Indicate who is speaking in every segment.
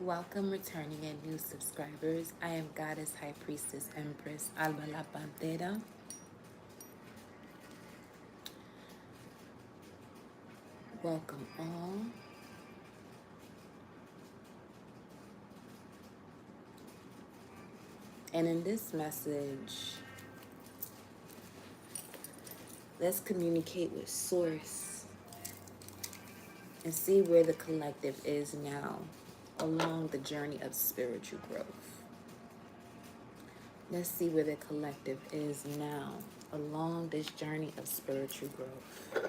Speaker 1: Welcome, returning and new subscribers. I am Goddess High Priestess Empress Alba La Pantera. Welcome all. And in this message, let's communicate with Source and see where the collective is now along the journey of spiritual growth. Let's see where the collective is now along this journey of spiritual growth.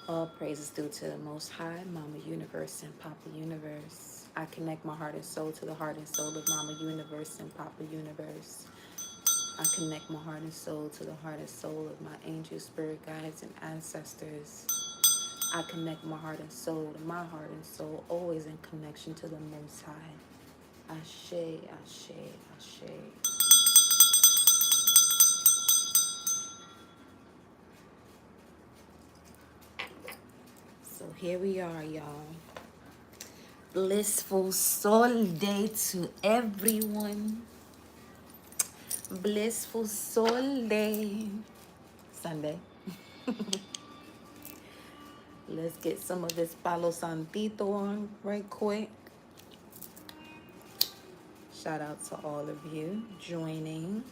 Speaker 1: All praises due to the Most High, Mama Universe and Papa Universe. I connect my heart and soul to the heart and soul of Mama Universe and Papa Universe. I connect my heart and soul to the heart and soul of my angel, spirit guides, and ancestors. I connect my heart and soul to my heart and soul, always in connection to the Most High. Ashe, Ashe, Ashe. So here we are, y'all. Blissful soul day to everyone. Blissful soul day. Sunday. Let's get some of this Palo Santito on right quick. Shout out to all of you joining.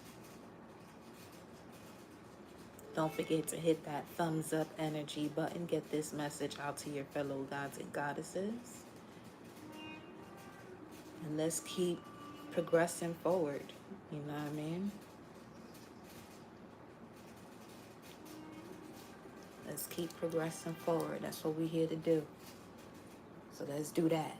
Speaker 1: Don't forget to hit that thumbs up energy button. Get this message out to your fellow gods and goddesses. And let's keep progressing forward. You know what I mean? Let's keep progressing forward. That's what we're here to do. So let's do that.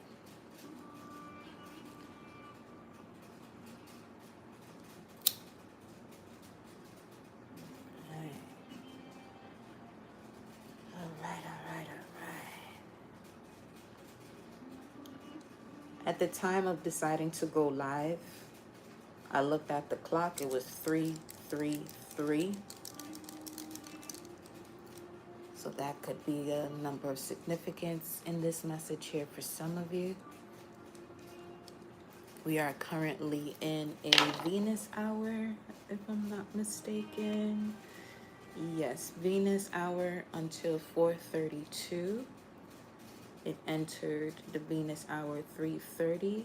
Speaker 1: All right. At the time of deciding to go live, I looked at the clock. It was 3:33. So that could be a number of significance in this message here for some of you. We are currently in a Venus hour, if I'm not mistaken. Yes, Venus hour until 4:32. It entered the Venus hour 3:30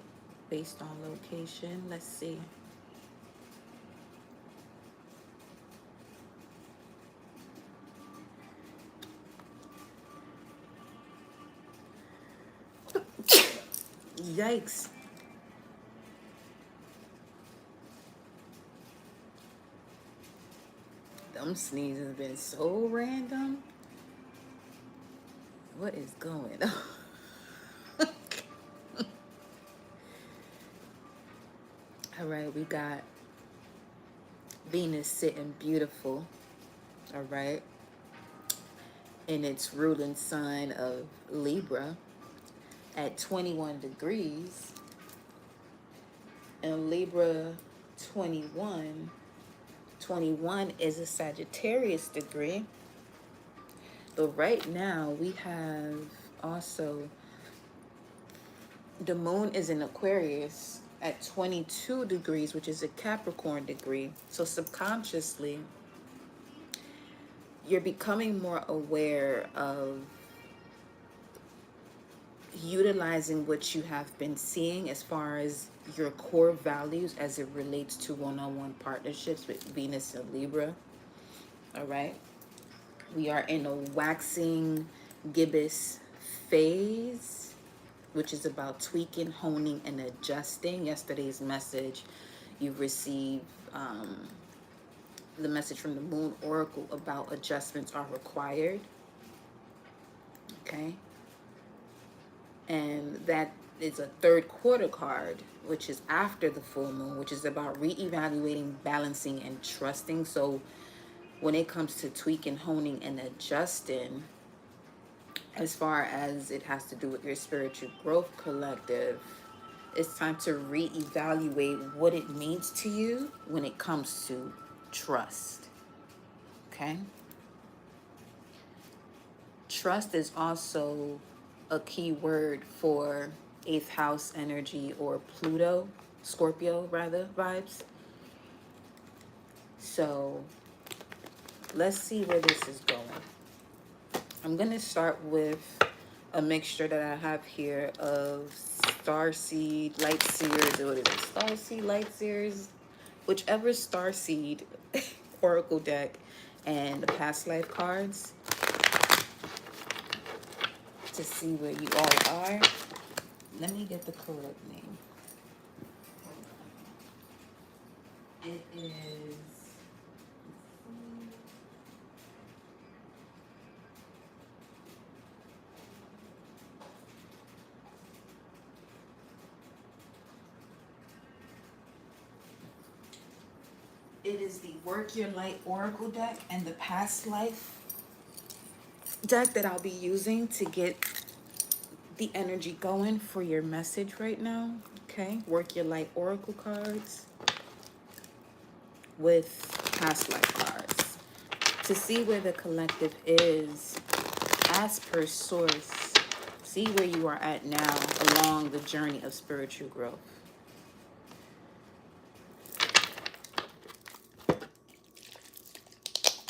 Speaker 1: based on location. Let's see. Yikes. Them sneezes been so random. What is going on? All right, we got Venus sitting beautiful. All right. In its ruling sign of Libra at 21 degrees. And Libra 21 is a Sagittarius degree. But right now we have also the moon is in Aquarius at 22 degrees, which is a Capricorn degree. So subconsciously, you're becoming more aware of utilizing what you have been seeing as far as your core values as it relates to one-on-one partnerships with Venus and Libra. All right. We are in a waxing gibbous phase, which is about tweaking, honing, and adjusting. Yesterday's message, you've received the message from the Moon Oracle about adjustments are required. Okay. And that is a third quarter card, which is after the full moon, which is about reevaluating, balancing, and trusting. So when it comes to tweaking, honing, and adjusting, as far as it has to do with your spiritual growth collective, it's time to reevaluate what it means to you when it comes to trust. Okay? Trust is also a key word for eighth house energy or Pluto, Scorpio rather, vibes. So let's see where this is going. I'm going to start with a mixture that I have here of Starseed, Light Seers, or what is it? Starseed, Light Seers, whichever Starseed Oracle deck and the past life cards to see where you all are. Let me get the correct name. It is... It is the Work Your Light Oracle deck and the Past Life deck that I'll be using to get the energy going for your message right now. Okay, Work Your Light Oracle cards with Past Life cards. To see where the collective is, as per source, see where you are at now along the journey of spiritual growth.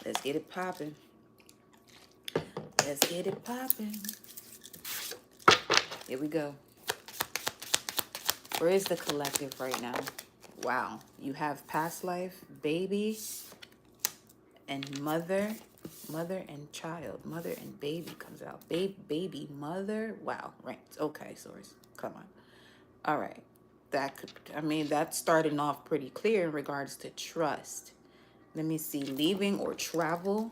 Speaker 1: Let's get it popping. Let's get it popping. Here we go. Where is the collective right now? Wow. You have past life, baby, and mother. Mother and child. Mother and baby comes out. Baby, mother. Wow. Right. Okay, source. Come on. All right. That could, I mean, that's starting off pretty clear in regards to trust. Let me see. Leaving or travel.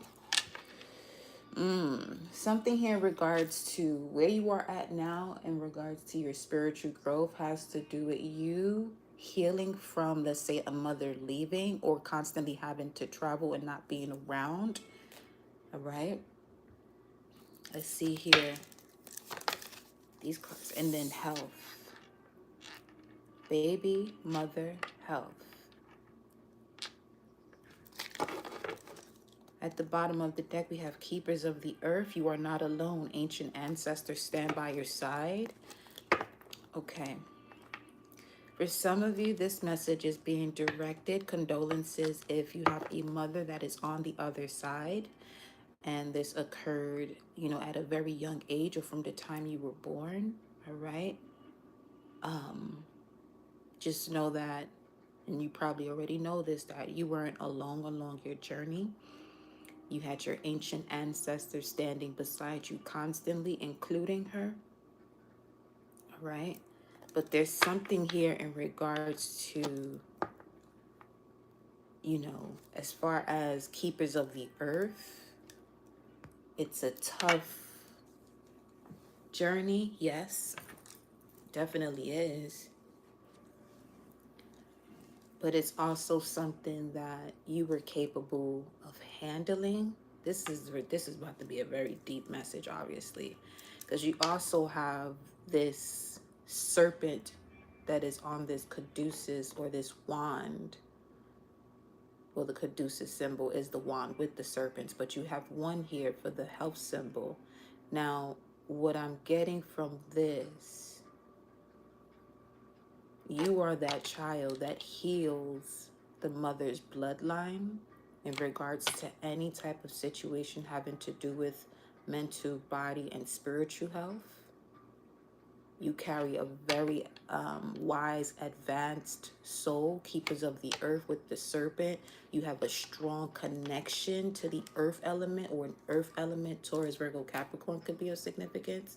Speaker 1: Something here in regards to where you are at now in regards to your spiritual growth has to do with you healing from, let's say, a mother leaving or constantly having to travel and not being around. All right. Let's see here. These cards. And then health. Baby, mother, health. At the bottom of the deck, we have Keepers of the Earth. You are not alone. Ancient ancestors stand by your side. Okay. For some of you, this message is being directed. Condolences if you have a mother that is on the other side. And this occurred, you know, at a very young age or from the time you were born. All right. Just know that, and you probably already know this, that you weren't alone along your journey. You had your ancient ancestors standing beside you constantly, including her. All right. But there's something here in regards to, you know, as far as Keepers of the Earth, it's a tough journey. Yes, definitely is. But it's also something that you were capable of handling. This is about to be a very deep message, obviously, because you also have this serpent that is on this caduceus or this wand. Well, the caduceus symbol is the wand with the serpents, but you have one here for the health symbol. Now, what I'm getting from this, you are that child that heals the mother's bloodline in regards to any type of situation having to do with mental, body, and spiritual health. You carry a very wise, advanced soul, Keepers of the Earth with the serpent. You have a strong connection to the earth element, or an earth element. Taurus, Virgo, Capricorn could be of significance.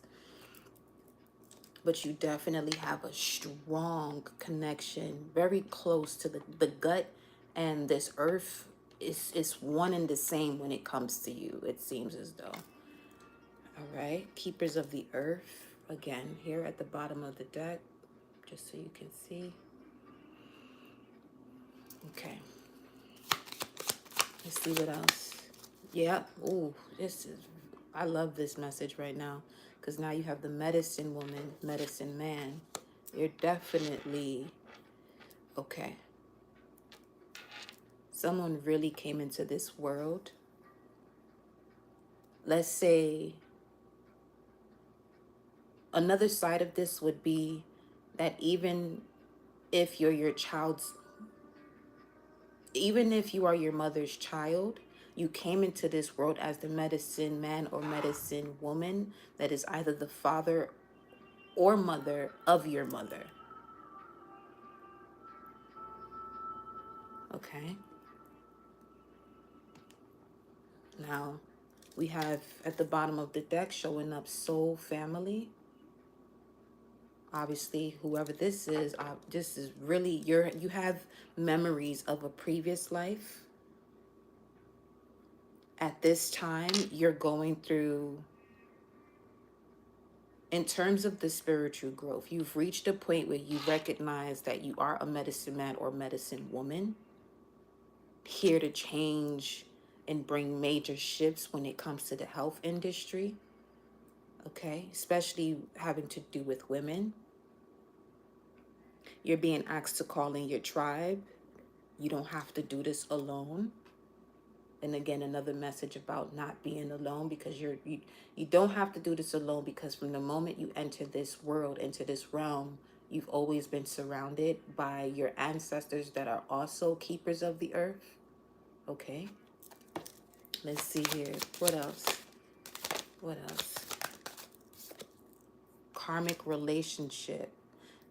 Speaker 1: But you definitely have a strong connection, very close to the gut, and this earth is one and the same when it comes to you, it seems as though. All right, Keepers of the Earth, again, here at the bottom of the deck, just so you can see. Okay. Let's see what else. Yeah, ooh, I love this message right now, because now you have the medicine woman, medicine man. You're definitely, okay. Someone really came into this world. Let's say Another side of this would be that if you're your child's even if you are your mother's child, you came into this world as the medicine man or medicine woman that is either the father or mother of your mother. Okay. Now, we have at the bottom of the deck showing up soul family. Obviously, whoever this is really you have memories of a previous life. At this time, you're going through, in terms of the spiritual growth, you've reached a point where you recognize that you are a medicine man or medicine woman, here to change and bring major shifts when it comes to the health industry. Okay, especially having to do with women. You're being asked to call in your tribe. You don't have to do this alone. And again, another message about not being alone, because you don't have to do this alone, because from the moment you enter this world, into this realm, you've always been surrounded by your ancestors that are also keepers of the earth. Okay. Let's see here. What else? What else? Karmic relationship.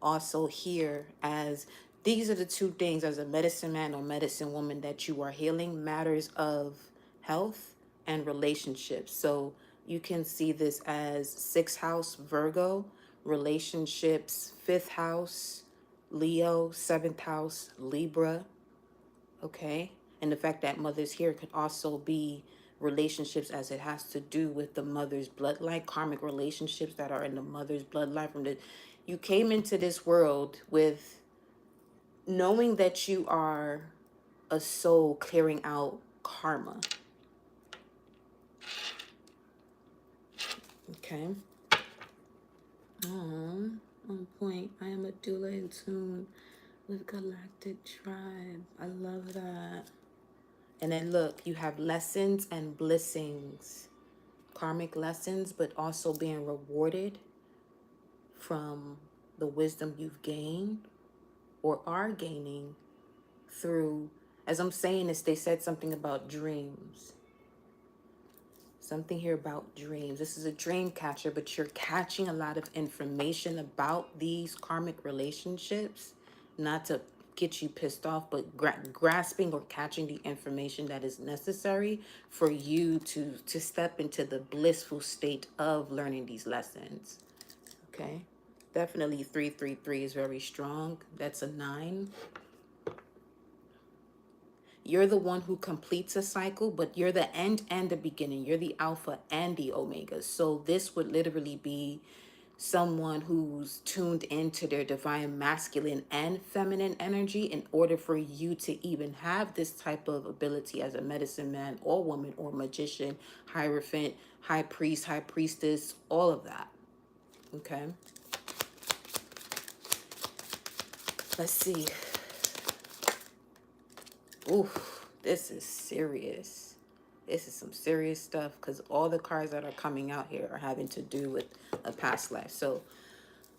Speaker 1: Also here, as these are the two things as a medicine man or medicine woman that you are healing: matters of health and relationships. So you can see this as 6th house Virgo, relationships 5th house Leo, 7th house Libra. Okay. And the fact that mother's here could also be relationships, as it has to do with the mother's bloodline, karmic relationships that are in the mother's bloodline. You came into this world with knowing that you are a soul clearing out karma. Okay. On point. I am a doula in tune with galactic tribe. I love that. And then look, you have lessons and blessings, karmic lessons, but also being rewarded from the wisdom you've gained or are gaining through, as I'm saying this, they said something about dreams. Something here about dreams. This is a dream catcher, but you're catching a lot of information about these karmic relationships, not to get you pissed off, but grasping or catching the information that is necessary for you to step into the blissful state of learning these lessons. Okay. Definitely 333 is very strong. That's a 9. You're the one who completes a cycle, but you're the end and the beginning. You're the alpha and the omega. So this would literally be someone who's tuned into their divine masculine and feminine energy in order for you to even have this type of ability as a medicine man or woman or magician, hierophant, high priest, high priestess, all of that. Okay. Let's see. Oof, this is serious. This is some serious stuff, because all the cards that are coming out here are having to do with a past life. So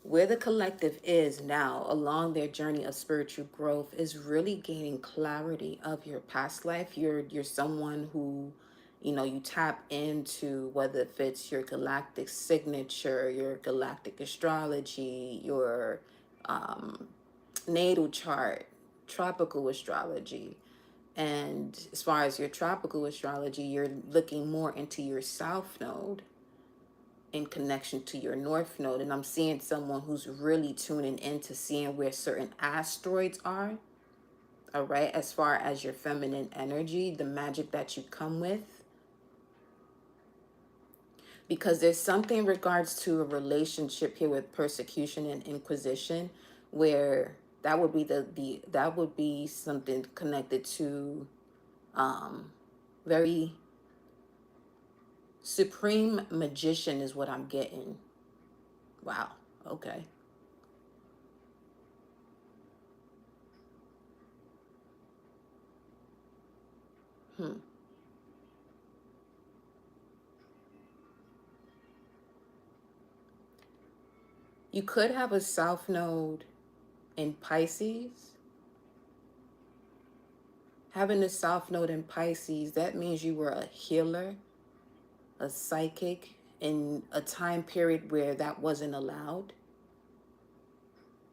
Speaker 1: where the collective is now along their journey of spiritual growth is really gaining clarity of your past life. You're someone who, you tap into, whether if it's your galactic signature, your galactic astrology, your natal chart, tropical astrology. And as far as your tropical astrology, you're looking more into your south node in connection to your north node. And I'm seeing someone who's really tuning into seeing where certain asteroids are. All right. As far as your feminine energy, the magic that you come with. Because there's something in regards to a relationship here with persecution and inquisition, where that would be that would be something connected to very supreme magician is what I'm getting. Wow. Okay. You could have a south node in Pisces. Having a south node in Pisces, that means you were a healer, a psychic, in a time period where that wasn't allowed.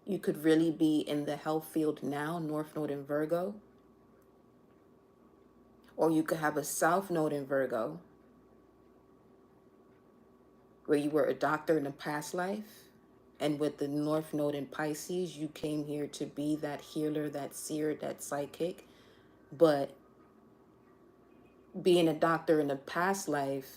Speaker 1: You could really be in the health field now, North Node in Virgo. Or you could have a South Node in Virgo, where you were a doctor in a past life. And with the North Node in Pisces, you came here to be that healer, that seer, that psychic. But being a doctor in a past life,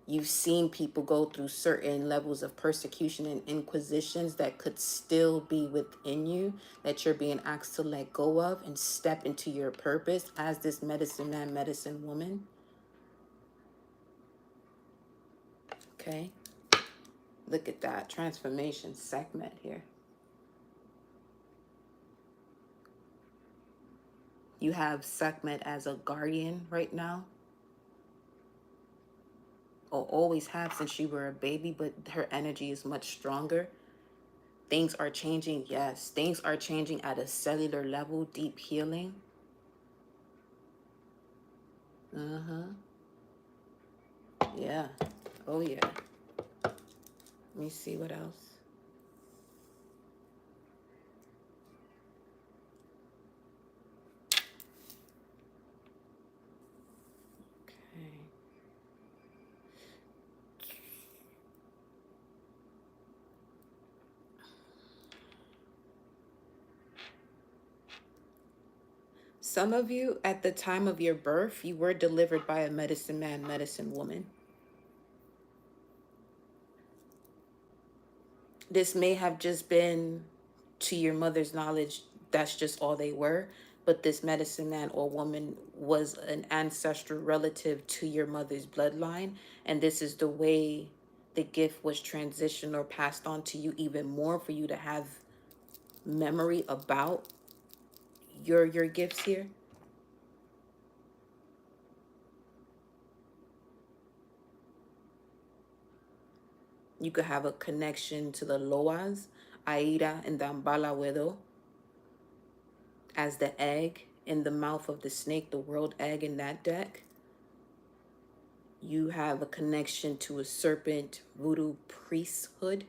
Speaker 1: you've seen people go through certain levels of persecution and inquisitions that could still be within you, that you're being asked to let go of and step into your purpose as this medicine man, medicine woman. Okay. Look at that transformation segment here. You have Sekhmet as a guardian right now, or always have since you were a baby, but her energy is much stronger. Things are changing, yes. Things are changing at a cellular level, deep healing. Yeah. Oh, yeah. Let me see what else. Okay. Some of you, at the time of your birth, you were delivered by a medicine man, medicine woman. This may have just been, to your mother's knowledge, that's just all they were. But this medicine man or woman was an ancestral relative to your mother's bloodline. And this is the way the gift was transitioned or passed on to you even more, for you to have memory about your gifts here. You could have a connection to the Loas, Aira, and the Ambalawedo as the egg in the mouth of the snake, the world egg in that deck. You have a connection to a serpent voodoo priesthood.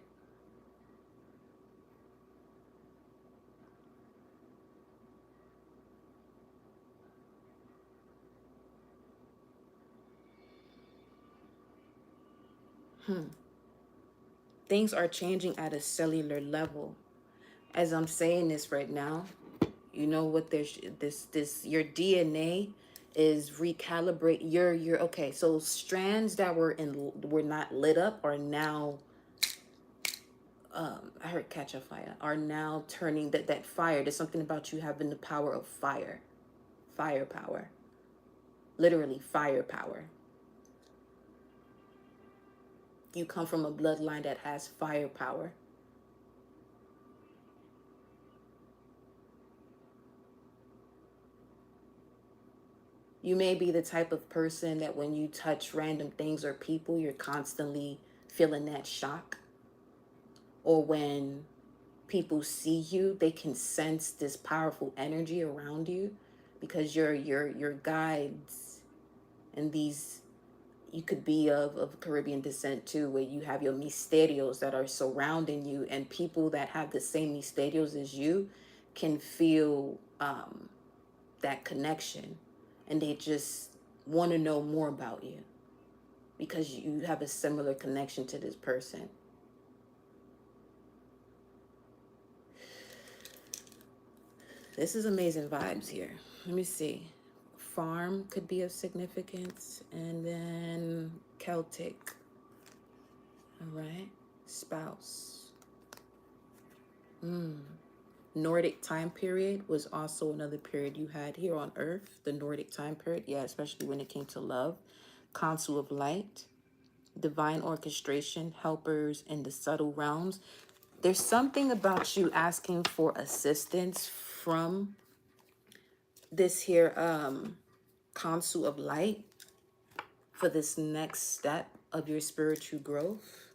Speaker 1: Things are changing at a cellular level. As I'm saying this right now, you know what, there's this your DNA is recalibrate your okay, so strands that were not lit up are now, I heard catch a fire, are now turning that fire. There's something about you having the power of fire. Fire power. Literally fire power. You come from a bloodline that has firepower. You may be the type of person that when you touch random things or people, you're constantly feeling that shock. Or when people see you, they can sense this powerful energy around you, because your guides and these, you could be of Caribbean descent too, where you have your misterios that are surrounding you, and people that have the same misterios as you can feel that connection, and they just want to know more about you because you have a similar connection to this person. This is amazing vibes here. Let me see. Farm could be of significance, and then Celtic. All right. Spouse. Nordic time period was also another period you had here on Earth. The Nordic time period, yeah, especially when it came to love. Council of Light, divine orchestration, helpers in the subtle realms. There's something about you asking for assistance from this here Council of Light for this next step of your spiritual growth.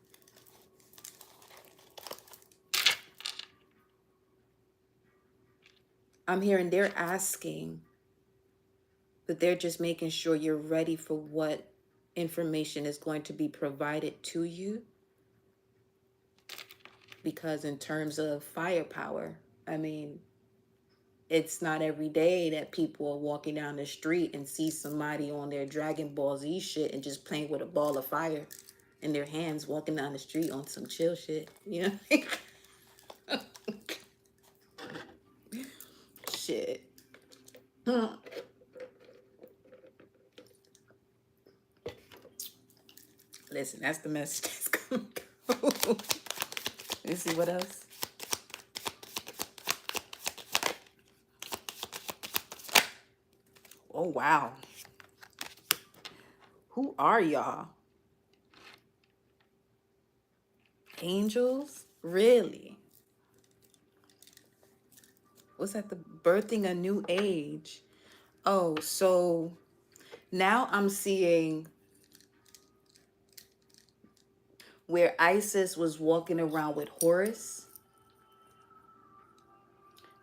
Speaker 1: I'm hearing they're asking, but they're just making sure you're ready for what information is going to be provided to you. Because in terms of firepower, I mean, it's not every day that people are walking down the street and see somebody on their Dragon Ball Z shit and just playing with a ball of fire in their hands, walking down the street on some chill shit. You know? Shit. Listen, that's the message that's coming through. Let's see what else. Oh, wow. Who are y'all? Angels? Really? What's that? The birthing a new age. Oh, so now I'm seeing where Isis was walking around with Horus,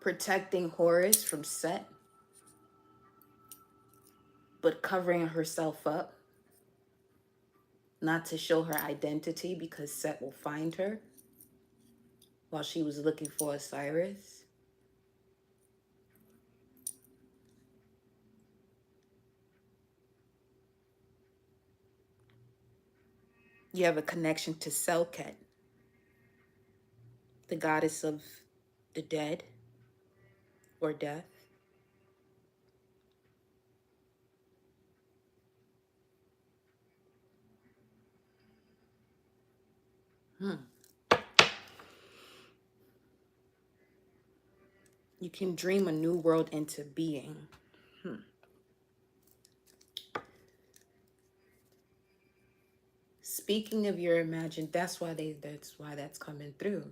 Speaker 1: protecting Horus from Set, but covering herself up, not to show her identity because Set will find her while she was looking for Osiris. You have a connection to Selket, the goddess of the dead or death. You can dream a new world into being. Speaking of your imagined, that's why that's coming through.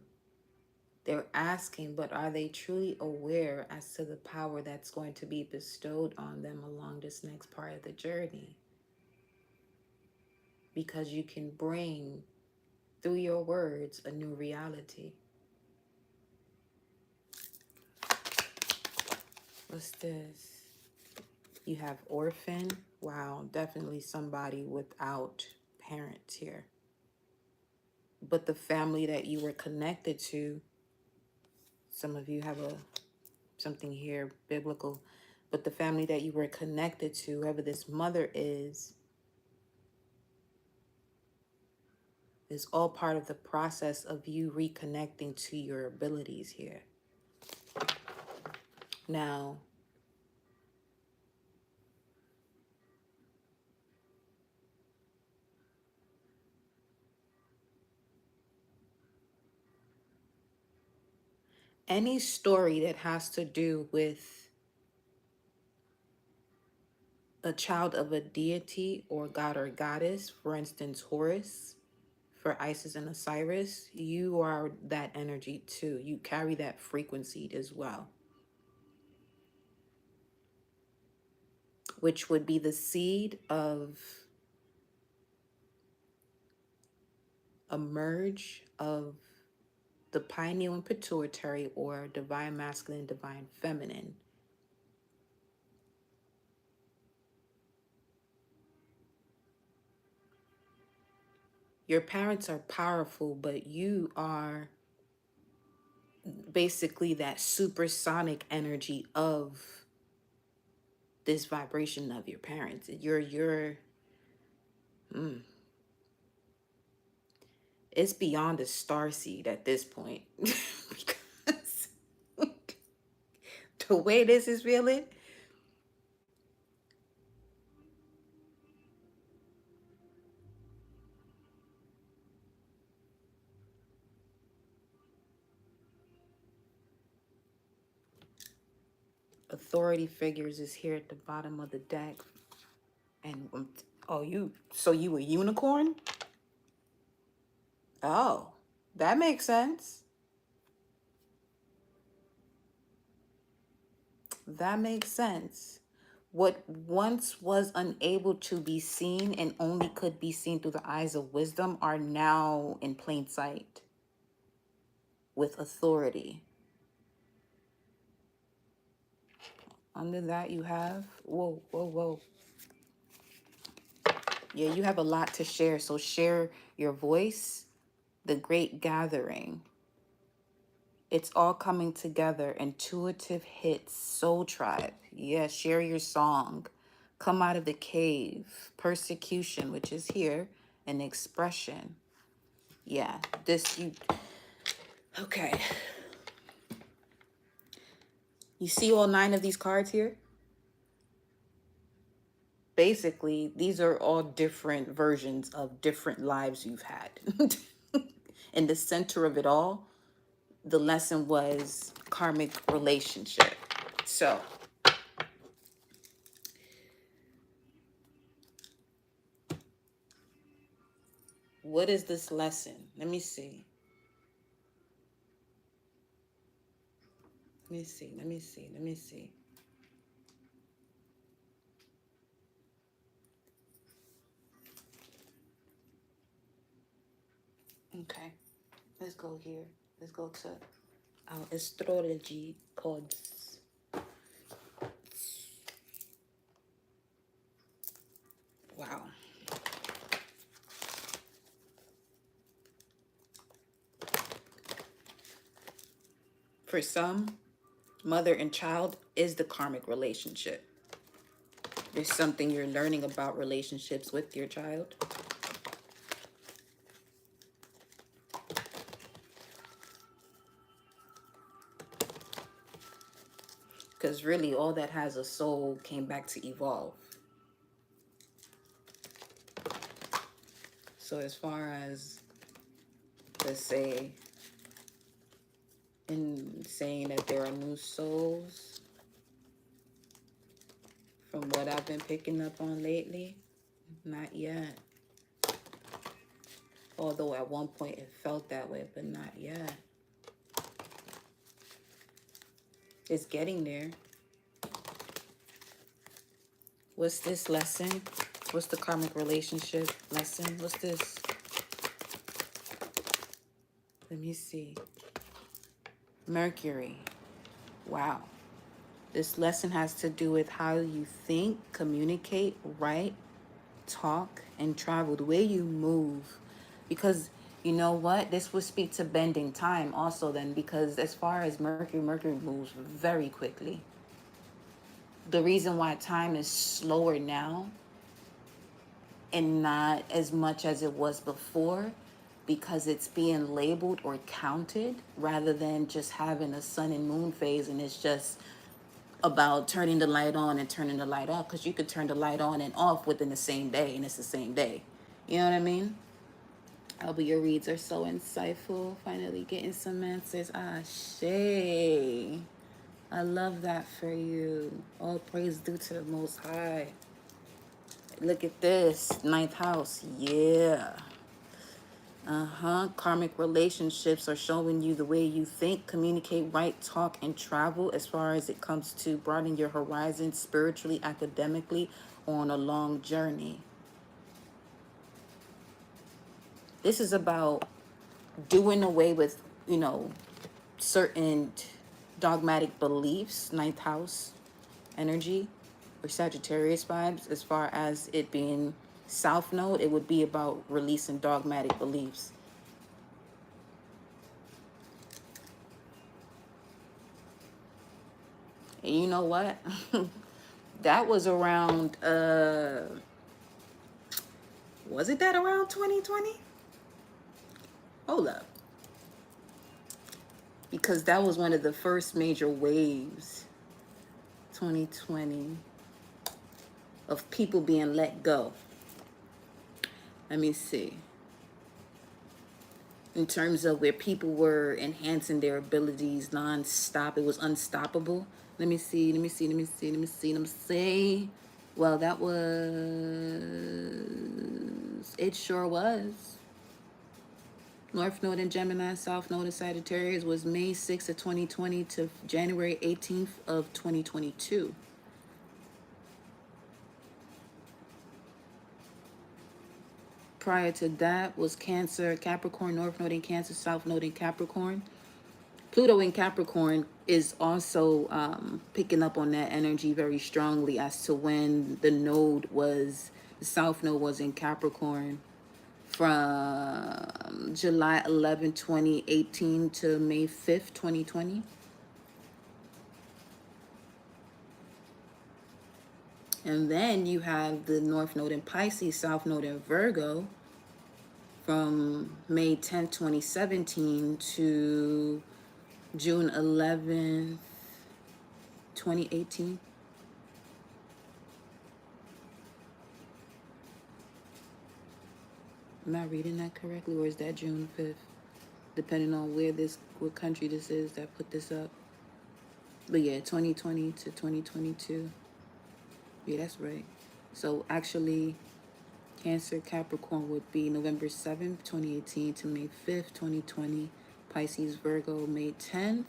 Speaker 1: They're asking, but are they truly aware as to the power that's going to be bestowed on them along this next part of the journey? Because you can bring, through your words, a new reality. What's this? You have orphan. Wow, definitely somebody without parents here. But the family that you were connected to, some of you have something here biblical, but the family that you were connected to, whoever this mother is all part of the process of you reconnecting to your abilities here. Now, any story that has to do with a child of a deity or god or goddess, for instance, Horus, for Isis and Osiris, you are that energy too. You carry that frequency as well, which would be the seed of a merge of the pineal and pituitary, or divine masculine, divine feminine. Your parents are powerful, but you are basically that supersonic energy of this vibration of your parents. It's beyond a starseed at this point. Because the way this is feeling, authority figures is here at the bottom of the deck. And oh, you a unicorn? Oh, that makes sense. That makes sense. What once was unable to be seen and only could be seen through the eyes of wisdom are now in plain sight with authority. Under that, you have, whoa, whoa, whoa. Yeah, you have a lot to share. So share your voice, the great gathering. It's all coming together. Intuitive hits, soul tribe. Yeah, share your song. Come out of the cave. Persecution, which is here, and expression. Yeah, this you. Okay. You see all 9 of these cards here? Basically, these are all different versions of different lives you've had. In the center of it all, the lesson was karmic relationship. So, what is this lesson? Let me see. Let me see. Let me see. Let me see. Okay. Let's go here. Let's go to our astrology codes. Wow. For some, mother and child is the karmic relationship. There's something you're learning about relationships with your child. Because really, all that has a soul came back to evolve. So as far as, let's say, in saying that there are new souls, from what I've been picking up on lately, not yet. Although at one point it felt that way, but not yet. It's getting there. What's this lesson? What's the karmic relationship lesson? What's this? Let me see. Mercury. Wow. This lesson has to do with how you think, communicate, write, talk, and travel. The way you move. Because you know what? This would speak to bending time also then, because as far as Mercury moves very quickly. The reason why time is slower now and not as much as it was before, because it's being labeled or counted rather than just having a sun and moon phase, and it's just about turning the light on and turning the light off, because you could turn the light on and off within the same day and it's the same day. You know what I mean? Albert, your reads are so insightful. Finally getting some answers. Ah, Shay. I love that for you. All praise due to the Most High. Look at this. 9th house. Yeah. Karmic relationships are showing you the way you think, communicate, write, talk, and travel as far as it comes to broadening your horizons spiritually, academically, on a long journey. This is about doing away with, certain dogmatic beliefs, 9th house energy, or Sagittarius vibes. As far as it being South Node, it would be about releasing dogmatic beliefs. And you know what? That was around, was it that around 2020? Hold up. Because that was one of the first major waves, 2020, of people being let go. Let me see. In terms of where people were enhancing their abilities non-stop, it was unstoppable. Let me see. Well, that was, it sure was. North Node in Gemini, South Node in Sagittarius was May 6th of 2020 to January 18th of 2022. Prior to that was Cancer, Capricorn, North Node in Cancer, South Node in Capricorn. Pluto in Capricorn is also picking up on that energy very strongly as to when the South Node was in Capricorn from July 11, 2018 to May 5th, 2020. And then you have the North Node in Pisces, South Node in Virgo from May 10th, 2017 to June 11th, 2018. Am I reading that correctly, or is that June 5th? Depending on what country this is that put this up. But yeah, 2020 to 2022. Yeah, that's right. So actually, Cancer Capricorn would be November 7th, 2018 to May 5th, 2020. Pisces Virgo, May 10th,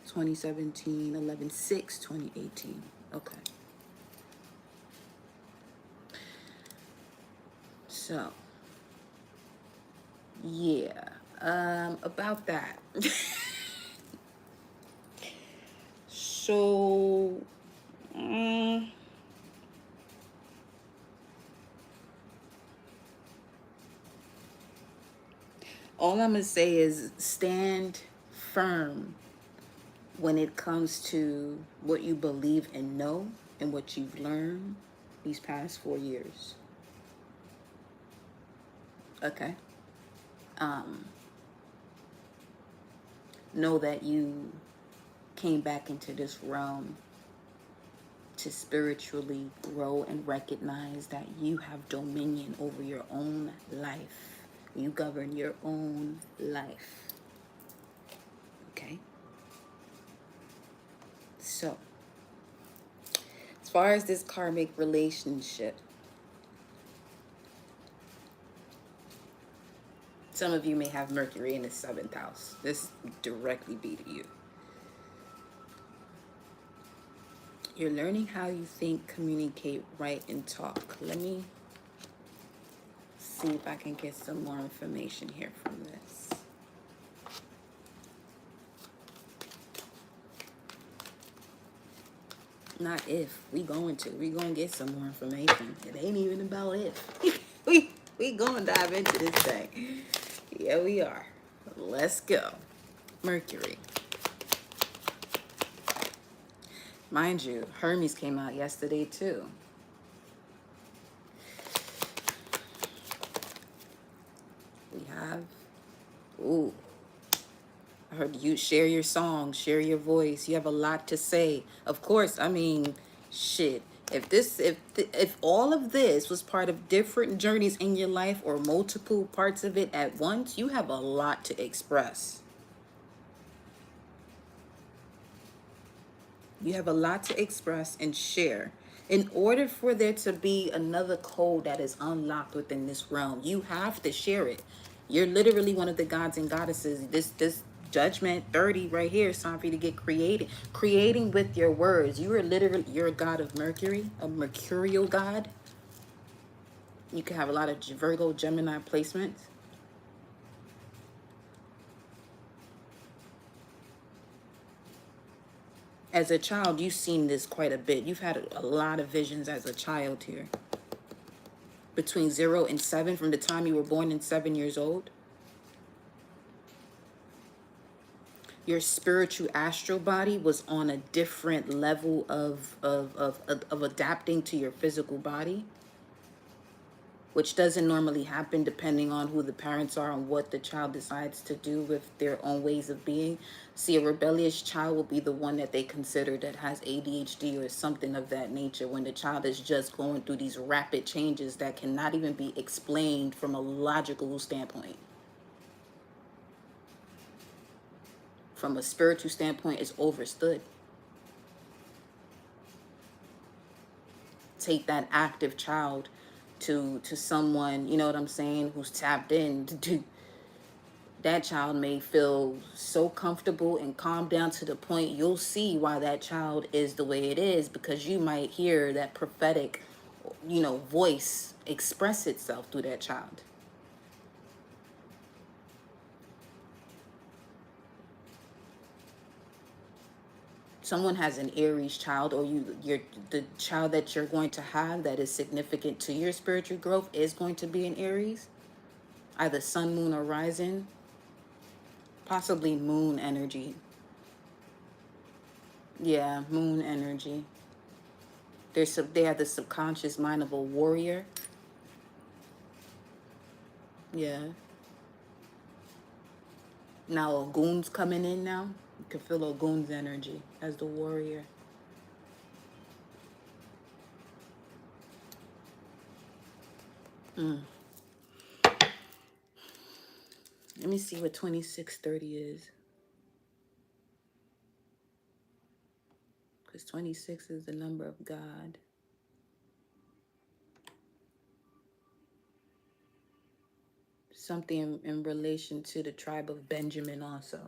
Speaker 1: 2017, 11/6, 2018. Okay. So, yeah. About that. So, all I'm going to say is stand firm when it comes to what you believe and know and what you've learned these past 4 years. Okay? Know that you came back into this realm to spiritually grow and recognize that you have dominion over your own life. You govern your own life. Okay? So, as far as this karmic relationship, some of you may have Mercury in the 7th house. This directly be to you. You're learning how you think, communicate, write, and talk. Let me see if I can get some more information here from this. Not if. We going to get some more information. It ain't even about if. we going to dive into this thing. Yeah, we are. Let's go. Mercury. Mind you, Hermes came out yesterday too. We have, ooh, I heard you share your song, share your voice. You have a lot to say. Of course, I mean, shit. If all of this was part of different journeys in your life or multiple parts of it at once, you have a lot to express. You have a lot to express and share. In order for there to be another code that is unlocked within this realm, you have to share it. You're literally one of the gods and goddesses. This judgment 30 right here is time for you to get creating with your words. You're a god of Mercury, a mercurial god. You can have a lot of Virgo, Gemini placements. As a child, you've seen this quite a bit. You've had a lot of visions as a child here. Between 0 and 7, from the time you were born and 7 years old. Your spiritual astral body was on a different level of adapting to your physical body, which doesn't normally happen depending on who the parents are and what the child decides to do with their own ways of being. See, a rebellious child will be the one that they consider that has ADHD or something of that nature, when the child is just going through these rapid changes that cannot even be explained from a logical standpoint. From a spiritual standpoint, it's overstood. Take that active child to someone, you know what I'm saying, who's tapped in to that child may feel so comfortable and calm down to the point you'll see why that child is the way it is, because you might hear that prophetic, voice express itself through that child. Someone has an Aries child, or you're the child that you're going to have that is significant to your spiritual growth is going to be an Aries, either sun, moon, or rising, possibly moon energy. Yeah, moon energy. They have the subconscious mind of a warrior. Yeah. Now Ogun's coming in now. You can feel Ogun's energy as the warrior. Let me see what 2630 is. Because 26 is the number of God. Something in relation to the tribe of Benjamin also.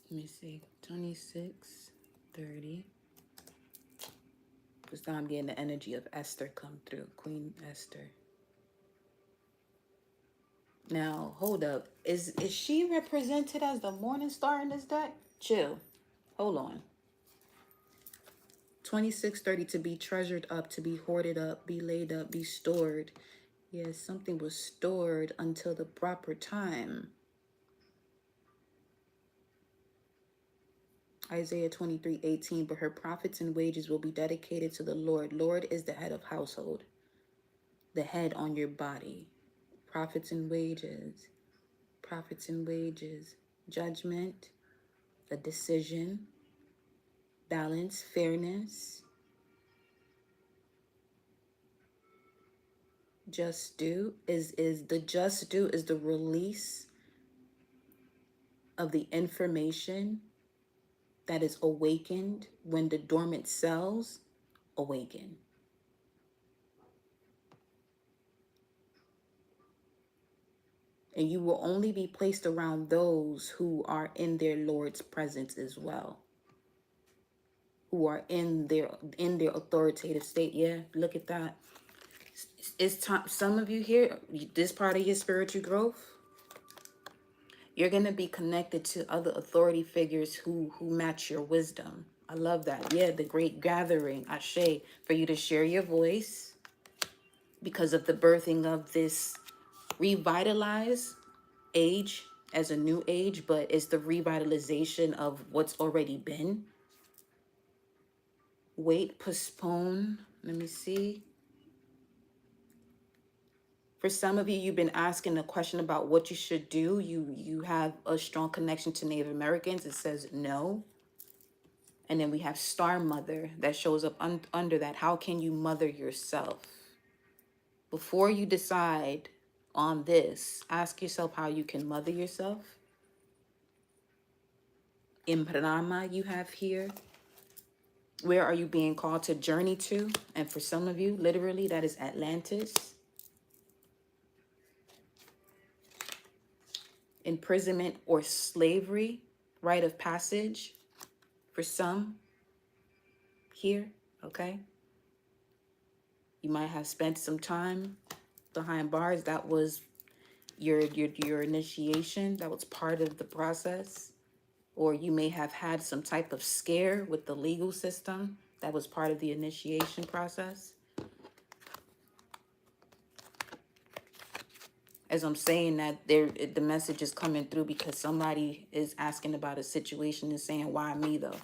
Speaker 1: Let me see. 2630. Because now I'm getting the energy of Esther come through. Queen Esther. Now, hold up. Is she represented as the morning star in this deck? Chill. Hold on. 2630, to be treasured up, to be hoarded up, be laid up, be stored. Yes, something was stored until the proper time. Isaiah 23:18, but her profits and wages will be dedicated to the Lord. Lord is the head of household, the head on your body. Profits and wages, profits and wages, judgment, a decision, balance, fairness, just due is the just due is the release of the information that is awakened when the dormant cells awaken. And you will only be placed around those who are in their Lord's presence as well, who are in their authoritative state. Yeah, look at that. It's time. Some of you here, this part of your spiritual growth, you're going to be connected to other authority figures who match your wisdom. I love that. Yeah, the great gathering, Ashe, for you to share your voice because of the birthing of this revitalized age as a new age, but it's the revitalization of what's already been. Wait, postpone. Let me see. For some of you, you've been asking a question about what you should do. You have a strong connection to Native Americans. It says no. And then we have Star Mother that shows up under that. How can you mother yourself? Before you decide on this, ask yourself how you can mother yourself. In Brahma, you have here. Where are you being called to journey to? And for some of you, literally, that is Atlantis. Imprisonment or slavery, rite of passage. For some here, okay? You might have spent some time behind bars. That was your initiation. That was part of the process. Or you may have had some type of scare with the legal system. That was part of the initiation process. As I'm saying that, the message is coming through because somebody is asking about a situation and saying, why me though?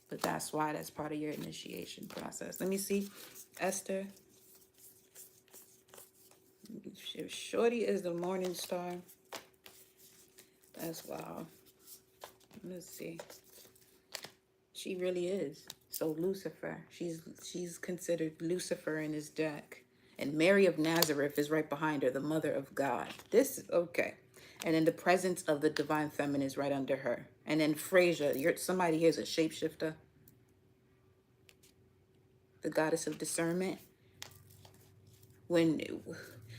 Speaker 1: But that's why that's part of your initiation process. Let me see. Esther. If Shorty is the morning star, that's wow. Let's see. She really is. So Lucifer. She's considered Lucifer in his deck. And Mary of Nazareth is right behind her, the mother of God. This, okay. And then the presence of the divine feminine is right under her. And then Frasier, somebody here is a shapeshifter. The goddess of discernment. When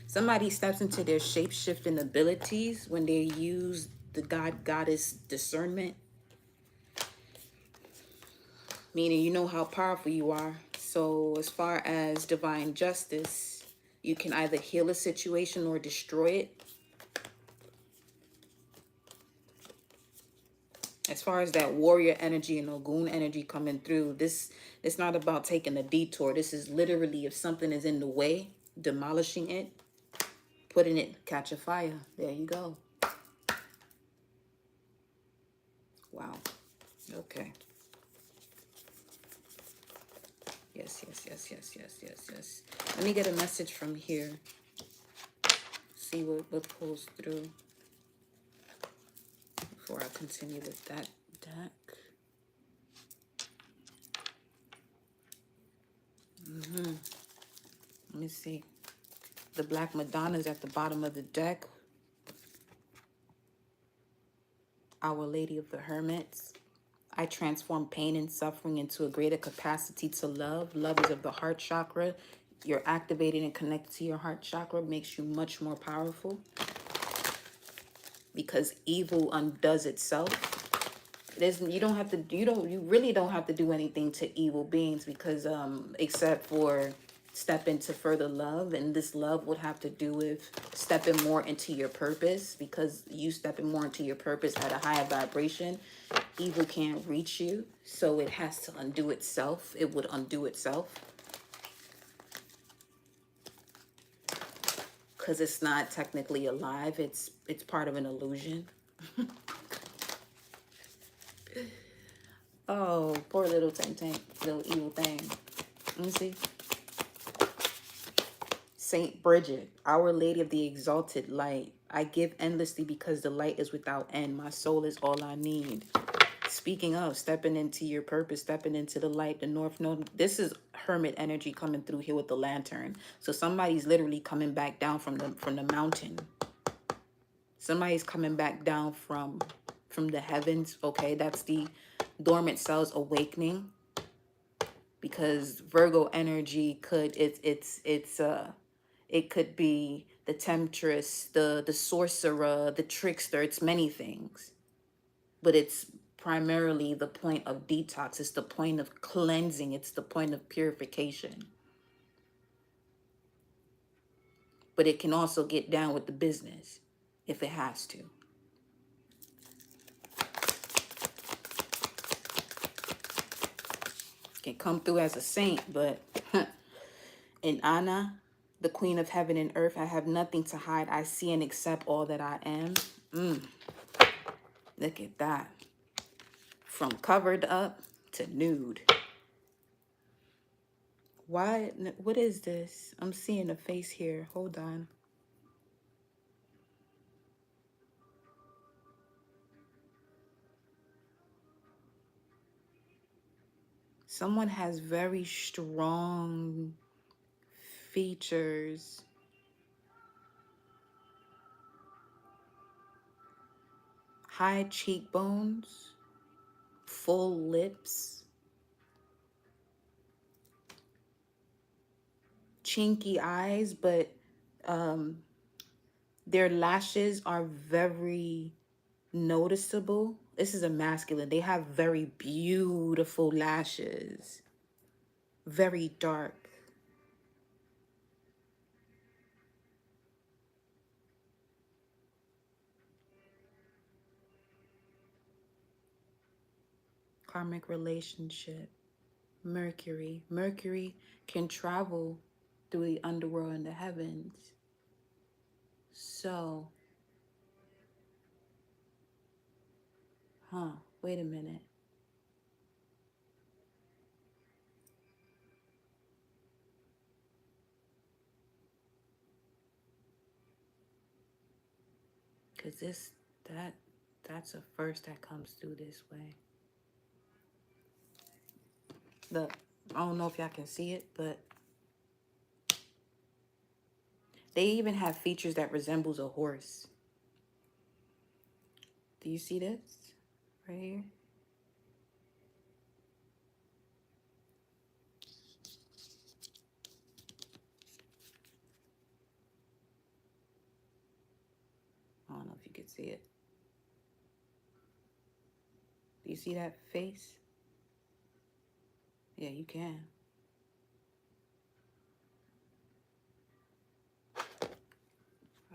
Speaker 1: somebody steps into their shape-shifting abilities, when they use the goddess discernment, meaning you know how powerful you are. So as far as divine justice, you can either heal a situation or destroy it. as far as that warrior energy and Ogun energy coming through, this it's not about taking a detour. This is literally if something is in the way, demolishing it, putting it, catch a fire. There you go. Wow. Okay. Yes, yes, yes, yes, yes, yes, yes. Let me get a message from here. See what pulls through before I continue with that deck. Let me see. The Black Madonna's at the bottom of the deck. Our Lady of the Hermits. I transform pain and suffering into a greater capacity to love. Love is of the heart chakra. You're activated and connected to your heart chakra. Makes you much more powerful. Because evil undoes itself. You really don't have to do anything to evil beings, because except for step into further love, and this love would have to do with stepping more into your purpose, because you stepping more into your purpose at a higher vibration, evil can't reach you, so it has to undo itself. It would undo itself because it's not technically alive. It's part of an illusion. Oh, poor little tank, little evil thing. Let me see. Saint Bridget, Our Lady of the Exalted Light. I give endlessly because the light is without end. My soul is all I need. Speaking of stepping into your purpose, stepping into the light, the north node. This is hermit energy coming through here with the lantern. So somebody's literally coming back down from the mountain. Somebody's coming back down from the heavens. Okay, that's the dormant cells awakening. Because Virgo energy could it could be the temptress, the sorcerer, the trickster. It's many things, but it's primarily the point of detox. It's the point of cleansing. It's the point of purification. But it can also get down with the business if it has to. Can come through as a saint, but in Anna, the queen of heaven and earth, I have nothing to hide. I see and accept all that I am. Look at that. From covered up to nude. Why? What is this? I'm seeing a face here. Hold on. Someone has very strong features. High cheekbones. Full lips. Chinky eyes, but their lashes are very noticeable. This is a masculine. They have very beautiful lashes. Very dark. Karmic relationship. Mercury. Mercury can travel through the underworld and the heavens. So, wait a minute. Because that's a first that comes through this way. Look, I don't know if y'all can see it, but they even have features that resembles a horse. Do you see this right here? I don't know if you can see it. Do you see that face? Yeah, you can.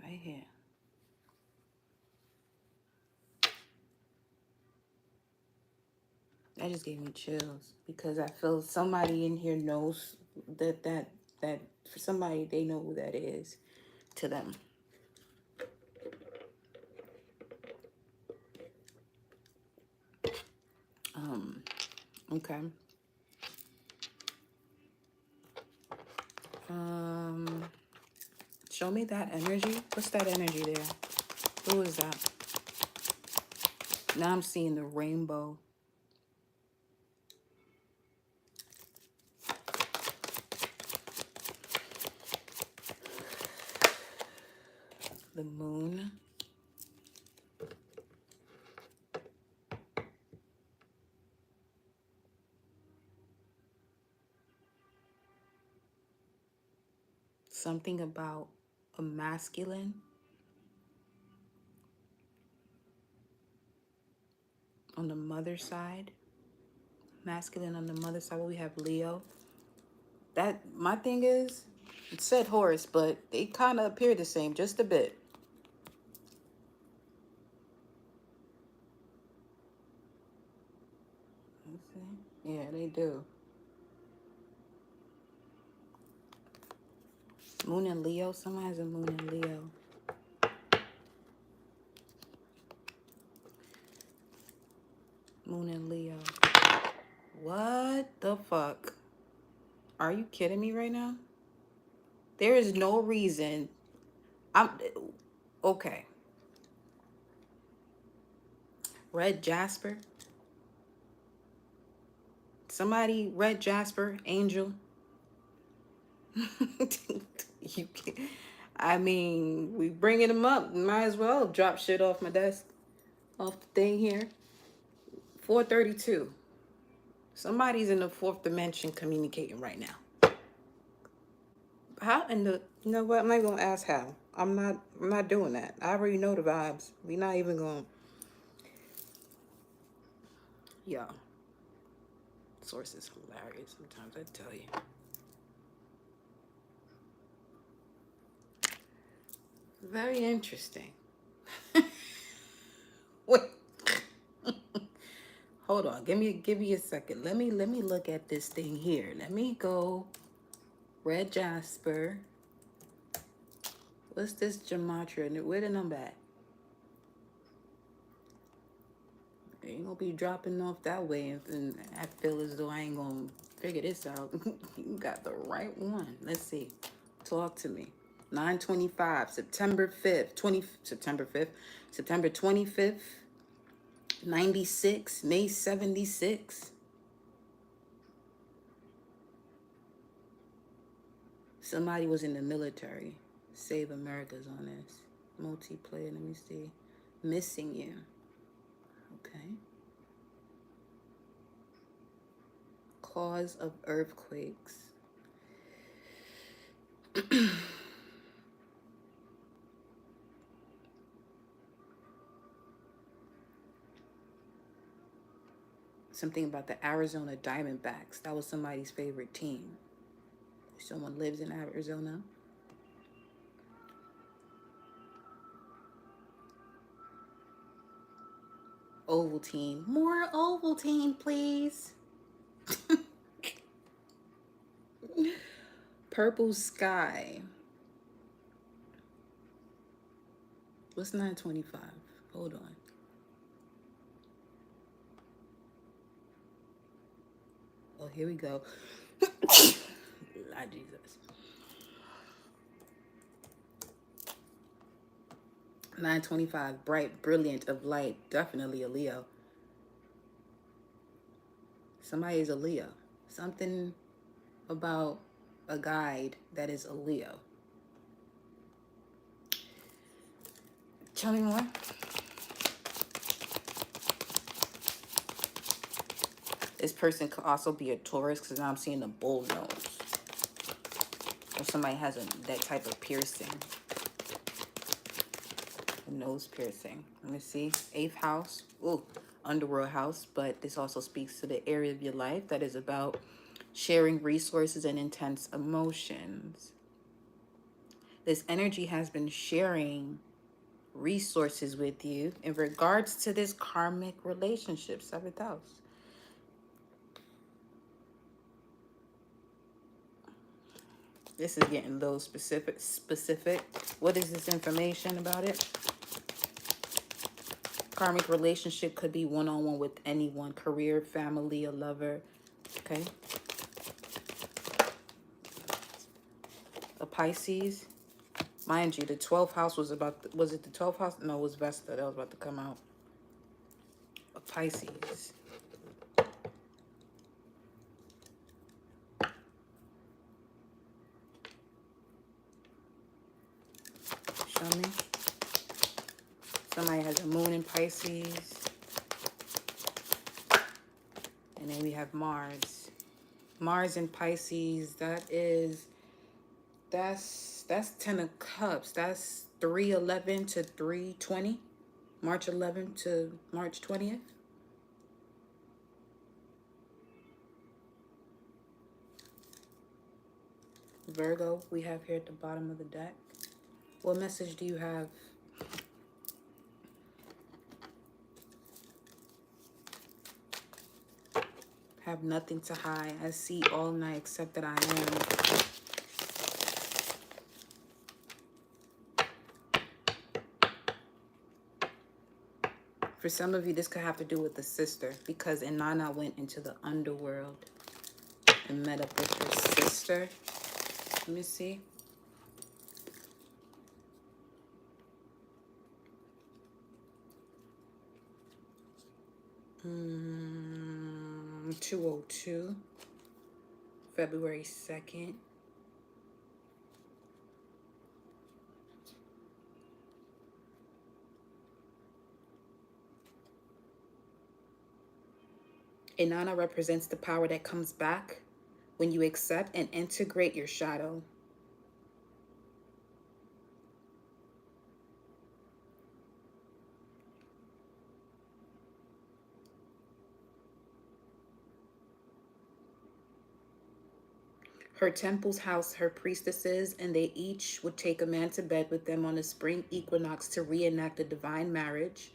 Speaker 1: Right here. That just gave me chills because I feel somebody in here knows that for somebody they know who that is to them. Okay. Um, Show me that energy. What's that energy there? Who is that? Now I'm seeing the rainbow. The moon. Something about a masculine on the mother side. Masculine on the mother side. Well, we have Leo. That my thing is, it said Horus, but they kind of appear the same, just a bit. Let's see. Yeah, they do. Moon and Leo. Someone has a moon and Leo. Moon and Leo. What the fuck? Are you kidding me right now? There is no reason. I'm okay. Red Jasper. Somebody, Red Jasper, Angel. You can't. I mean, we bringing them up. Might as well drop shit off my desk, off the thing here. 432. Somebody's in the fourth dimension communicating right now. How in the? You know what? I'm not gonna ask how. I'm not. I'm not doing that. I already know the vibes. We not even gonna. Yeah. Source is hilarious. Sometimes I tell you. Very interesting. Wait. Hold on. Give me a second. Let me look at this thing here. Let me go Red Jasper. What's this gematria? Where the number at? Ain't gonna be dropping off that way, and I feel as though I ain't gonna figure this out. You got the right one. Let's see. Talk to me. 9/25, September 5th, September 25th, 96, May 76. Somebody was in the military. Save America's on this. Multiplayer, let me see. Missing you. Okay. Cause of earthquakes. Something about the Arizona Diamondbacks. That was somebody's favorite team. Someone lives in Arizona. Ovaltine. More Ovaltine, please. Purple sky. What's 9/25? Hold on. Oh, here we go. Lord Jesus. 9/25. Bright, brilliant of light. Definitely a Leo. Somebody is a Leo. Something about a guide that is a Leo. Tell me more. This person could also be a Taurus because now I'm seeing the bull nose. Or somebody has that type of piercing. A nose piercing. Let me see. 8th house. Ooh, underworld house. But this also speaks to the area of your life that is about sharing resources and intense emotions. This energy has been sharing resources with you in regards to this karmic relationship, 7th house. This is getting a little specific. What is this information about it? Karmic relationship could be one-on-one with anyone, career, family, a lover. Okay. A Pisces. Mind you, the 12th house was was it the 12th house? No, it was Vesta that was about to come out. A Pisces. Show me. Somebody has a moon in Pisces. And then we have Mars. Mars in Pisces, that's 10 of Cups. That's 3/11 to 3/20. March 11th to March 20th. Virgo, we have here at the bottom of the deck. What message do you have? Have nothing to hide. I see all night except that I am. For some of you, this could have to do with the sister, because Inanna went into the underworld and met up with her sister. Let me see. Hmm, 202, February 2nd. Inanna represents the power that comes back when you accept and integrate your shadow. Her temples house her priestesses, and they each would take a man to bed with them on the spring equinox to reenact a divine marriage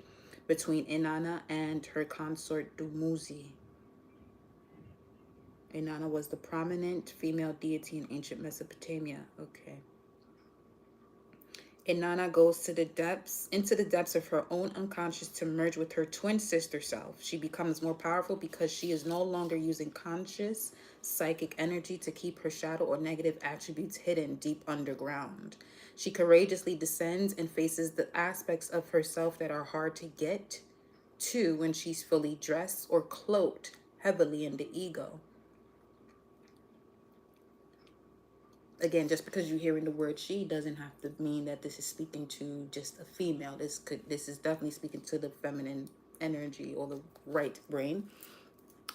Speaker 1: between Inanna and her consort Dumuzi. Inanna was the prominent female deity in ancient Mesopotamia. Okay. Inanna goes to into the depths of her own unconscious to merge with her twin sister self. She becomes more powerful because she is no longer using conscious psychic energy to keep her shadow or negative attributes hidden deep underground. She courageously descends and faces the aspects of herself that are hard to get to when she's fully dressed or cloaked heavily in the ego. Again, just because you're hearing the word she doesn't have to mean that this is speaking to just a female. This is definitely speaking to the feminine energy or the right brain.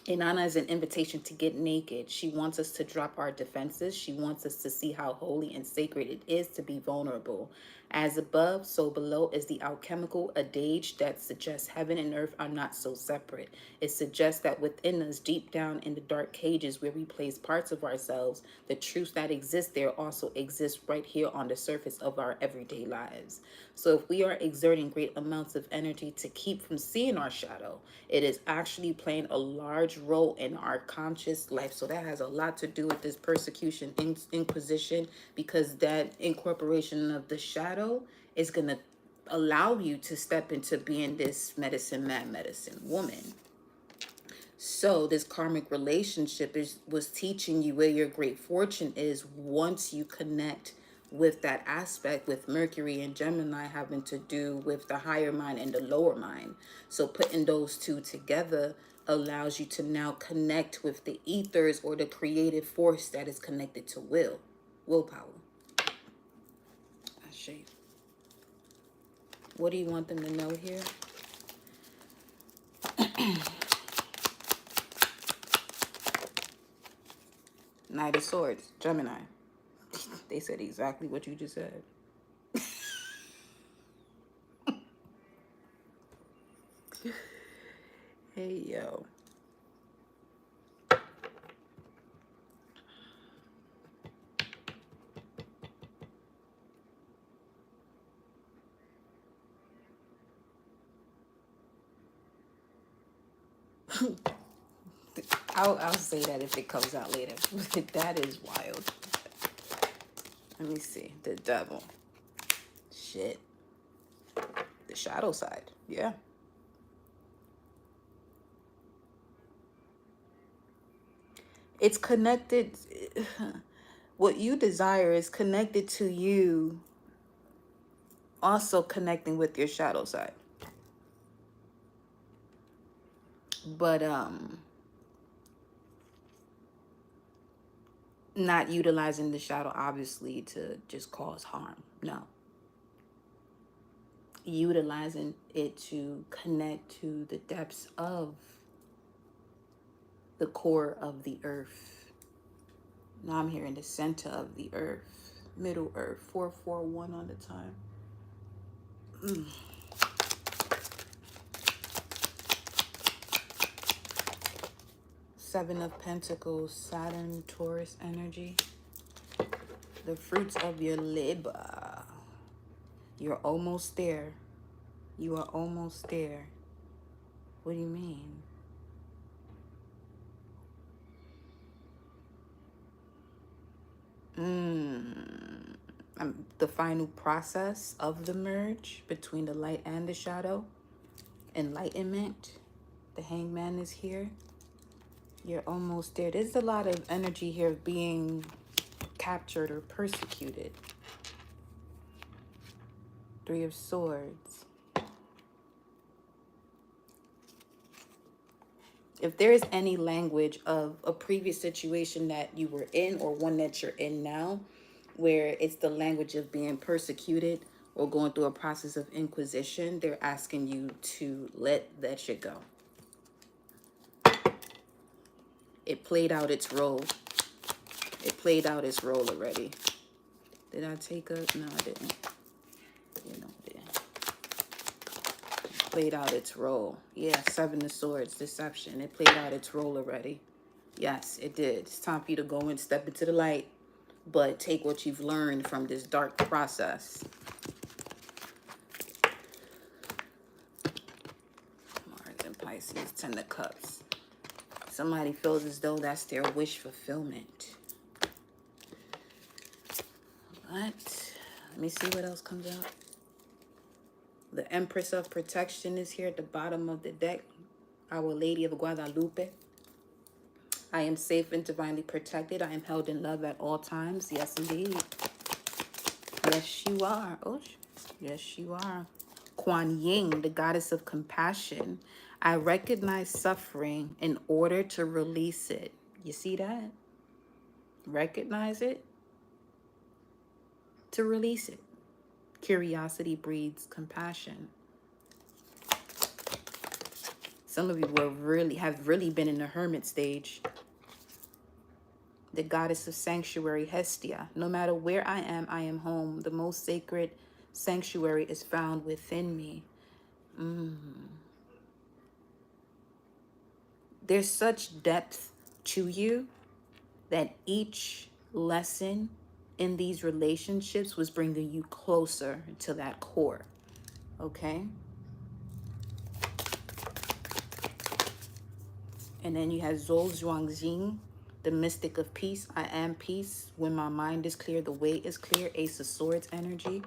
Speaker 1: Inanna is an invitation to get naked. She wants us to drop our defenses. She wants us to see how holy and sacred it is to be vulnerable. As above, so below is the alchemical adage that suggests heaven and earth are not so separate. It suggests that within us, deep down in the dark cages where we place parts of ourselves, the truths that exist there also exist right here on the surface of our everyday lives. So if we are exerting great amounts of energy to keep from seeing our shadow, it is actually playing a large role in our conscious life. So that has a lot to do with this persecution, inquisition, because that incorporation of the shadow is going to allow you to step into being this medicine man, medicine woman. So this karmic relationship was teaching you where your great fortune is once you connect with that aspect, with Mercury and Gemini having to do with the higher mind and the lower mind. So putting those two together allows you to now connect with the ethers or the creative force that is connected to willpower. I shape. What do you want them to know here? Knight of Swords, Gemini. They said exactly what you just said. Hey, yo. I'll say that if it comes out later. That is wild. Let me see. The devil. Shit. The shadow side. Yeah. It's connected. What you desire is connected to you also connecting with your shadow side. But not utilizing the shadow obviously to just cause harm. No. Utilizing it to connect to the depths of the core of the earth. Now I'm here in the center of the earth, middle earth, 441 on the time. Seven of Pentacles, Saturn, Taurus energy. The fruits of your labor. You're almost there. You are almost there. What do you mean? The final process of the merge between the light and the shadow. Enlightenment. The Hangman is here. You're almost there. There's a lot of energy here of being captured or persecuted. Three of Swords. If there is any language of a previous situation that you were in or one that you're in now, where it's the language of being persecuted or going through a process of inquisition, they're asking you to let that shit go. It played out its role. It played out its role already. Did I take a... No, I didn't. You know, I didn't. Played out its role. Yeah, Seven of Swords, deception. It played out its role already. Yes, it did. It's time for you to go and step into the light, but take what you've learned from this dark process. Mars and Pisces, Ten of Cups. Somebody feels as though that's their wish fulfillment. What? Let me see what else comes out. The Empress of Protection is here at the bottom of the deck. Our Lady of Guadalupe. I am safe and divinely protected. I am held in love at all times. Yes, indeed. Yes, you are. Oh, yes, you are. Kuan Yin, the goddess of compassion. I recognize suffering in order to release it. You see that? Recognize it to release it. Curiosity breeds compassion. Some of you have really been in the hermit stage. The goddess of sanctuary, Hestia. No matter where I am home. The most sacred sanctuary is found within me. There's such depth to you that each lesson in these relationships was bringing you closer to that core. Okay? And then you have Zhou Zhuangxing, the mystic of peace. I am peace. When my mind is clear, the way is clear. Ace of Swords energy.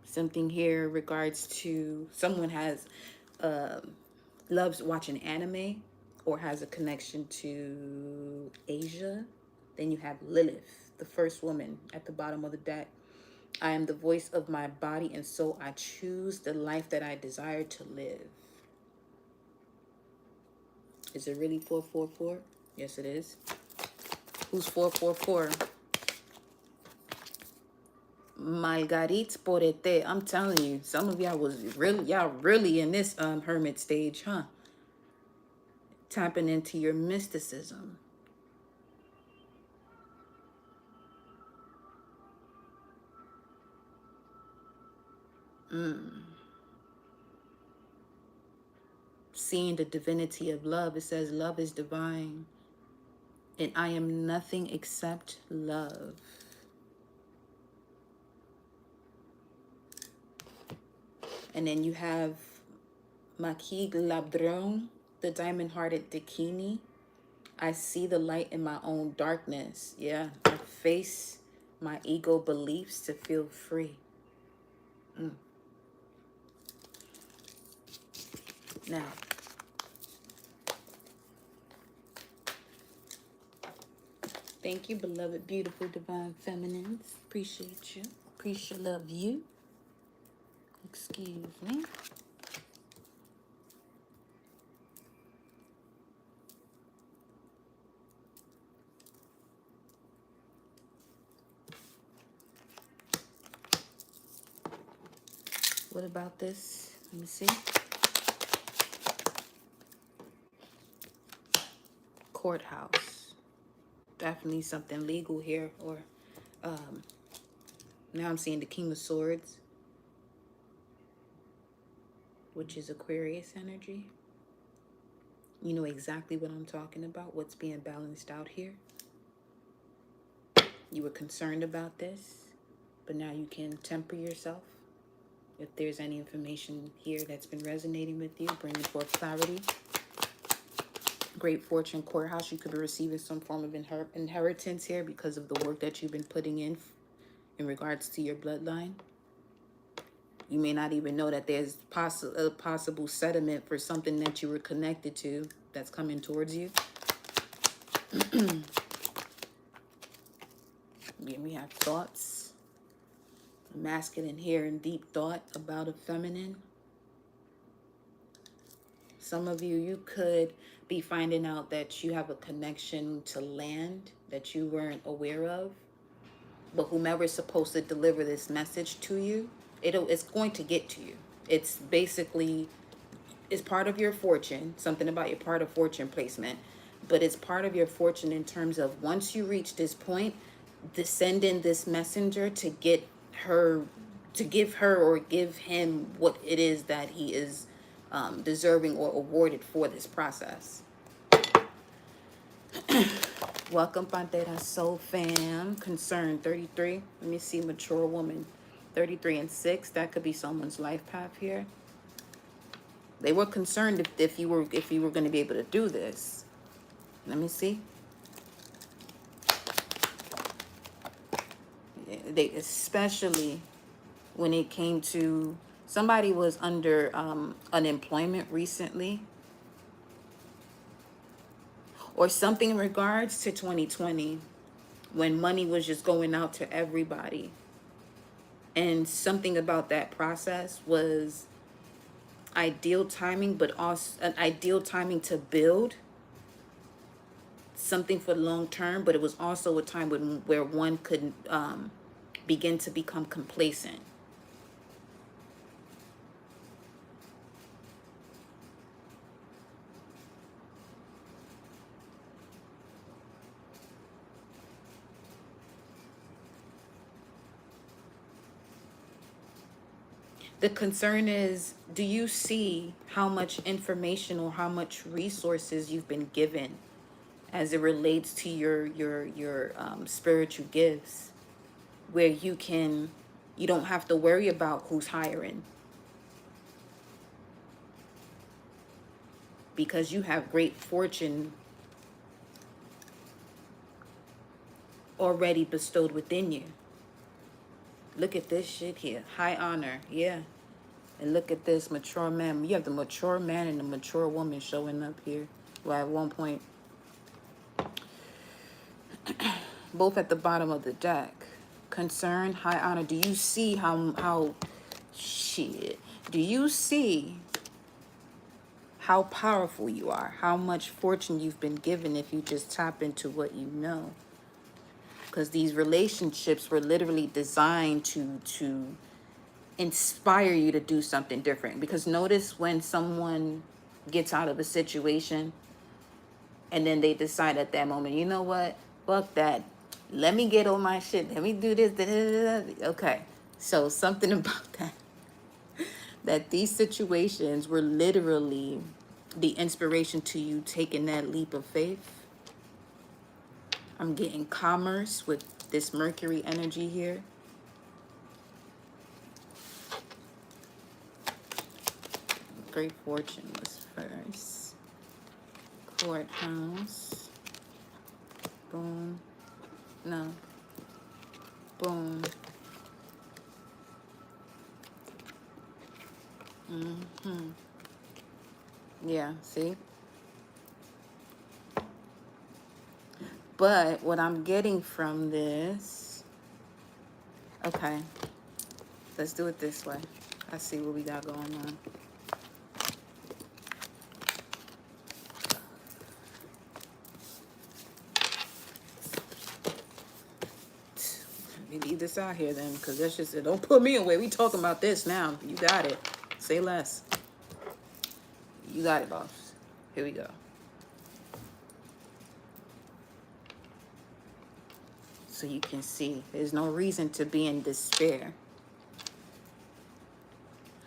Speaker 1: Something here regards to someone has loves watching anime or has a connection to Asia. Then you have Lilith, the first woman at the bottom of the deck. I am the voice of my body, and so I choose the life that I desire to live. Is it really 444? Yes, it is. Who's 444? Margarit Porete. I'm telling you, some of y'all really in this hermit stage, huh? Tapping into your mysticism. Seeing the divinity of love. It says love is divine, and I am nothing except love. And then you have Maquis Ladrón, the diamond-hearted Dakini. I see the light in my own darkness. Yeah, I face my ego beliefs to feel free. Now, thank you, beloved, beautiful, divine feminines. Appreciate you. Appreciate, love you. Excuse me. What about this? Let me see. Courthouse. Definitely something legal here. Or now I'm seeing the King of Swords, which is Aquarius energy. You know exactly what I'm talking about, what's being balanced out here. You were concerned about this, but now you can temper yourself. If there's any information here that's been resonating with you, bringing forth clarity. Great fortune, courthouse. You could be receiving some form of inheritance here because of the work that you've been putting in regards to your bloodline. You may not even know that there's a possible settlement for something that you were connected to that's coming towards you. Yeah, we have thoughts. Masculine here and deep thought about a feminine. Some of you could be finding out that you have a connection to land that you weren't aware of. But whomever's supposed to deliver this message to you, it's going to get to you. It's basically, it's part of your fortune, something about your part of fortune placement, but it's part of your fortune in terms of once you reach this point, send in this messenger to get her, to give her or give him what it is that he is deserving or awarded for this process. Welcome, Pantera Soul Fam. Concern 33. Let me see, mature woman. 33 and 6. That could be someone's life path here. They were concerned if you were going to be able to do this. Let me see. They especially when it came to somebody was under unemployment recently, or something in regards to 2020 when money was just going out to everybody. And something about that process was ideal timing, but also an ideal timing to build something for long term, but it was also a time where one could begin to become complacent. The concern is, do you see how much information or how much resources you've been given as it relates to your spiritual gifts, where you don't have to worry about who's hiring because you have great fortune already bestowed within you. Look at this shit here. High honor. Yeah. And look at this mature man. You have the mature man and the mature woman showing up here. Well, at one point, both at the bottom of the deck. Concern, high honor. Do you see how shit? Do you see how powerful you are? How much fortune you've been given if you just tap into what you know? Because these relationships were literally designed to inspire you to do something different. Because notice when someone gets out of a situation and then they decide at that moment, you know what? Fuck that. Let me get on my shit. Let me do this. Da, da, da, da. Okay. So something about that these situations were literally the inspiration to you taking that leap of faith. I'm getting commerce with this Mercury energy here. Great fortune was first. Courthouse. Boom. No. Boom. Mm-hmm. Yeah, see? But what I'm getting from this, okay, let's do it this way. Let's see what we got going on. We leave this out here then, because that's just it. Don't put me away. We talking about this now. You got it. Say less. You got it, boss. Here we go. So you can see there's no reason to be in despair.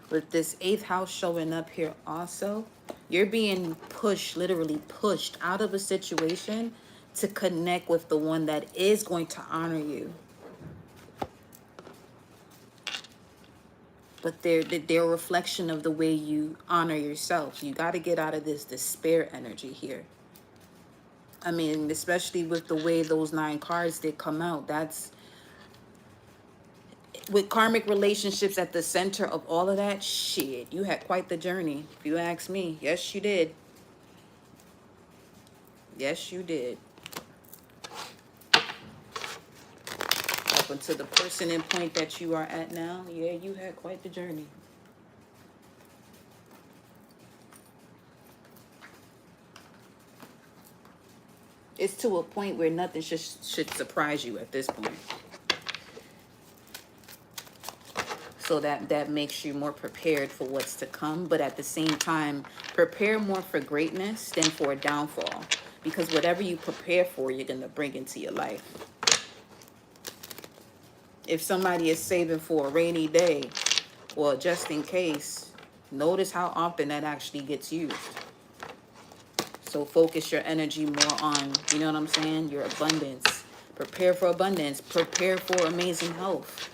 Speaker 1: With this 8th house showing up here also, you're being pushed, literally pushed out of a situation to connect with the one that is going to honor you. But they're a reflection of the way you honor yourself. You got to get out of this despair energy here. I mean, especially with the way those 9 cards did come out. That's with karmic relationships at the center of all of that. Shit, you had quite the journey, if you ask me. Yes, you did. Yes, you did. Up until the person and point that you are at now, yeah, you had quite the journey. It's to a point where nothing should surprise you at this point. So that makes you more prepared for what's to come. But at the same time, prepare more for greatness than for a downfall. Because whatever you prepare for, you're going to bring into your life. If somebody is saving for a rainy day, or just in case, notice how often that actually gets used. So focus your energy more on, you know what I'm saying, your abundance. Prepare for abundance. Prepare for amazing health.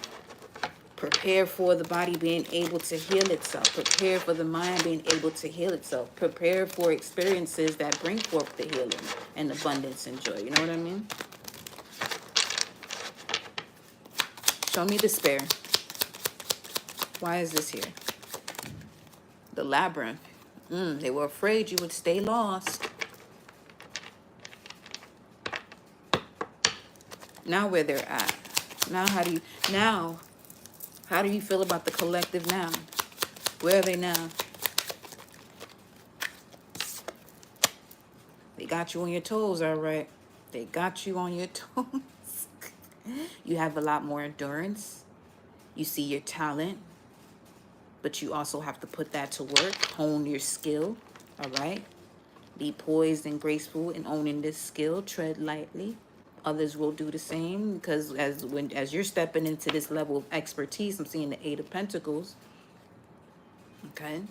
Speaker 1: Prepare for the body being able to heal itself. Prepare for the mind being able to heal itself. Prepare for experiences that bring forth the healing and abundance and joy. You know what I mean? Show me despair. Why is this here? The labyrinth. They were afraid you would stay lost. Now where they're at. Now how do you feel about the collective now? Where are they now? They got you on your toes, all right. They got you on your toes. You have a lot more endurance. You see your talent. But you also have to put that to work. Hone your skill, all right? Be poised and graceful in owning this skill. Tread lightly. Others will do the same, because as you're stepping into this level of expertise, I'm seeing the 8 of Pentacles. Okay,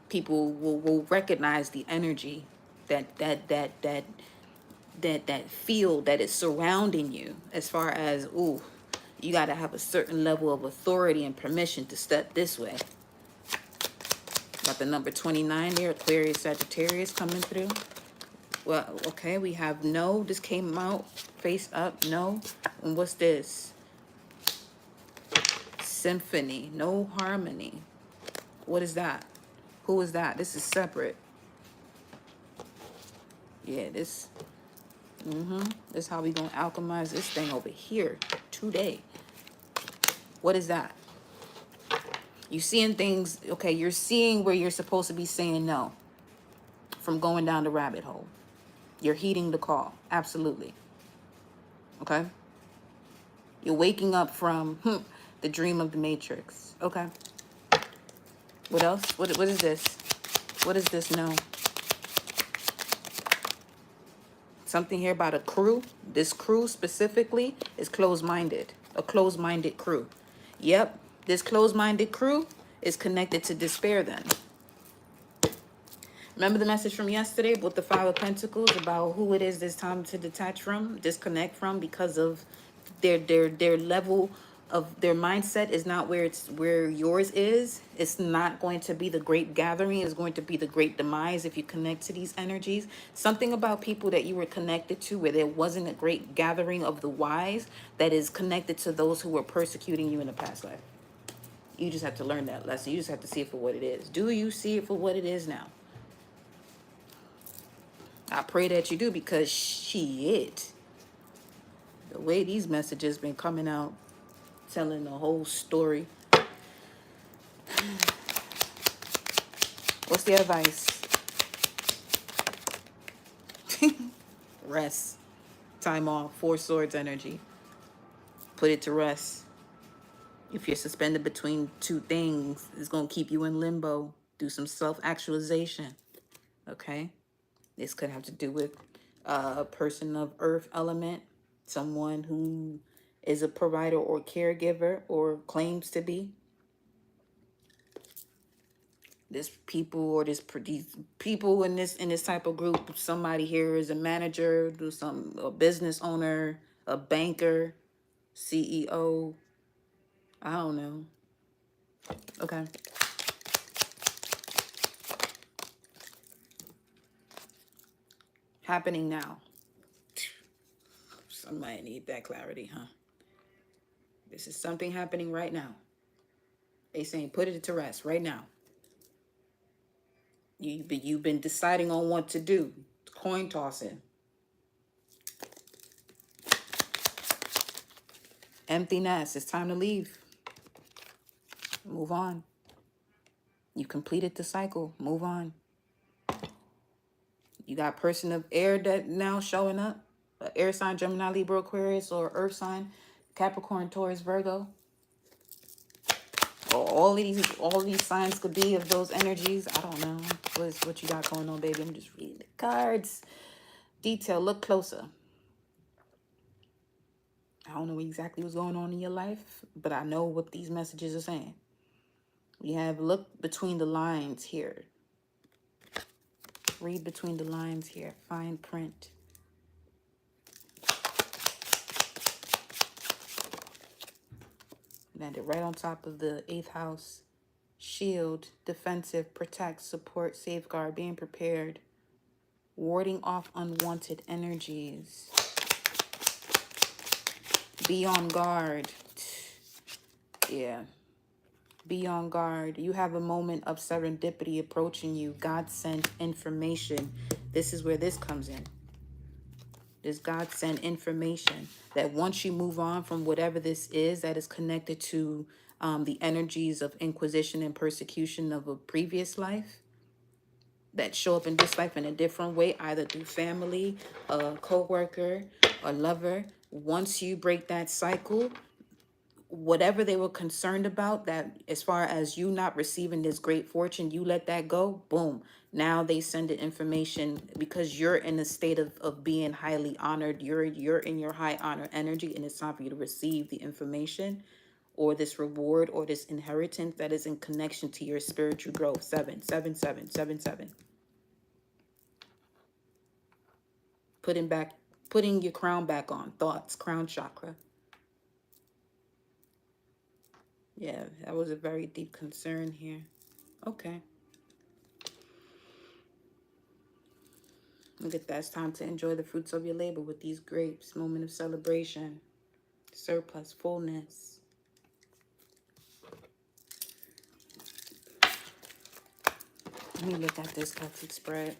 Speaker 1: people will recognize the energy that field that is surrounding you. As far as you got to have a certain level of authority and permission to step this way. Got the number 29 there, Aquarius, Sagittarius coming through. Well, okay, we have no. This came out face up, no. And what's this? Symphony, no harmony. What is that? Who is that? This is separate. Yeah, this. This is how we gonna alchemize this thing over here today. What is that? You seeing things, okay, you're seeing where you're supposed to be saying no. From going down the rabbit hole. You're heeding the call. Absolutely. Okay? You're waking up from the dream of the Matrix. Okay. What else? What is this? What is this? No. Something here about a crew. This crew specifically is closed-minded. A closed-minded crew. Yep. This closed-minded crew is connected to despair then. Remember the message from yesterday with the 5 of Pentacles about who it is this time to detach from, disconnect from, because of their level of their mindset is not where yours is. It's not going to be the great gathering. It's going to be the great demise if you connect to these energies. Something about people that you were connected to where there wasn't a great gathering of the wise that is connected to those who were persecuting you in the past life. You just have to learn that lesson. You just have to see it for what it is. Do you see it for what it is now? I pray that you do, because shit, the way these messages been coming out, telling the whole story. What's the advice? Rest. Time off. Four Swords energy. Put it to rest. If you're suspended between two things, it's going to keep you in limbo. Do some self-actualization. Okay? This could have to do with a person of earth element, someone who is a provider or caregiver or claims to be. This people or these people in this type of group, somebody here is a manager, a business owner, a banker, CEO. I don't know. Okay. Happening now. Somebody need that clarity, huh? This is something happening right now. They saying put it to rest right now. You've been deciding on what to do. Coin tossing. Empty nest. It's time to leave. Move on. You completed the cycle. Move on. You got person of air that now showing up. Air sign, Gemini, Libra, Aquarius, or earth sign, Capricorn, Taurus, Virgo. Or all these signs could be of those energies. I don't know. What you got going on, baby? I'm just reading the cards. Detail, look closer. I don't know exactly what's going on in your life, but I know what these messages are saying. We have look between the lines here. Read between the lines here. Fine print. Landed right on top of the 8th house. Shield, defensive, protect, support, safeguard, being prepared. Warding off unwanted energies. Be on guard. Yeah. Be on guard. You have a moment of serendipity approaching you. God sent information. This is where this comes in. This God sent information that once you move on from whatever this is that is connected to the energies of inquisition and persecution of a previous life that show up in this life in a different way, either through family, a co-worker, a lover. Once you break that cycle, whatever they were concerned about, that as far as you not receiving this great fortune, you let that go, boom. Now they send the information because you're in a state of being highly honored. You're in your high honor energy, and it's time for you to receive the information or this reward or this inheritance that is in connection to your spiritual growth. 77777. Putting your crown back on. Thoughts, crown chakra. Yeah, that was a very deep concern here. Okay. Look at that. It's time to enjoy the fruits of your labor with these grapes. Moment of celebration. Surplus, fullness. Let me look at this Celtic spread.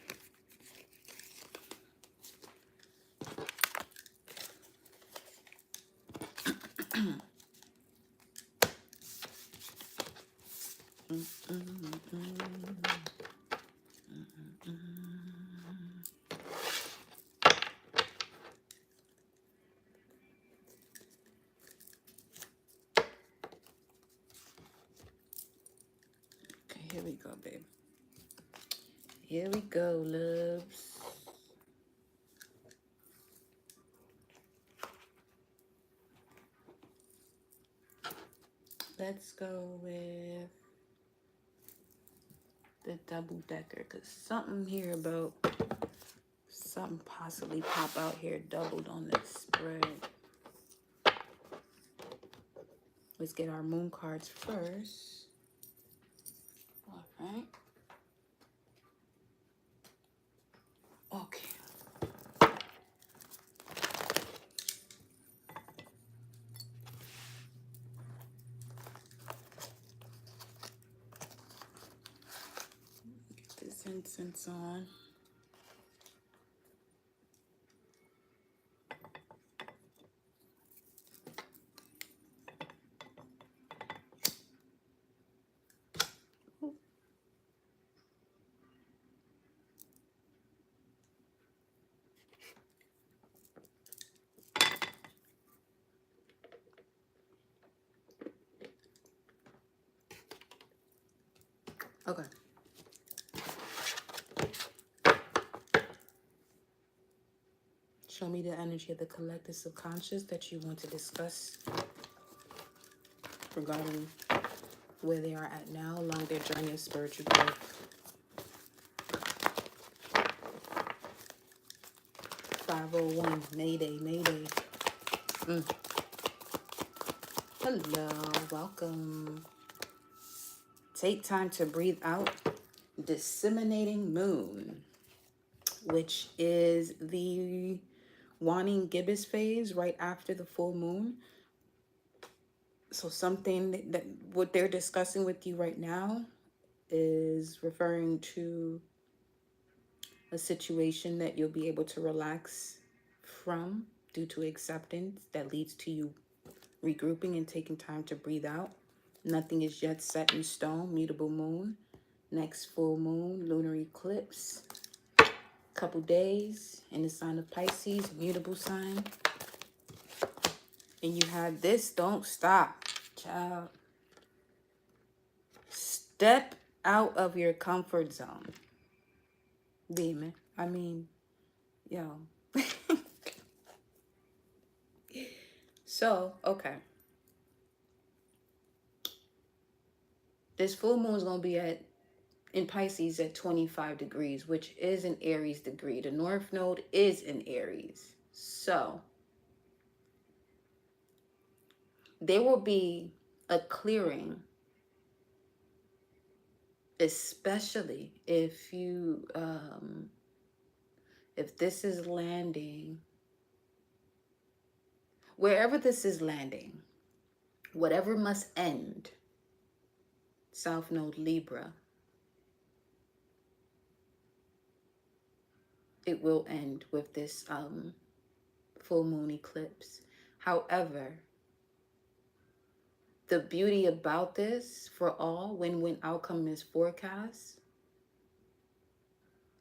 Speaker 1: Okay, here we go, babe. Here we go, loves. Let's go with the double decker, because something here about something possibly pop out here doubled on this spread. Let's get our moon cards first. All right. Okay. Get this incense on. Okay. Show me the energy of the collective subconscious that you want to discuss regarding where they are at now along their journey of spiritual growth. 501, Mayday, Mayday. Hello, welcome. Take time to breathe out. Disseminating moon, which is the waning gibbous phase right after the full moon. So something that what they're discussing with you right now is referring to a situation that you'll be able to relax from due to acceptance that leads to you regrouping and taking time to breathe out. Nothing is yet set in stone. Mutable moon. Next full moon, lunar eclipse. Couple days in the sign of Pisces, mutable sign. And you have this, don't stop, child. Step out of your comfort zone. Demon. I mean, yo. So, okay. This full moon is going to be in Pisces at 25 degrees, which is an Aries degree. The North Node is in Aries. So, there will be a clearing, especially if you, if this is landing, wherever this is landing, whatever must end, South Node Libra, it will end with this full moon eclipse. However, the beauty about this for all win-win outcome is forecast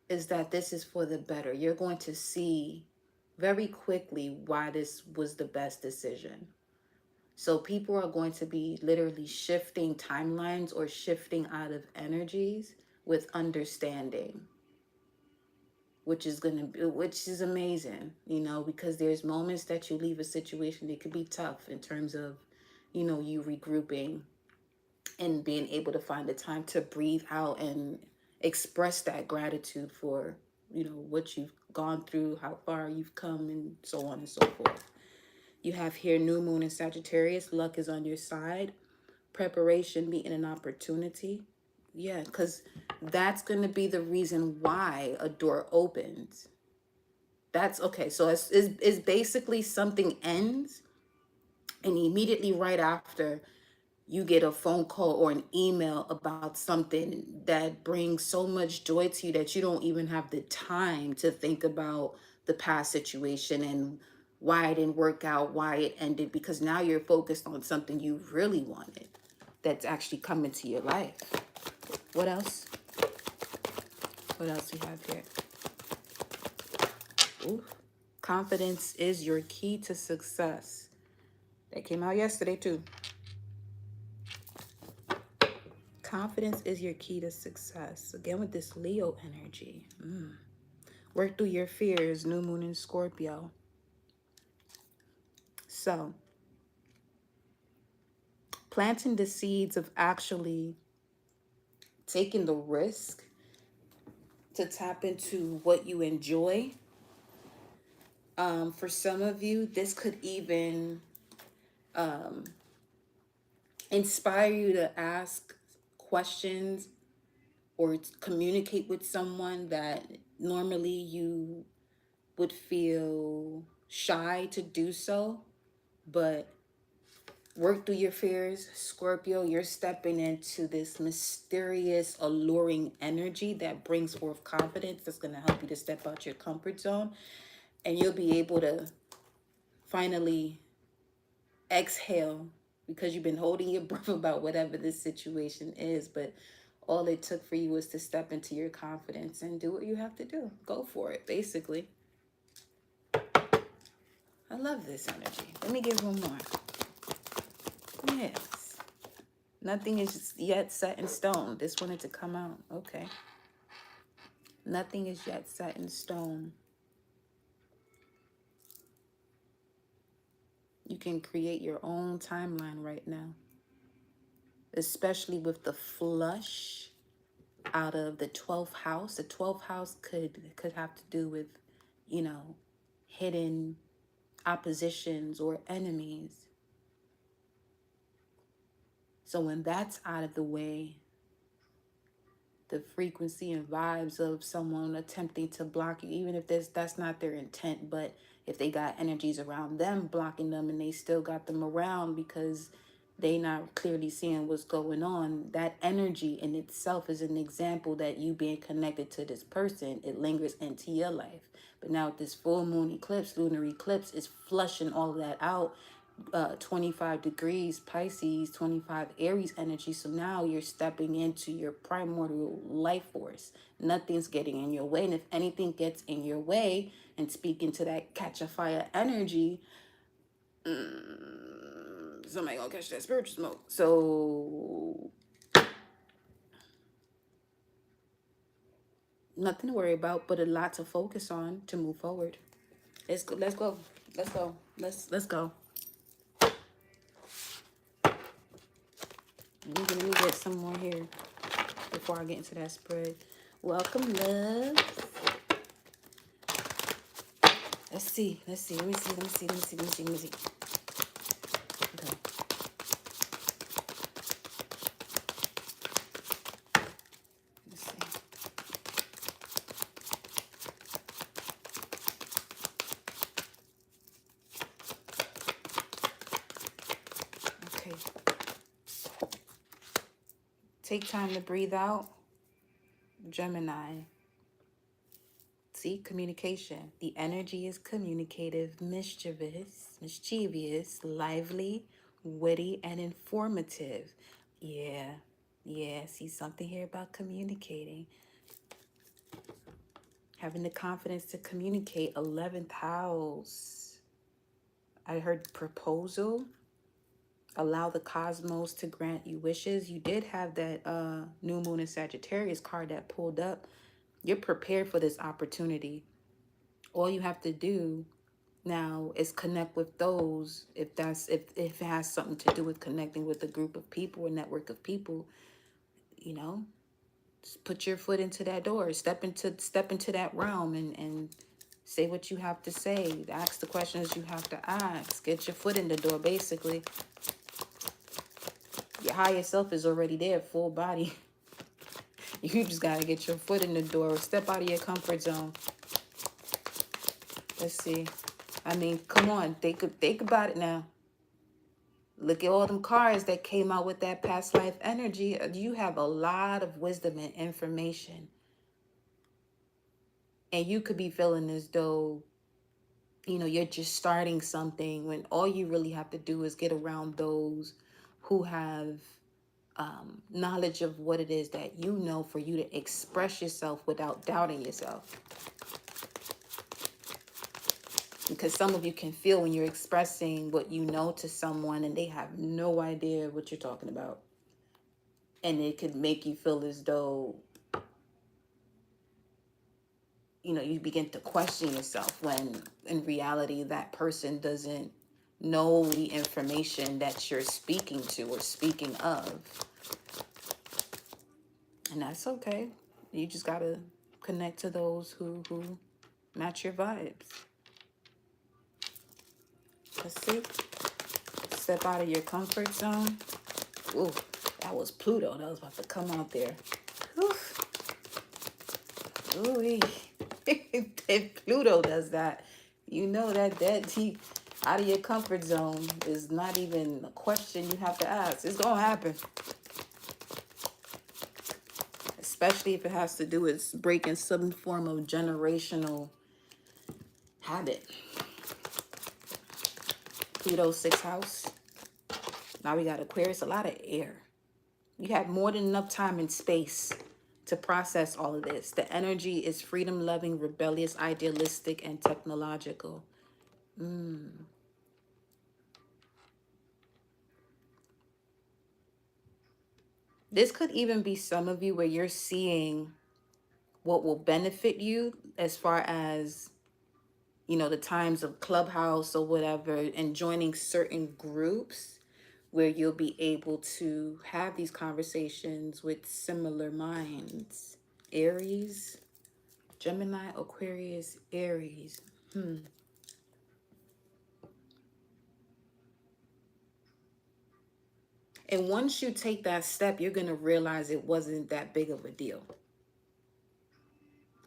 Speaker 1: is that this is for the better. You're going to see very quickly why this was the best decision. So people are going to be literally shifting timelines or shifting out of energies with understanding, which is amazing, you know, because there's moments that you leave a situation that could be tough in terms of, you know, you regrouping and being able to find the time to breathe out and express that gratitude for, you know, what you've gone through, how far you've come, and so on and so forth. You have here new moon in Sagittarius. Luck is on your side. Preparation, meeting an opportunity. Yeah, because that's going to be the reason why a door opens. That's okay. So it's basically something ends, and immediately right after, you get a phone call or an email about something that brings so much joy to you that you don't even have the time to think about the past situation and why it didn't work out, why it ended, because now you're focused on something you really wanted that's actually come into your life. What else? What else we have here? Ooh. Confidence is your key to success. That came out yesterday too. Confidence is your key to success. Again, with this Leo energy. Work through your fears, new moon in Scorpio. So, planting the seeds of actually taking the risk to tap into what you enjoy. For some of you, this could even inspire you to ask questions or communicate with someone that normally you would feel shy to do so. But work through your fears, Scorpio. You're stepping into this mysterious, alluring energy that brings forth confidence that's going to help you to step out your comfort zone. And you'll be able to finally exhale because you've been holding your breath about whatever this situation is. But all it took for you was to step into your confidence and do what you have to do. Go for it, basically. I love this energy. Let me give one more. Yes. Nothing is yet set in stone. This wanted to come out. Okay. Nothing is yet set in stone. You can create your own timeline right now, especially with the flush out of the 12th house. The 12th house could have to do with, you know, hidden oppositions or enemies. So when that's out of the way, the frequency and vibes of someone attempting to block you, even if that's not their intent, but if they got energies around them blocking them and they still got them around because they not clearly seeing what's going on, that energy in itself is an example that you being connected to this person, it lingers into your life. But now with this full moon eclipse, lunar eclipse is flushing all of that out. 25 degrees Pisces, 25 Aries energy. So now you're stepping into your primordial life force. Nothing's getting in your way. And if anything gets in your way, and speaking to that catch a fire energy, somebody gonna catch that spiritual smoke. So nothing to worry about, but a lot to focus on to move forward. Let's go. Let's go. Let's go. Let's go. Let me get some more here before I get into that spread. Welcome, love. Let's see. Let me see. Okay. Let's see. Okay. Take time to breathe out. Gemini. See, communication. The energy is communicative, mischievous, lively, witty, and informative. Yeah. See something here about communicating. Having the confidence to communicate. 11th house. I heard proposal. Allow the cosmos to grant you wishes. You did have that new moon in Sagittarius card that pulled up. You're prepared for this opportunity. All you have to do now is connect with those, if it has something to do with connecting with a group of people, a network of people, you know, just put your foot into that door, step into that realm and say what you have to say, ask the questions you have to ask, get your foot in the door. Basically, your higher self is already there, full body. You just got to get your foot in the door, step out of your comfort zone. Let's see. I mean, come on, think about it now. Look at all them cards that came out with that past life energy. You have a lot of wisdom and information. And you could be feeling as though, you know, you're just starting something when all you really have to do is get around those who have knowledge of what it is that you know, for you to express yourself without doubting yourself. Because some of you can feel when you're expressing what you know to someone and they have no idea what you're talking about. And it could make you feel as though, you know, you begin to question yourself when in reality that person doesn't know the information that you're speaking to or speaking of. And that's okay. You just got to connect to those who match your vibes. Let's see. Step out of your comfort zone. Ooh, that was Pluto. That was about to come out there. Oof. Ooh, if Pluto does that, you know that he out of your comfort zone is not even a question you have to ask. It's gonna happen, especially if it has to do with breaking some form of generational habit. Pluto sixth house. Now we got Aquarius, a lot of air. You have more than enough time and space to process all of this. The energy is freedom loving, rebellious, idealistic, and technological. This could even be some of you where you're seeing what will benefit you as far as, you know, the times of Clubhouse or whatever, and joining certain groups where you'll be able to have these conversations with similar minds. Aries, Gemini, Aquarius, Aries. And once you take that step, you're going to realize it wasn't that big of a deal.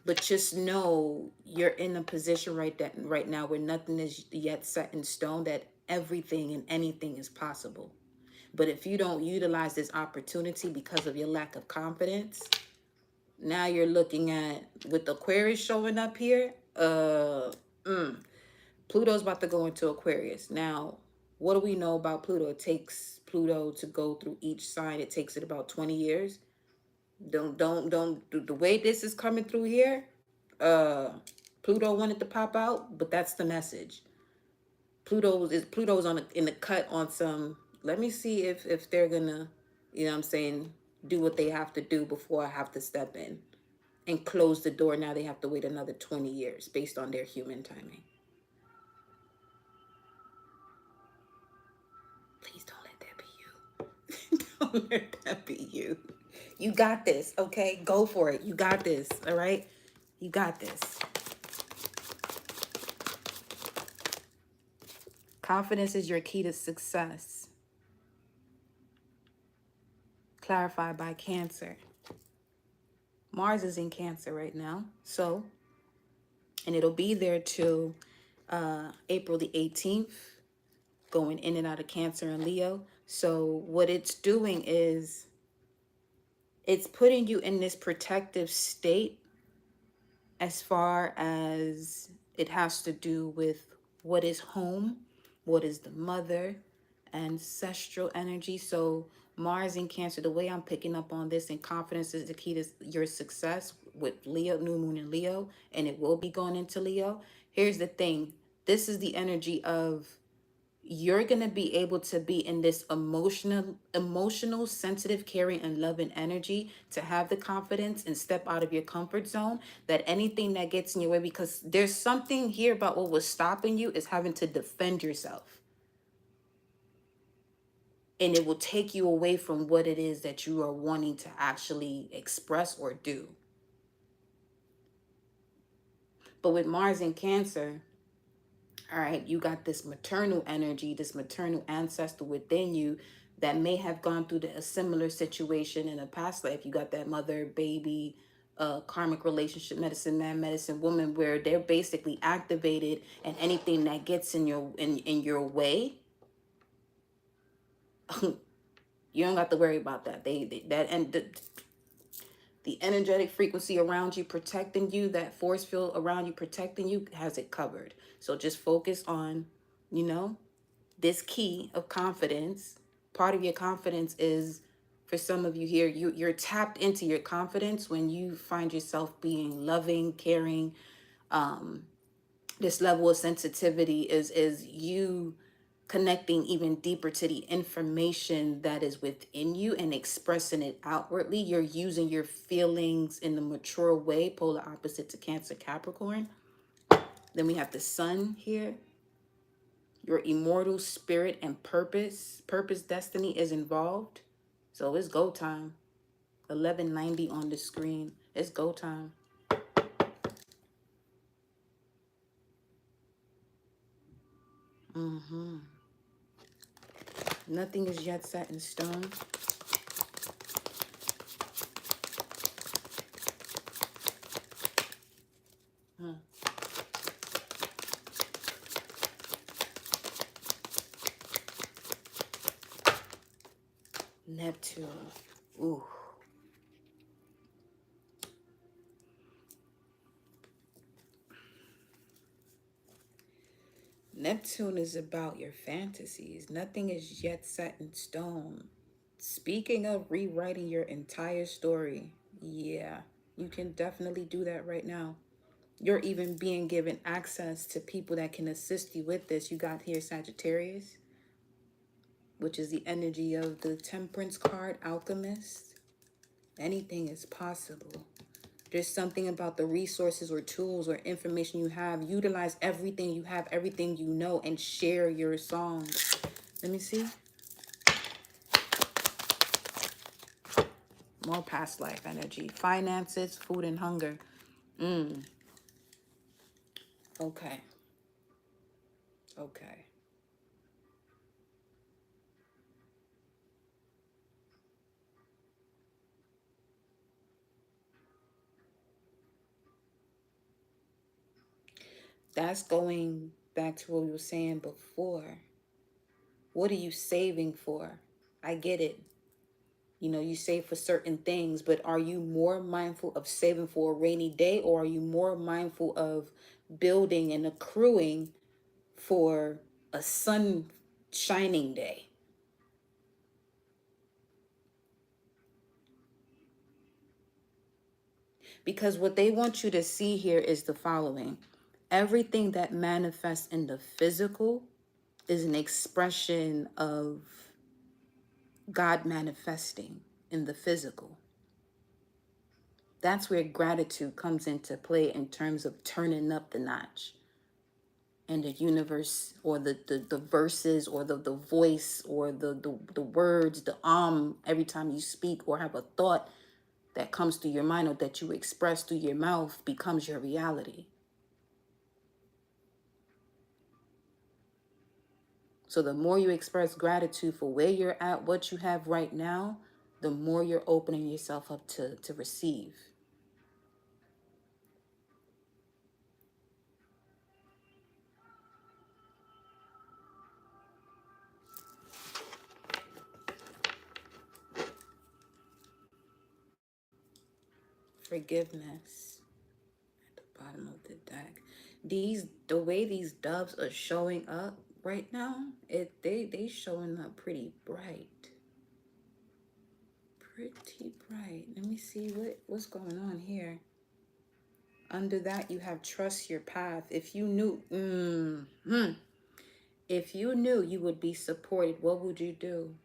Speaker 1: But just know you're in a position right now where nothing is yet set in stone, that everything and anything is possible. But if you don't utilize this opportunity because of your lack of confidence, now you're looking at, with Aquarius showing up here, Pluto's about to go into Aquarius. Now, what do we know about Pluto? It takes Pluto to go through each sign. It takes it about 20 years. Don't the way this is coming through here, uh Pluto wanted to pop out, but that's the message. Pluto's on in the cut on some, let me see if they're gonna, you know what I'm saying, do what they have to do before I have to step in and close the door. Now they have to wait another 20 years based on their human timing. Please don't let that be you. Don't let that be you. You got this, okay? Go for it. You got this, all right? You got this. Confidence is your key to success. Clarified by Cancer. Mars is in Cancer right now. So, and it'll be there till April the 18th, going in and out of Cancer and Leo. So what it's doing is it's putting you in this protective state as far as it has to do with what is home, what is the mother, ancestral energy. So Mars in Cancer, the way I'm picking up on this, and confidence is the key to your success with Leo, new moon in Leo, and it will be going into Leo. Here's the thing. This is the energy of, you're going to be able to be in this emotional, sensitive, caring, and loving energy to have the confidence and step out of your comfort zone, that anything that gets in your way, because there's something here about what was stopping you is having to defend yourself, and it will take you away from what it is that you are wanting to actually express or do. But with Mars in Cancer, all right, you got this maternal energy, this maternal ancestor within you that may have gone through a similar situation in a past life. You got that mother, baby, karmic relationship, medicine man, medicine woman, where they're basically activated, and anything that gets in your way, you don't got to worry about that. They that and the energetic frequency around you protecting you, that force field around you protecting you, has it covered. So just focus on, you know, this key of confidence. Part of your confidence is, for some of you here, you're tapped into your confidence when you find yourself being loving, caring. This level of sensitivity is you connecting even deeper to the information that is within you and expressing it outwardly. You're using your feelings in a mature way, polar opposite to Cancer, Capricorn. Then we have the sun here. Your immortal spirit and purpose, destiny is involved. So it's go time. 1190 on the screen. It's go time. Nothing is yet set in stone. Huh. Neptune. Ooh. Neptune is about your fantasies. Nothing is yet set in stone. Speaking of rewriting your entire story, yeah, you can definitely do that right now. You're even being given access to people that can assist you with this. You got here Sagittarius, which is the energy of the Temperance card, Alchemist. Anything is possible. There's something about the resources or tools or information you have. Utilize everything you have, everything you know, and share your songs. Let me see. More past life energy. Finances, food, and hunger. Okay. Okay. That's going back to what we were saying before. What are you saving for? I get it. You know, you save for certain things, but are you more mindful of saving for a rainy day, or are you more mindful of building and accruing for a sun shining day? Because what they want you to see here is the following: everything that manifests in the physical is an expression of God manifesting in the physical. That's where gratitude comes into play in terms of turning up the notch. And the universe, or the verses, or the voice, or the words, the every time you speak or have a thought that comes through your mind or that you express through your mouth becomes your reality. So the more you express gratitude for where you're at, what you have right now, the more you're opening yourself up to receive. Forgiveness at the bottom of the deck. The way these doves are showing up right now, they showing up pretty bright. Pretty bright. Let me see what's going on here. Under that, you have trust your path. If you knew, if you knew you would be supported, what would you do?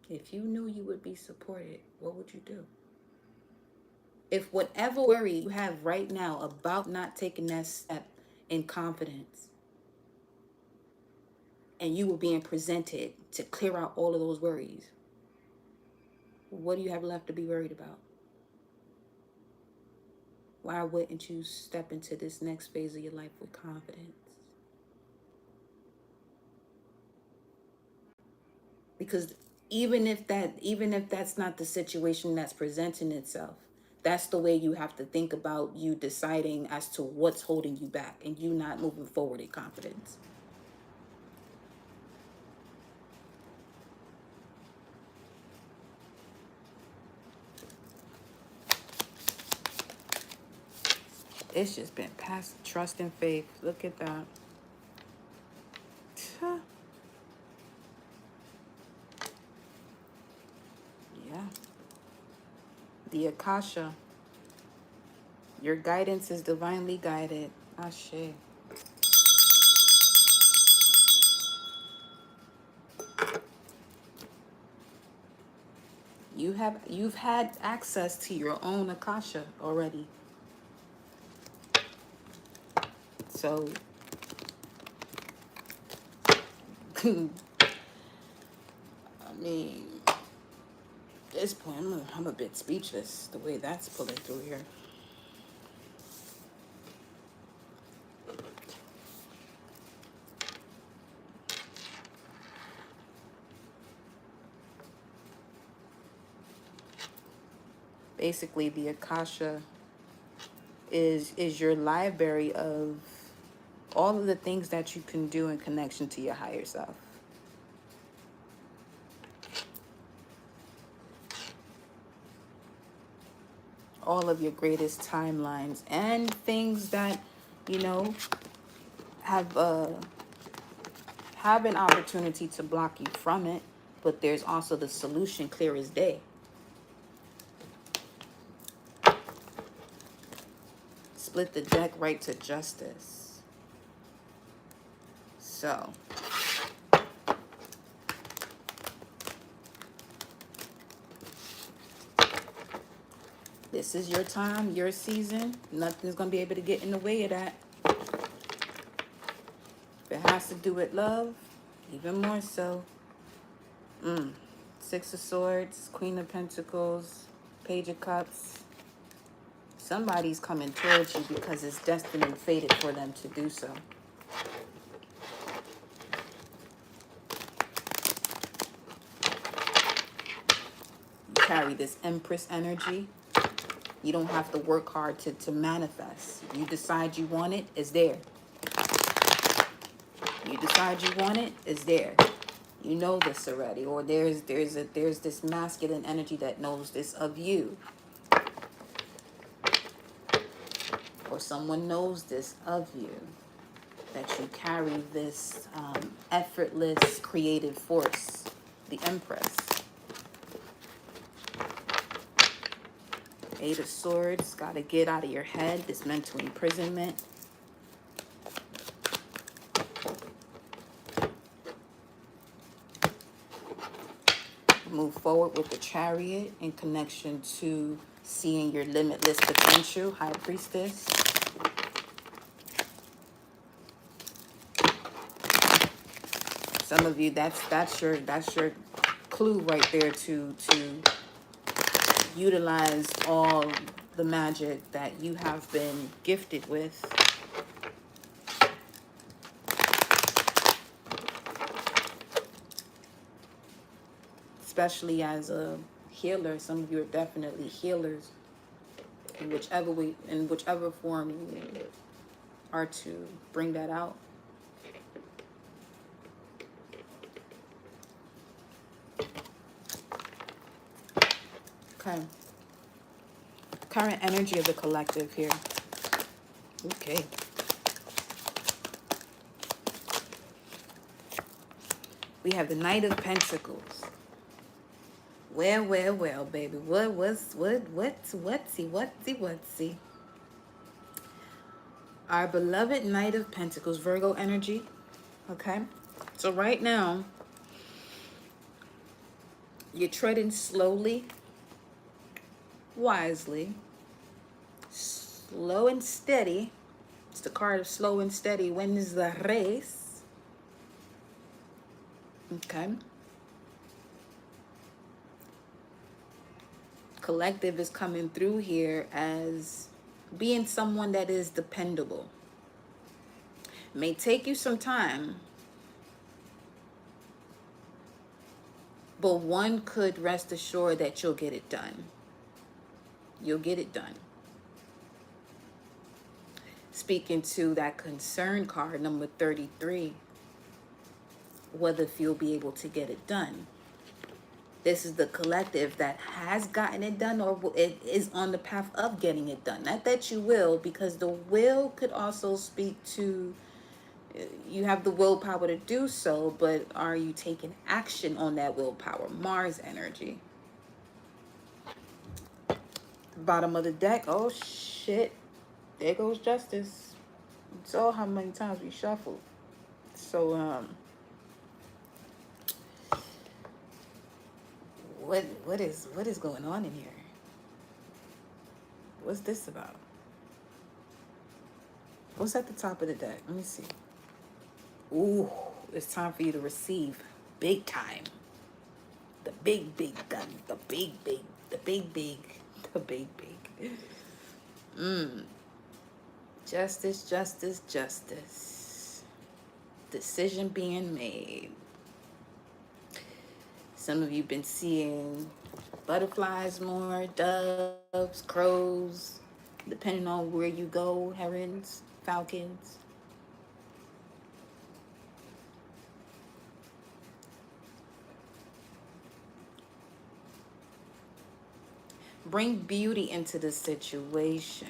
Speaker 1: If you knew you would be supported, what would you do? If whatever worry you have right now about not taking that step in confidence, and you were being presented to clear out all of those worries, what do you have left to be worried about? Why wouldn't you step into this next phase of your life with confidence? Because even if that's not the situation that's presenting itself, that's the way you have to think about you deciding as to what's holding you back and you not moving forward in confidence. It's just been past trust and faith. Look at that. Yeah. The Akasha. Your guidance is divinely guided. Ashe. You've had access to your own Akasha already. So I mean, at this point, I'm a bit speechless the way that's pulling through here. Basically, the Akasha is your library of all of the things that you can do in connection to your higher self. All of your greatest timelines and things that, you know, have an opportunity to block you from it, but there's also the solution clear as day. Split the deck right to justice. So this is your time, your season. Nothing's going to be able to get in the way of that. If it has to do with love, even more so. Six of Swords, Queen of Pentacles, Page of Cups. Somebody's coming towards you because it's destined and fated for them to do so. You carry this Empress energy. You don't have to work hard to manifest. You decide you want it, it's there. You decide you want it, it's there. You know this already, or there's this masculine energy that knows this of you, or someone knows this of you, that you carry this effortless creative force, the Empress. Eight of Swords, got to get out of your head, this mental imprisonment. Move forward with the Chariot in connection to seeing your limitless potential, High Priestess. Some of you, that's your clue right there to utilize all the magic that you have been gifted with. Especially as a healer, some of you are definitely healers in whichever way, in whichever form you are to bring that out. Okay. Current energy of the collective here. Okay. We have the Knight of Pentacles. Well, baby. Whatsy. Our beloved Knight of Pentacles, Virgo energy. Okay. So right now, you're treading slowly, wisely, slow and steady. It's the card of slow and steady. Wins the race. Okay. Collective is coming through here as being someone that is dependable. May take you some time, but one could rest assured that you'll get it done. You'll get it done. Speaking to that concern card, number 33, whether if you'll be able to get it done. This is the collective that has gotten it done or it is on the path of getting it done. Not that you will, because the will could also speak to, you have the willpower to do so, but are you taking action on that willpower? Mars energy. Bottom of the deck. Oh, shit. There goes Justice. You saw how many times we shuffled. So, what is going on in here? What's this about? What's at the top of the deck? Let me see. Ooh, it's time for you to receive big time. The big gun. The big. Justice. Decision being made. Some of you been seeing butterflies more, doves, crows, depending on where you go, herons, falcons. Bring beauty into the situation.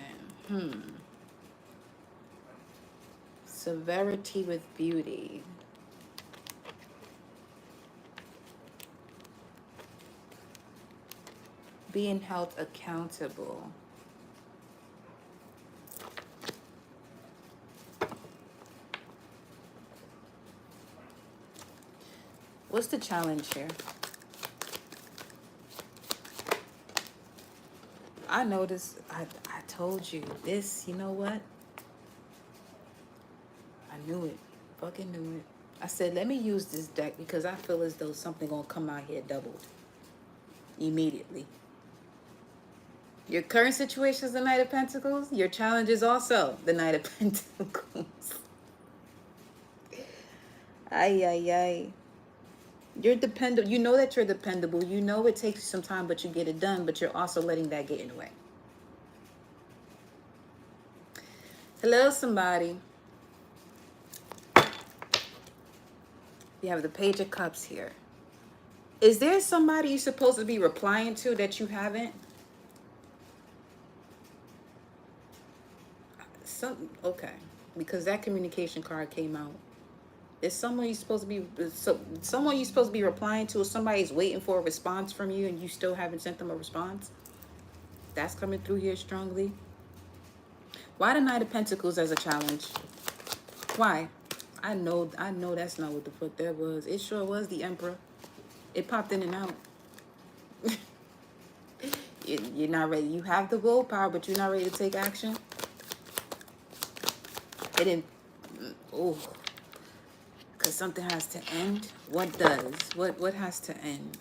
Speaker 1: Severity with beauty. Being held accountable. What's the challenge here? I noticed, I told you this, you know what? I knew it. Fucking knew it. I said, let me use this deck because I feel as though something gonna come out here doubled immediately. Your current situation is the Knight of Pentacles. Your challenge is also the Knight of Pentacles. Ay, ay, ay. You're dependable. You know that you're dependable. You know it takes you some time, but you get it done. But you're also letting that get in the way. Hello, somebody. You have the Page of Cups here. Is there somebody you're supposed to be replying to that you haven't? Okay, because that communication card came out. Is someone you're supposed to be someone you're supposed to be replying to, or somebody's waiting for a response from you and you still haven't sent them a response? That's coming through here strongly. Why the Knight of Pentacles as a challenge? Why? I know that's not what the fuck that was. It sure was the Emperor. It popped in and out. You're not ready. You have the willpower, but you're not ready to take action. It didn't. Oh, because something has to end. What does? What has to end?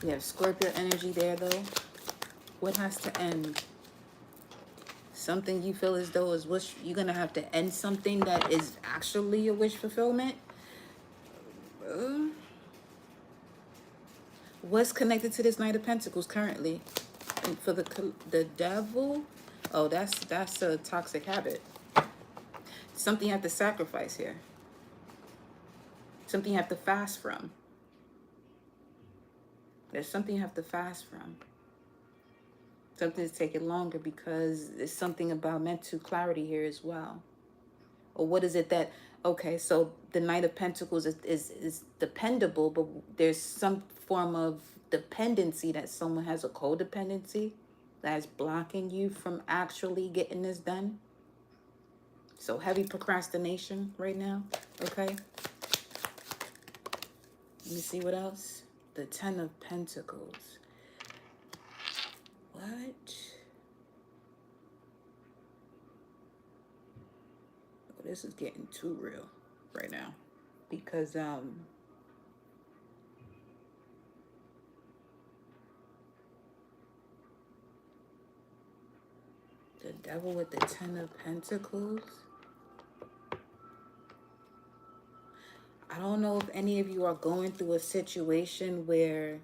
Speaker 1: We have Scorpio energy there, though. What has to end? Something you feel as though is wish. You're gonna have to end something that is actually a wish fulfillment. What's connected to this Knight of Pentacles currently? And for the Devil, oh, that's a toxic habit. Something you have to sacrifice here. Something you have to fast from. There's something you have to fast from. Something's taking longer because there's something about mental clarity here as well. Or what is it that, okay, so the Knight of Pentacles is dependable, but there's some form of dependency that someone has, a codependency that's blocking you from actually getting this done. So heavy procrastination right now, okay? Let me see what else. The Ten of Pentacles. What? Oh, this is getting too real right now. Because the Devil with the Ten of Pentacles. I don't know if any of you are going through a situation where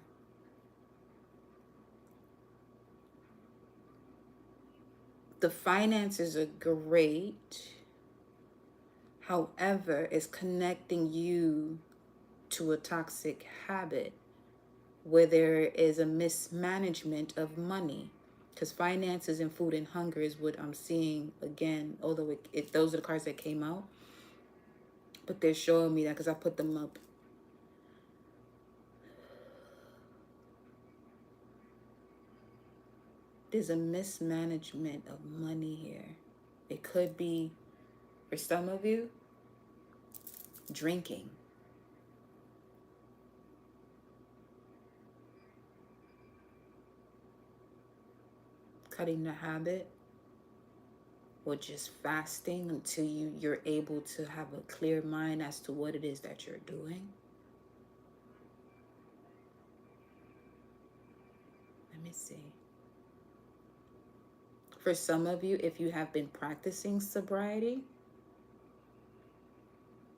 Speaker 1: the finances are great. However, it's connecting you to a toxic habit where there is a mismanagement of money. Because finances and food and hunger is what I'm seeing again, although those are the cards that came out. But they're showing me that because I put them up. There's a mismanagement of money here. It could be, for some of you, drinking. Cutting the habit. Or just fasting until you're able to have a clear mind as to what it is that you're doing. Let me see. For some of you, if you have been practicing sobriety,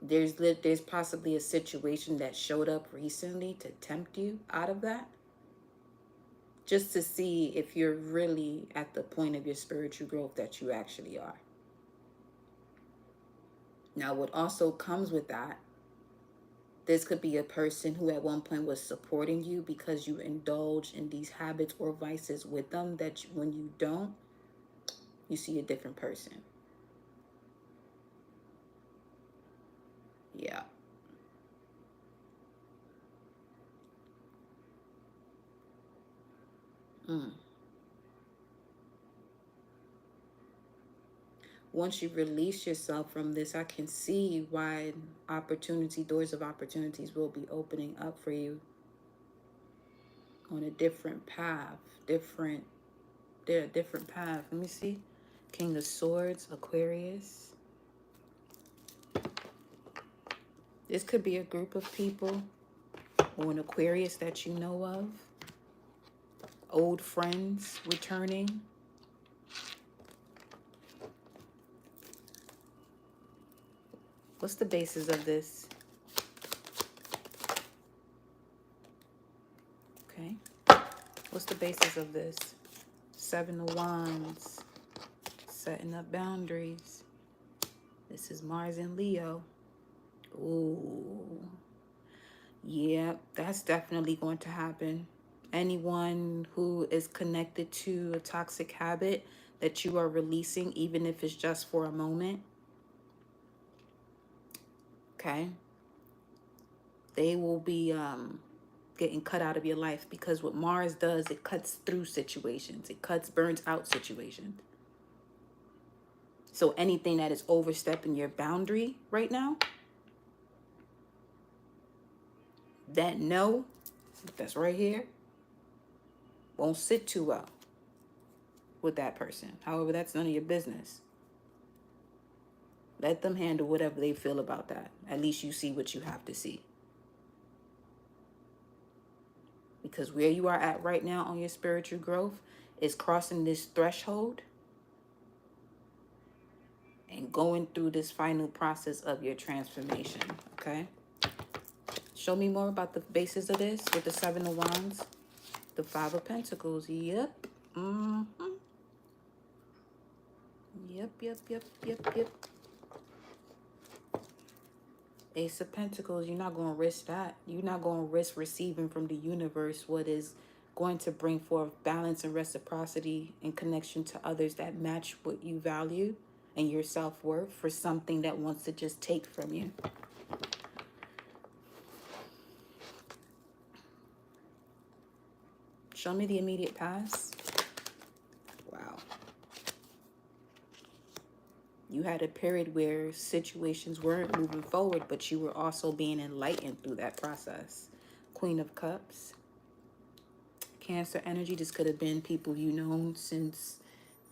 Speaker 1: There's possibly a situation that showed up recently to tempt you out of that, just to see if you're really at the point of your spiritual growth that you actually are. Now, what also comes with that, this could be a person who at one point was supporting you because you indulge in these habits or vices with them that when you don't, you see a different person. Yeah. Mm. Once you release yourself from this, I can see why doors of opportunities will be opening up for you on a different path, they're a different path. Let me see. King of Swords, Aquarius. This could be a group of people or an Aquarius that you know of. Old friends returning. What's the basis of this? Okay. What's the basis of this? Seven of Wands. Setting up boundaries. This is Mars and Leo. Ooh. Yeah, that's definitely going to happen. Anyone who is connected to a toxic habit that you are releasing, even if it's just for a moment, okay, they will be getting cut out of your life, because what Mars does, it cuts through situations. It burns out situations. So anything that is overstepping your boundary right now, that no, that's right here, won't sit too well with that person. However, that's none of your business. Let them handle whatever they feel about that. At least you see what you have to see. Because where you are at right now on your spiritual growth is crossing this threshold and going through this final process of your transformation, okay? Show me more about the basis of this with the Seven of Wands. The Five of Pentacles, yep. Mm-hmm. Yep. Ace of Pentacles, you're not going to risk that. You're not going to risk receiving from the universe what is going to bring forth balance and reciprocity and connection to others that match what you value and your self-worth for something that wants to just take from you. Show me the immediate past. Wow. You had a period where situations weren't moving forward, but you were also being enlightened through that process. Queen of Cups. Cancer energy. This could have been people you known since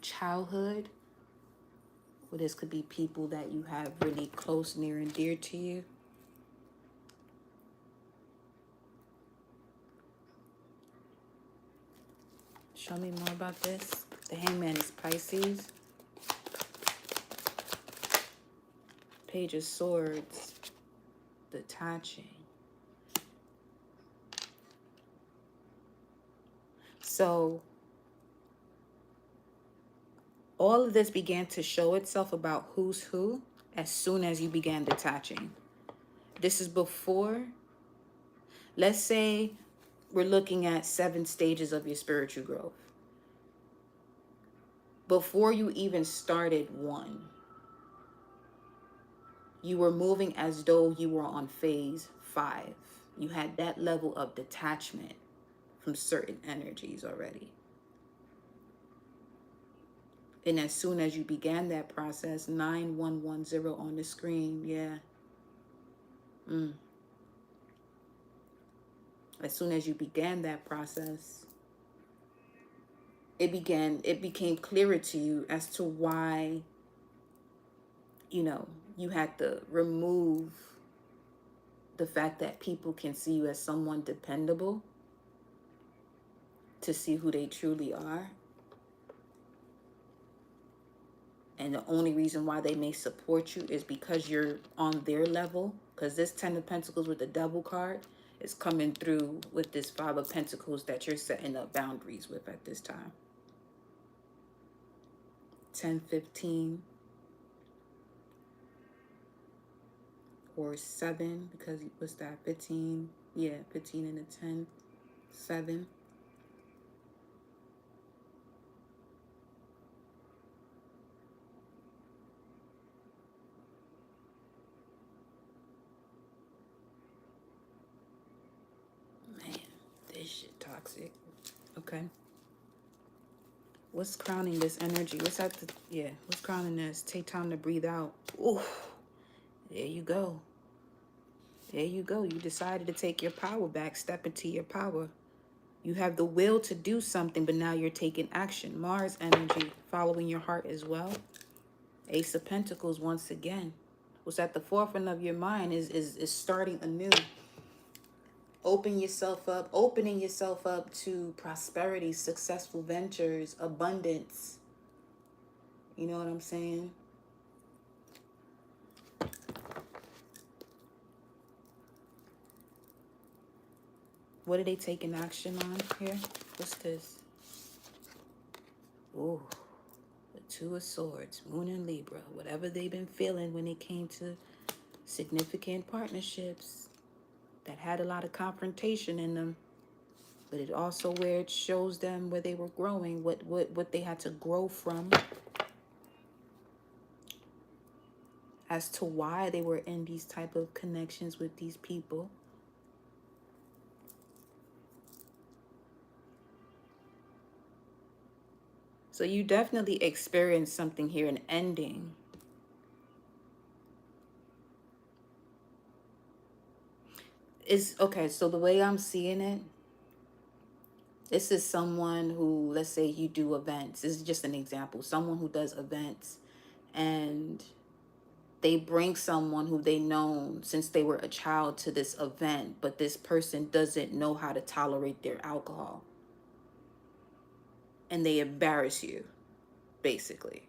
Speaker 1: childhood. Or this could be people that you have really close, near, and dear to you. Show me more about this. The Hangman is Pisces. Page of Swords. Detaching. So all of this began to show itself about who's who as soon as you began detaching. This is before, let's say we're looking at 7 stages of your spiritual growth. Before you even started one, you were moving as though you were on phase 5. You had that level of detachment from certain energies already. And as soon as you began that process, 9110 on the screen, yeah. As soon as you began that process, it became clearer to you as to why, you had to remove the fact that people can see you as someone dependable to see who they truly are. And the only reason why they may support you is because you're on their level. Because this Ten of Pentacles with the Devil card is coming through with this Five of Pentacles that you're setting up boundaries with at this time. 10, 15, or 7, because what's that? 15. Yeah, 15 and a 10. 7. Man, this shit toxic. Okay. What's crowning this energy? What's at the, yeah, what's crowning this? Take time to breathe out. Ooh, there you go. There you go. You decided to take your power back, step into your power. You have the will to do something, but now you're taking action. Mars energy, following your heart as well. Ace of Pentacles once again. What's at the forefront of your mind is starting anew. Opening yourself up to prosperity, successful ventures, abundance. You know what I'm saying? What are they taking action on here? What's this? Ooh, the Two of Swords, Moon and Libra. Whatever they've been feeling when it came to significant partnerships that had a lot of confrontation in them. But it also where it shows them where they were growing, what they had to grow from, as to why they were in these type of connections with these people. So you definitely experienced something here, an ending. Is okay, so the way I'm seeing it, this is someone who, let's say you do events. This is just an example. Someone who does events and they bring someone who they known since they were a child to this event, but this person doesn't know how to tolerate their alcohol. And they embarrass you, basically.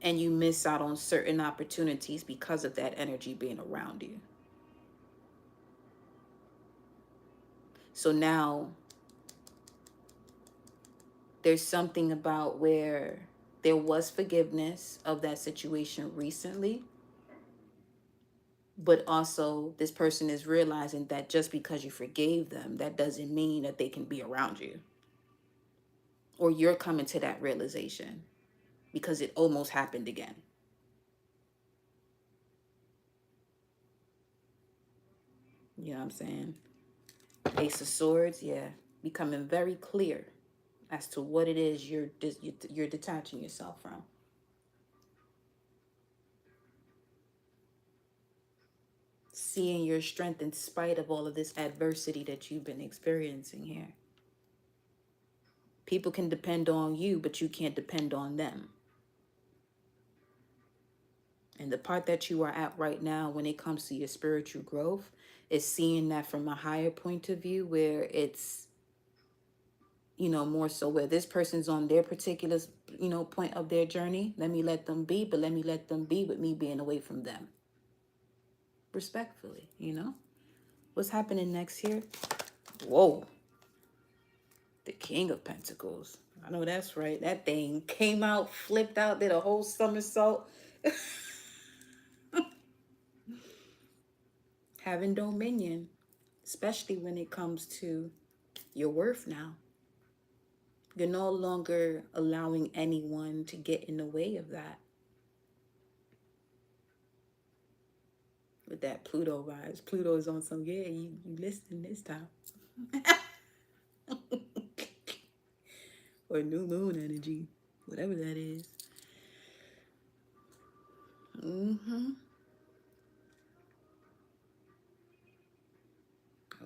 Speaker 1: And you miss out on certain opportunities because of that energy being around you. So now there's something about where there was forgiveness of that situation recently, but also this person is realizing that just because you forgave them, that doesn't mean that they can be around you. Or you're coming to that realization because it almost happened again. You know what I'm saying? Ace of Swords, yeah. Becoming very clear as to what it is you're detaching yourself from. Seeing your strength in spite of all of this adversity that you've been experiencing here. People can depend on you, but you can't depend on them. And the part that you are at right now when it comes to your spiritual growth is seeing that from a higher point of view, where it's, more so where this person's on their particular, point of their journey. Let me let them be, but let me let them be with me being away from them. Respectfully, What's happening next here? Whoa. The King of Pentacles. I know that's right. That thing came out, flipped out, did a whole somersault. Having dominion, especially when it comes to your worth now. You're no longer allowing anyone to get in the way of that. With that Pluto rise. Pluto is on some, yeah, you listening this time. Or new moon energy. Whatever that is. Mm-hmm.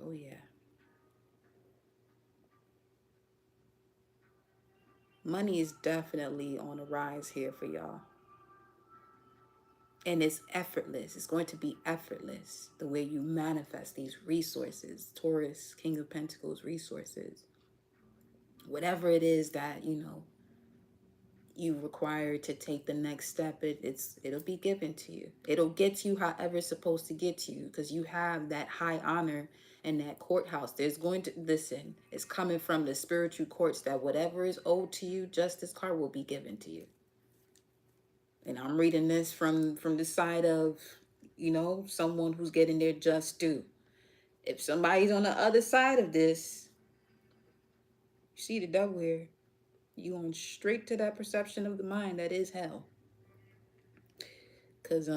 Speaker 1: Oh, yeah. Money is definitely on a rise here for y'all. And it's effortless. It's going to be effortless the way you manifest these resources. Taurus, King of Pentacles resources. Whatever it is that, you require to take the next step, it'll be given to you. It'll get to you however it's supposed to get to you, because you have that high honor in that courthouse. There's going to, listen, it's coming from the spiritual courts that whatever is owed to you, justice card will be given to you. And I'm reading this from the side of, someone who's getting their just due. If somebody's on the other side of this, you see the devil here, you going straight to that perception of the mind that is hell. Cause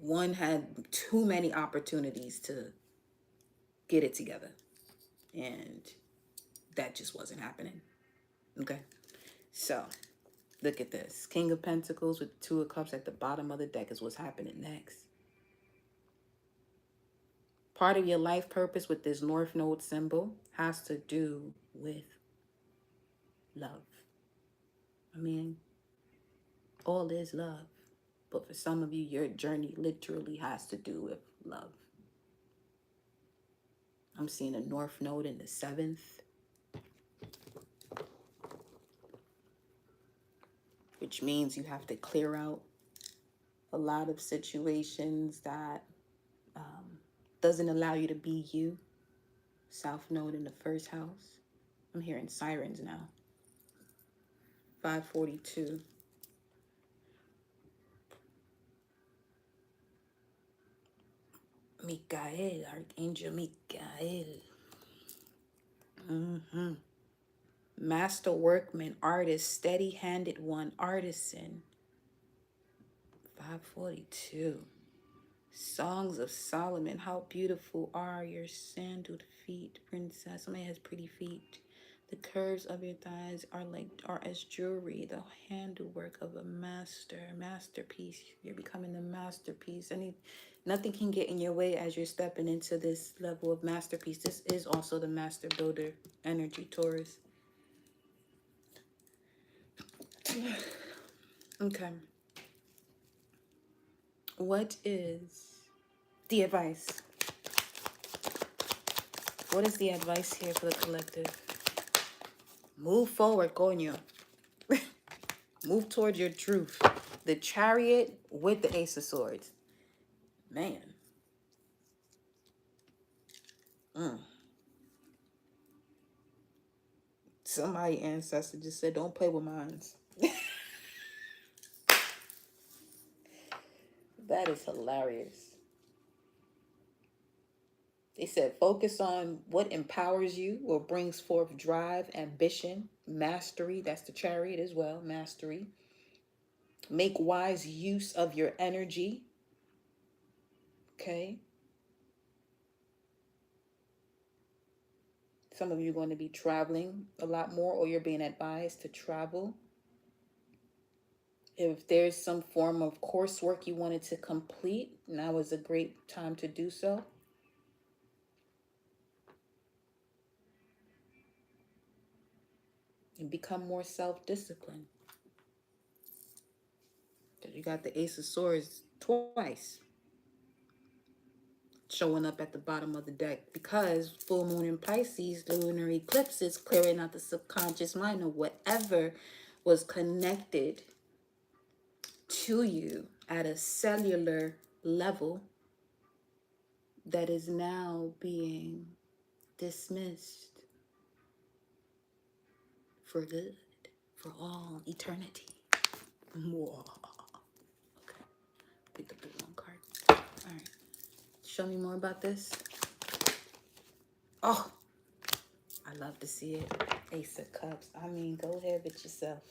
Speaker 1: one had too many opportunities to get it together, and that just wasn't happening. Okay, so look at this. King of Pentacles with Two of Cups at the bottom of the deck is what's happening next. Part of your life purpose with this North Node symbol has to do with love. I mean, all is love. But for some of you, your journey literally has to do with love. I'm seeing a North Node in the 7th. Which means you have to clear out a lot of situations that doesn't allow you to be you. South Node in the 1st house. I'm hearing sirens now. 542. Mikael, Archangel Mikael. Master workman, artist, steady-handed one, artisan. 542. Songs of Solomon. How beautiful are your sandaled feet, princess. Somebody has pretty feet. The curves of your thighs are as jewelry, the handiwork of a masterpiece. You're becoming the masterpiece. Nothing can get in your way as you're stepping into this level of masterpiece. This is also the master builder energy, Taurus. Okay. What is the advice? What is the advice here for the collective? Move forward, coño. Move towards your truth. The Chariot with the Ace of Swords. Man. Somebody ancestor just said, don't play with minds. That is hilarious. They said, focus on what empowers you, what brings forth drive, ambition, mastery. That's the Chariot as well, mastery. Make wise use of your energy. Okay. Some of you are going to be traveling a lot more, or you're being advised to travel. If there's some form of coursework you wanted to complete, now is a great time to do so. And become more self-disciplined. Because you got the Ace of Swords twice showing up at the bottom of the deck, because full moon in Pisces, lunar eclipse is clearing out the subconscious mind of whatever was connected to you at a cellular level that is now being dismissed for good, for all eternity. Whoa. Okay, picked up the wrong card. All right, show me more about this. Oh, I love to see it. Ace of Cups. I mean, go ahead with yourself.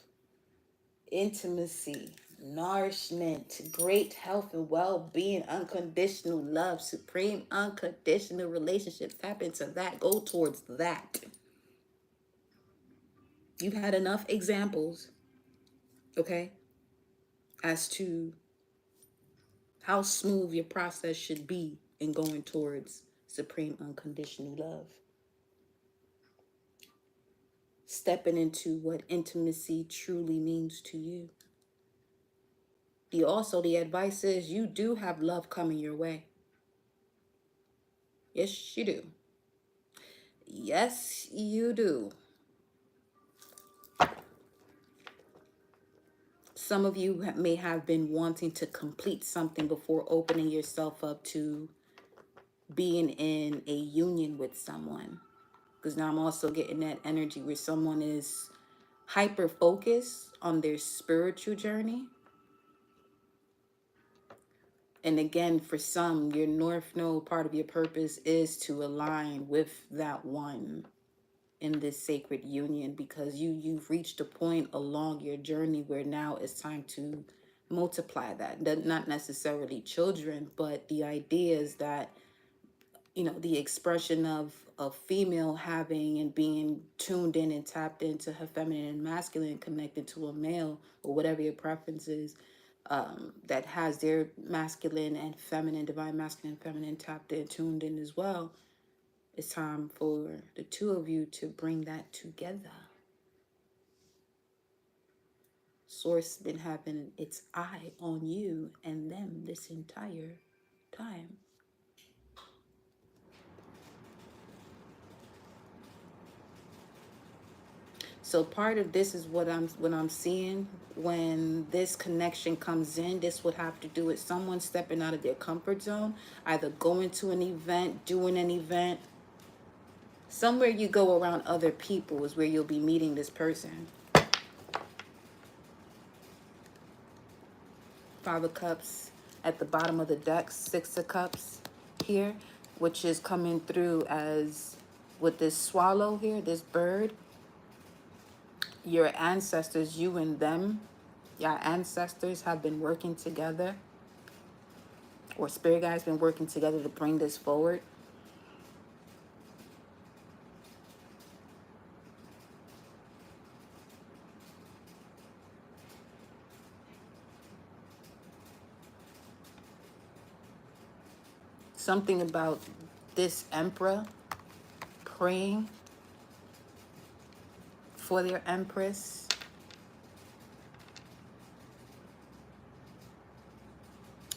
Speaker 1: Intimacy, nourishment, great health and well-being, unconditional love, supreme unconditional relationships. Tap into that. Go towards that. You've had enough examples, okay, as to how smooth your process should be in going towards supreme unconditional love. Stepping into what intimacy truly means to you. The advice is you do have love coming your way. Yes, you do. Yes, you do. Some of you may have been wanting to complete something before opening yourself up to being in a union with someone. Because now I'm also getting that energy where someone is hyper focused on their spiritual journey. And again, for some, your North Node, part of your purpose is to align with that one in this sacred union, because you've reached a point along your journey where now it's time to multiply that. Not necessarily children, but the idea is that, you know, the expression of a female having and being tuned in and tapped into her feminine and masculine, connected to a male or whatever your preference is, that has their masculine and feminine, divine masculine and feminine tapped in, tuned in as well. It's time for the two of you to bring that together. Source been having its eye on you and them this entire time. So part of this is what I'm seeing when this connection comes in. This would have to do with someone stepping out of their comfort zone, either going to an event, doing an event. Somewhere you go around other people is where you'll be meeting this person. Five of Cups at the bottom of the deck, Six of Cups here, which is coming through as with this swallow here, this bird. Your ancestors, you and them, your ancestors have been working together, or spirit guides been working together to bring this forward. Something about this emperor praying for their empress.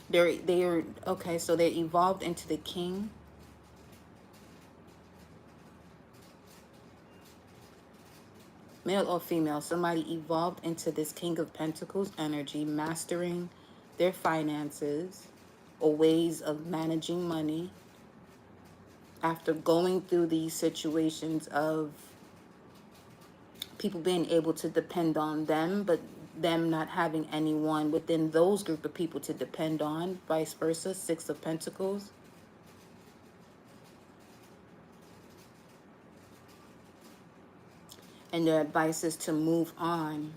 Speaker 1: They're okay, so they evolved into the king. Male or female, somebody evolved into this King of Pentacles energy, mastering their finances or ways of managing money after going through these situations of people being able to depend on them, but them not having anyone within those group of people to depend on, vice versa. Six of Pentacles. And their advice is to move on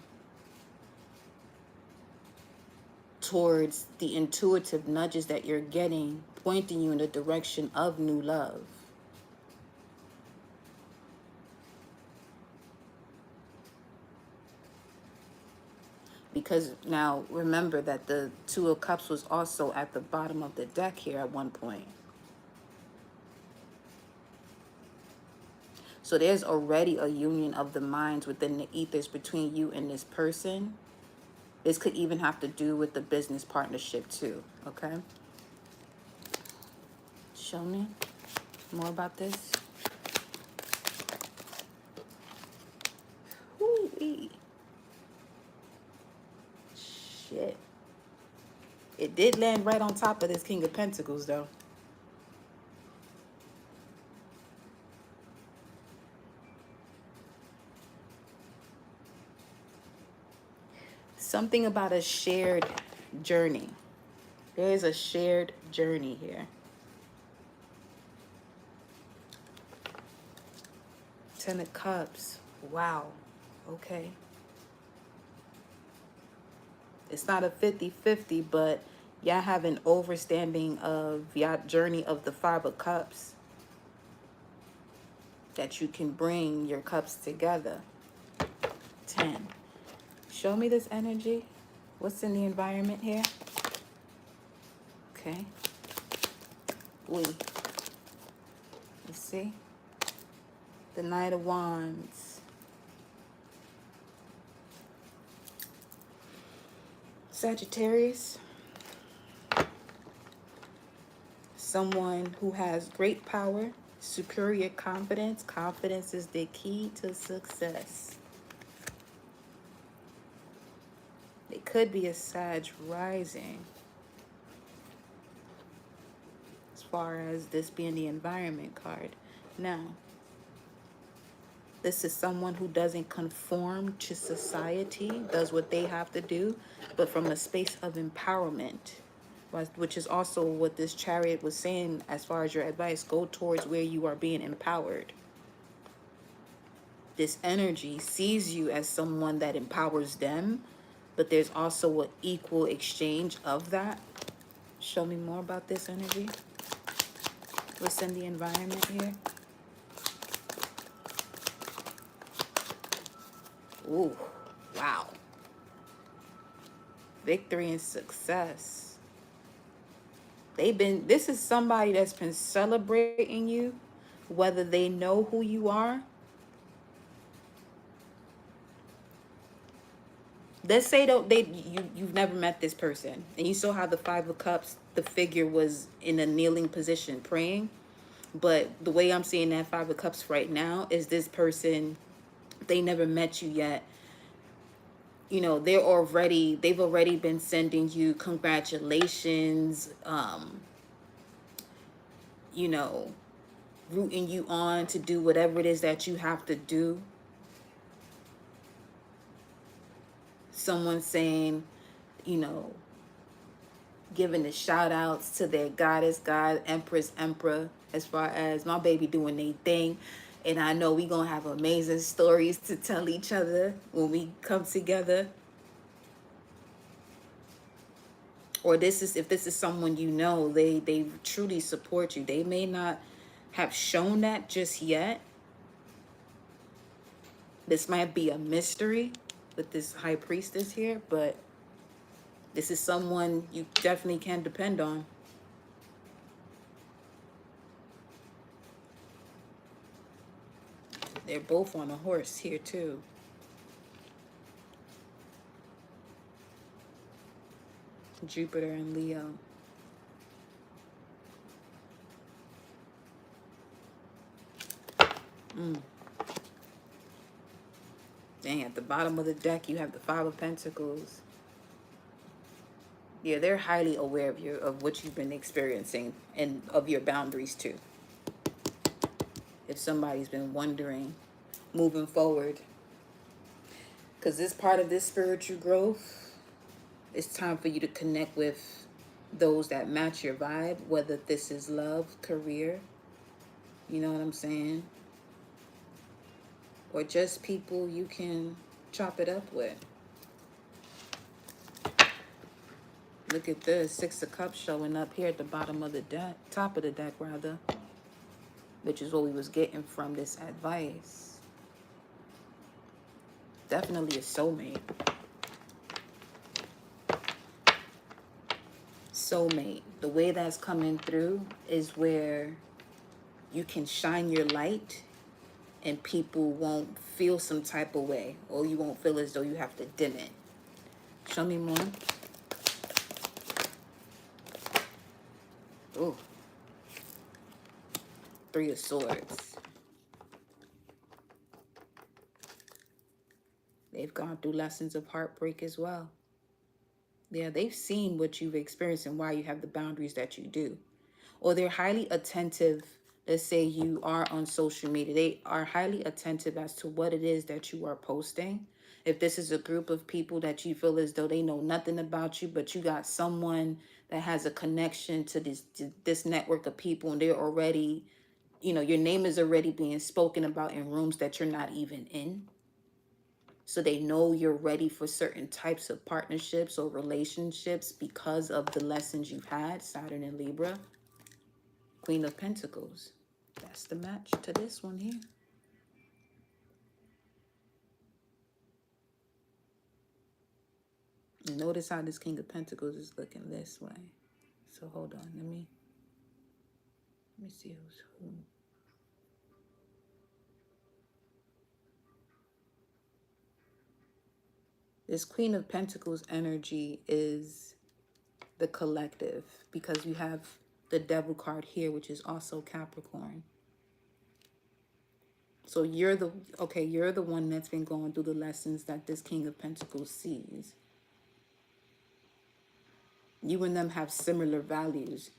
Speaker 1: towards the intuitive nudges that you're getting, pointing you in the direction of new love. Because now remember that the Two of Cups was also at the bottom of the deck here at one point. So there's already a union of the minds within the ethers between you and this person. This could even have to do with the business partnership too, okay? Show me more about this. Woo-wee. Shit. It did land right on top of this King of Pentacles though. Something about a shared journey. There is a shared journey here. Ten of Cups. Wow. Okay. It's not a 50-50, but y'all have an overstanding of y'all journey of the Five of Cups, that you can bring your cups together. 10. Show me this energy. What's in the environment here? Okay. Let's see. The Knight of Wands. Sagittarius. Someone who has great power, Superior confidence. Confidence is the key to success. It could be a Sag rising, as far as this being the environment card. Now, this is someone who doesn't conform to society, does what they have to do, but from a space of empowerment, which is also what this chariot was saying as far as your advice. Go towards where you are being empowered. This energy sees you as someone that empowers them, but there's also an equal exchange of that. Show me more about this energy. What's in the environment here? Ooh, wow. Victory and success. This is somebody that's been celebrating you, whether they know who you are. Let's say you've never met this person, and you saw how the Five of Cups, the figure was in a kneeling position praying. But the way I'm seeing that Five of Cups right now is this person, they never met you yet. You know, they've already been sending you congratulations, you know, rooting you on to do whatever it is that you have to do. Someone saying, you know, giving the shout outs to their goddess, God, Empress, Emperor, as far as my baby doing their thing. And I know we gonna have amazing stories to tell each other when we come together. Or if this is someone you know, they truly support you. They may not have shown that just yet. This might be a mystery with this high priestess here, but this is someone you definitely can depend on. They're both on a horse here too. Jupiter and Leo. Dang, at the bottom of the deck, you have the Five of Pentacles. Yeah, they're highly aware of what you've been experiencing and of your boundaries too. If somebody's been wondering, moving forward, because this part of this spiritual growth, it's time for you to connect with those that match your vibe, whether this is love, career, you know what I'm saying? Or just people you can chop it up with. Look at this, Six of Cups showing up here at the bottom of the deck, top of the deck rather, which is what we was getting from this advice. Definitely a soulmate. Soulmate. The way that's coming through is where you can shine your light and people won't feel some type of way, or you won't feel as though you have to dim it. Show me more. Ooh. Three of Swords. They've gone through lessons of heartbreak as well. Yeah, they've seen what you've experienced and why you have the boundaries that you do. Or they're highly attentive. Let's say you are on social media. They are highly attentive as to what it is that you are posting. If this is a group of people that you feel as though they know nothing about you, but you got someone that has a connection to this network of people, and they're already, you know, your name is already being spoken about in rooms that you're not even in. So they know you're ready for certain types of partnerships or relationships because of the lessons you've had, Saturn and Libra. Queen of Pentacles. That's the match to this one here. And notice how this King of Pentacles is looking this way. So hold on, let me see who's who. This Queen of Pentacles energy is the collective, because you have the Devil card here, which is also Capricorn. So you're the, okay, you're the one that's been going through the lessons that this King of Pentacles sees. You and them have similar values.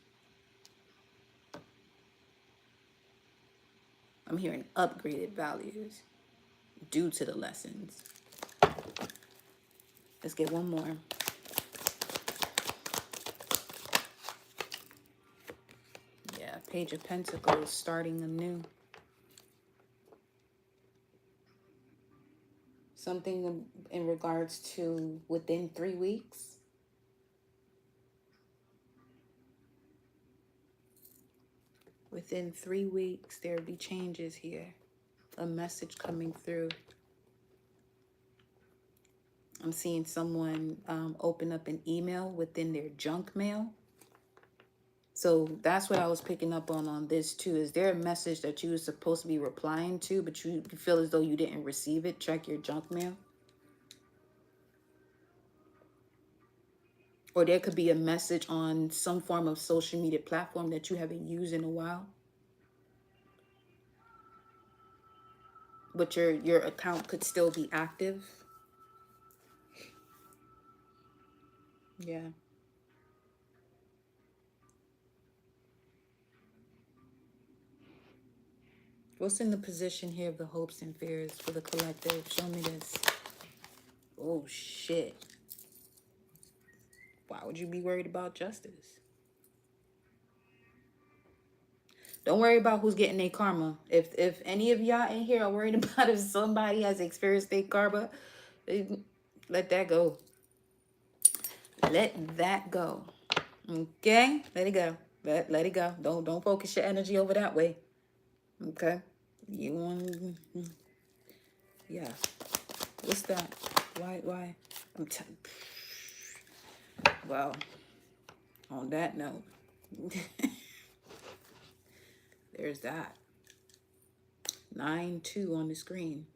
Speaker 1: I'm hearing upgraded values due to the lessons. Let's get one more. Yeah, Page of Pentacles, starting anew. Something in regards to within 3 weeks. Within 3 weeks, there'll be changes here. A message coming through. I'm seeing someone open up an email within their junk mail. So that's what I was picking up on this too. Is there a message that you were supposed to be replying to, but you feel as though you didn't receive it? Check your junk mail. Or there could be a message on some form of social media platform that you haven't used in a while, but your account could still be active. Yeah. What's in the position here of the hopes and fears for the collective? Show me this. Oh, shit. Why would you be worried about justice? Don't worry about who's getting their karma. If any of y'all in here are worried about if somebody has experienced their karma, let that go. Let that go. Okay? Let it go. Let it go. Don't focus your energy over that way. Okay? You want, yeah. What's that? Why? Well, on that note, there's that. 9-2 on the screen.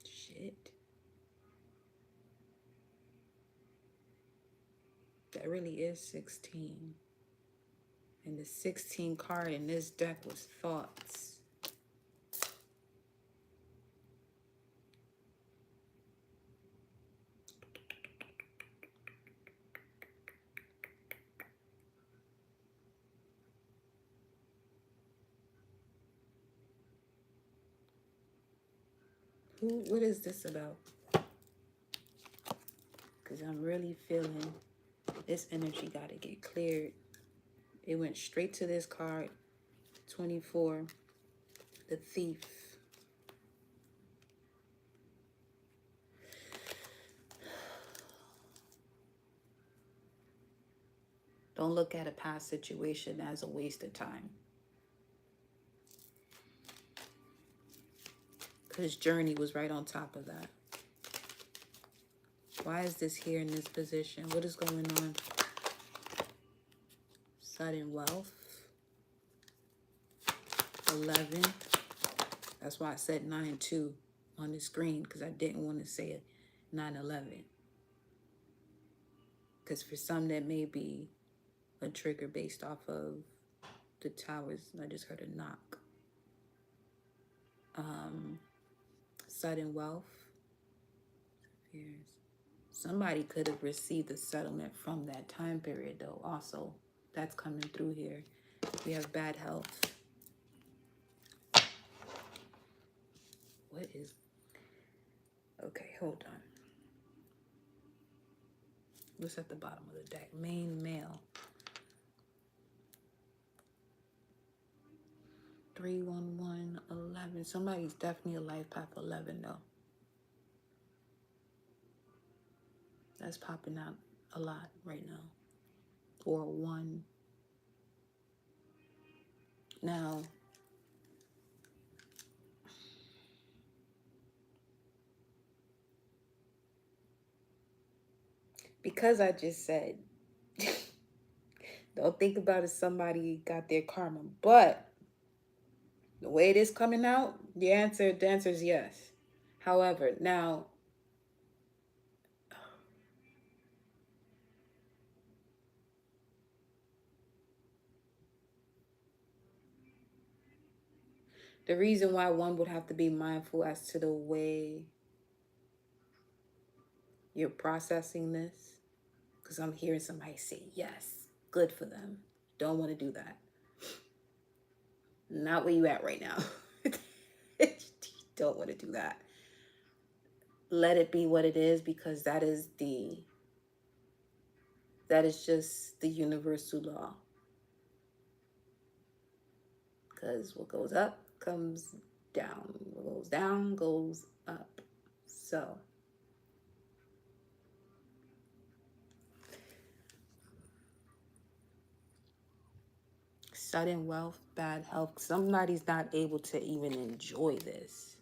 Speaker 1: Shit. That really is 16. And the 16 card in this deck was thoughts. What is this about? Because I'm really feeling this energy got to get cleared. It went straight to this card. 24. The Thief. Don't look at a past situation as a waste of time. His journey was right on top of that. Why is this here in this position? What is going on? Sudden wealth. 11. That's why I said 9-2 on the screen, because I didn't want to say it 9-11. Because for some that may be a trigger based off of the towers. I just heard a knock. Sudden wealth. Fears. Somebody could have received a settlement from that time period though. Also, that's coming through here. We have bad health. What is... Okay, hold on. What's at the bottom of the deck? Main male. 311 11. Somebody's definitely a life path 11 though. That's popping out a lot right now. Or 1. Now, because I just said, don't think about if somebody got their karma, but the way it is coming out, the answer is yes. However, now, The reason why one would have to be mindful as to the way you're processing this, because I'm hearing somebody say, yes, good for them. Don't want to do that. Not where you at right now. Don't want to do that. Let it be what it is, because that is just the universal law. Because what goes up comes down. What goes down goes up. So sudden wealth, bad health. Somebody's not able to even enjoy this.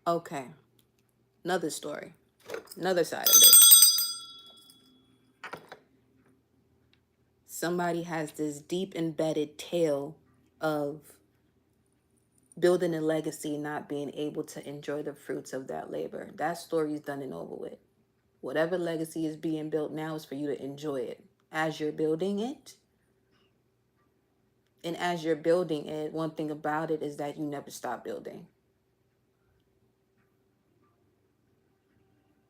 Speaker 1: Okay, another story, another side of this. Somebody has this deep embedded tale of building a legacy, not being able to enjoy the fruits of that labor. That story is done and over with. Whatever legacy is being built now is for you to enjoy it as you're building it. And as you're building it, one thing about it is that you never stop building.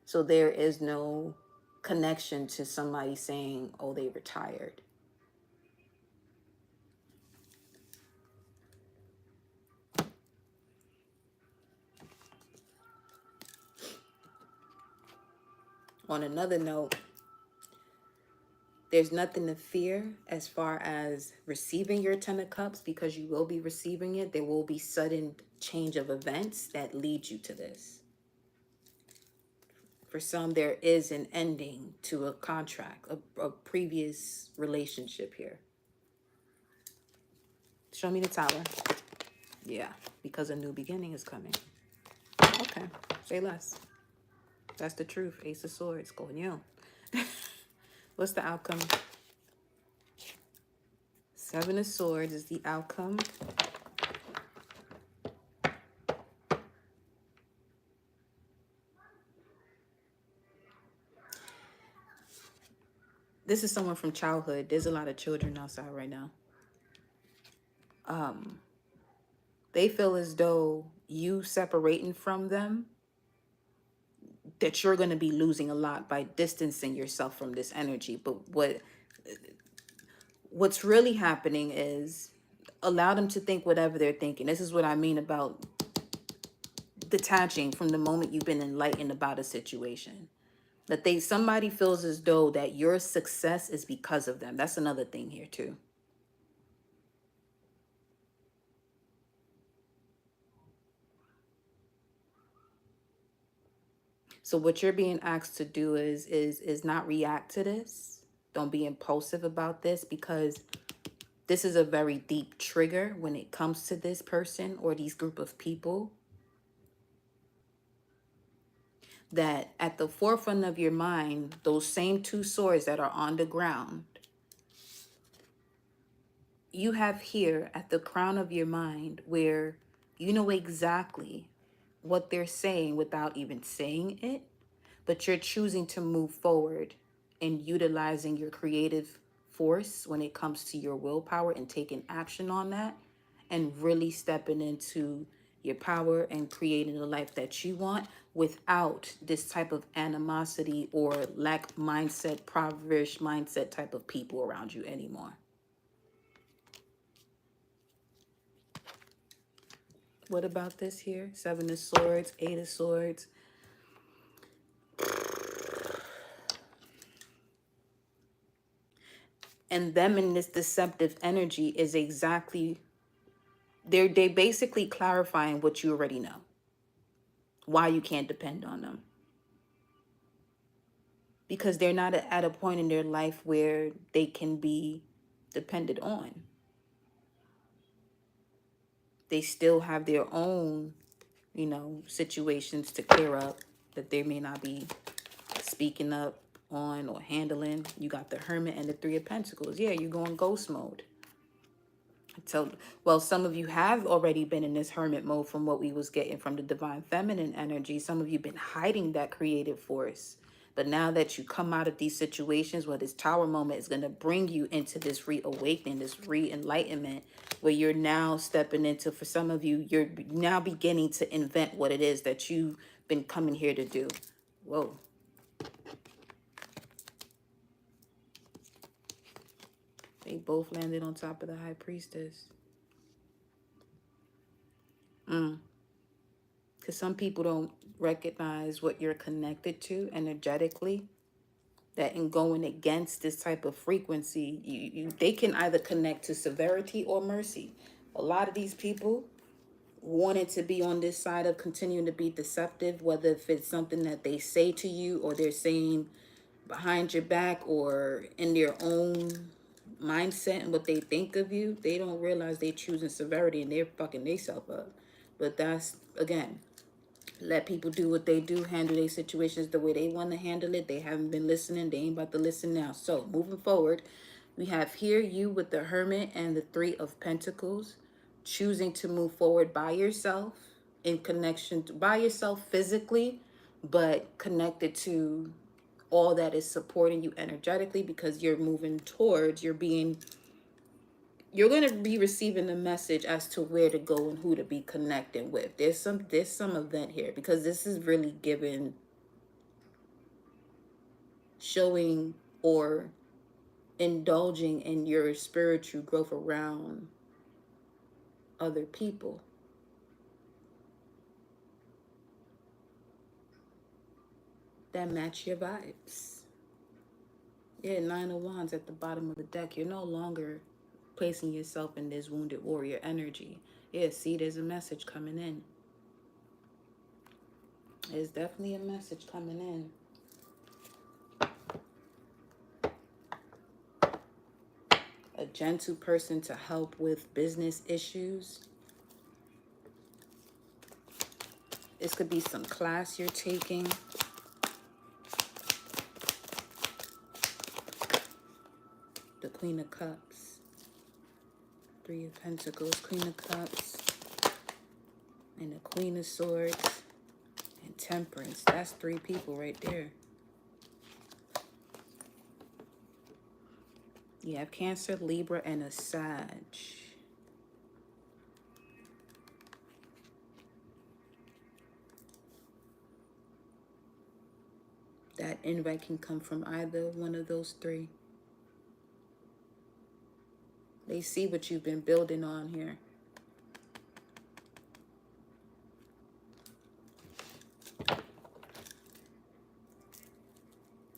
Speaker 1: So there is no connection to somebody saying, oh, they retired. On another note, there's nothing to fear as far as receiving your 10 of cups, because you will be receiving it. There will be sudden change of events that lead you to this. For some, there is an ending to a contract, a previous relationship here. Show me the tower. Yeah, because a new beginning is coming. Okay, say less. That's the truth. Ace of Swords, coño. What's the outcome? Seven of Swords is the outcome. This is someone from childhood. There's a lot of children outside right now. They feel as though you separating from them, that you're going to be losing a lot by distancing yourself from this energy. But what's really happening is allow them to think whatever they're thinking. This is what I mean about detaching from the moment you've been enlightened about a situation. That somebody feels as though that your success is because of them. That's another thing here too. So what you're being asked to do is not react to this. Don't be impulsive about this, because this is a very deep trigger when it comes to this person or these group of people. That at the forefront of your mind, those same two swords that are on the ground, you have here at the crown of your mind, where you know exactly what they're saying without even saying it, but you're choosing to move forward and utilizing your creative force when it comes to your willpower and taking action on that and really stepping into your power and creating the life that you want without this type of animosity or lack mindset, impoverished mindset type of people around you anymore. What about this here? Seven of Swords, Eight of Swords. And them in this deceptive energy is exactly, they basically clarifying what you already know. Why you can't depend on them. Because they're not at a point in their life where they can be depended on. They still have their own, situations to clear up that they may not be speaking up on or handling. You got the Hermit and the Three of Pentacles. Yeah, you're going ghost mode. So, well, some of you have already been in this hermit mode from what we was getting from the divine feminine energy. Some of you been hiding that creative force, But now that you come out of these situations, where this tower moment is going to bring you into this reawakening, this re-enlightenment, where you're now stepping into, for some of you, you're now beginning to invent what it is that you've been coming here to do. Whoa. They both landed on top of the high priestess. Because some people don't recognize what you're connected to energetically. That in going against this type of frequency, they can either connect to severity or mercy. A lot of these people wanted to be on this side of continuing to be deceptive, whether if it's something that they say to you or they're saying behind your back or in their own mindset and what they think of you. They don't realize they choosing severity and they're fucking themselves up. But that's, again, let people do what they do, handle their situations the way they want to handle it. They haven't been listening. They ain't about to listen now. So moving forward, we have here you with the Hermit and the Three of Pentacles, choosing to move forward by yourself, in connection to, by yourself physically, but connected to all that is supporting you energetically, because you're moving towards, you're going to be receiving a message as to where to go and who to be connecting with. There's some event here, because this is really giving, showing, or indulging in your spiritual growth around other people. That match your vibes. Yeah, Nine of Wands at the bottom of the deck. You're no longer placing yourself in this wounded warrior energy. Yeah, see, there's a message coming in. There's definitely a message coming in. A gentle person to help with business issues. This could be some class you're taking. The Queen of Cups. Three of Pentacles, Queen of Cups. And the Queen of Swords. And Temperance. That's three people right there. You have Cancer, Libra, and a Sag. That invite can come from either one of those three. They see what you've been building on here.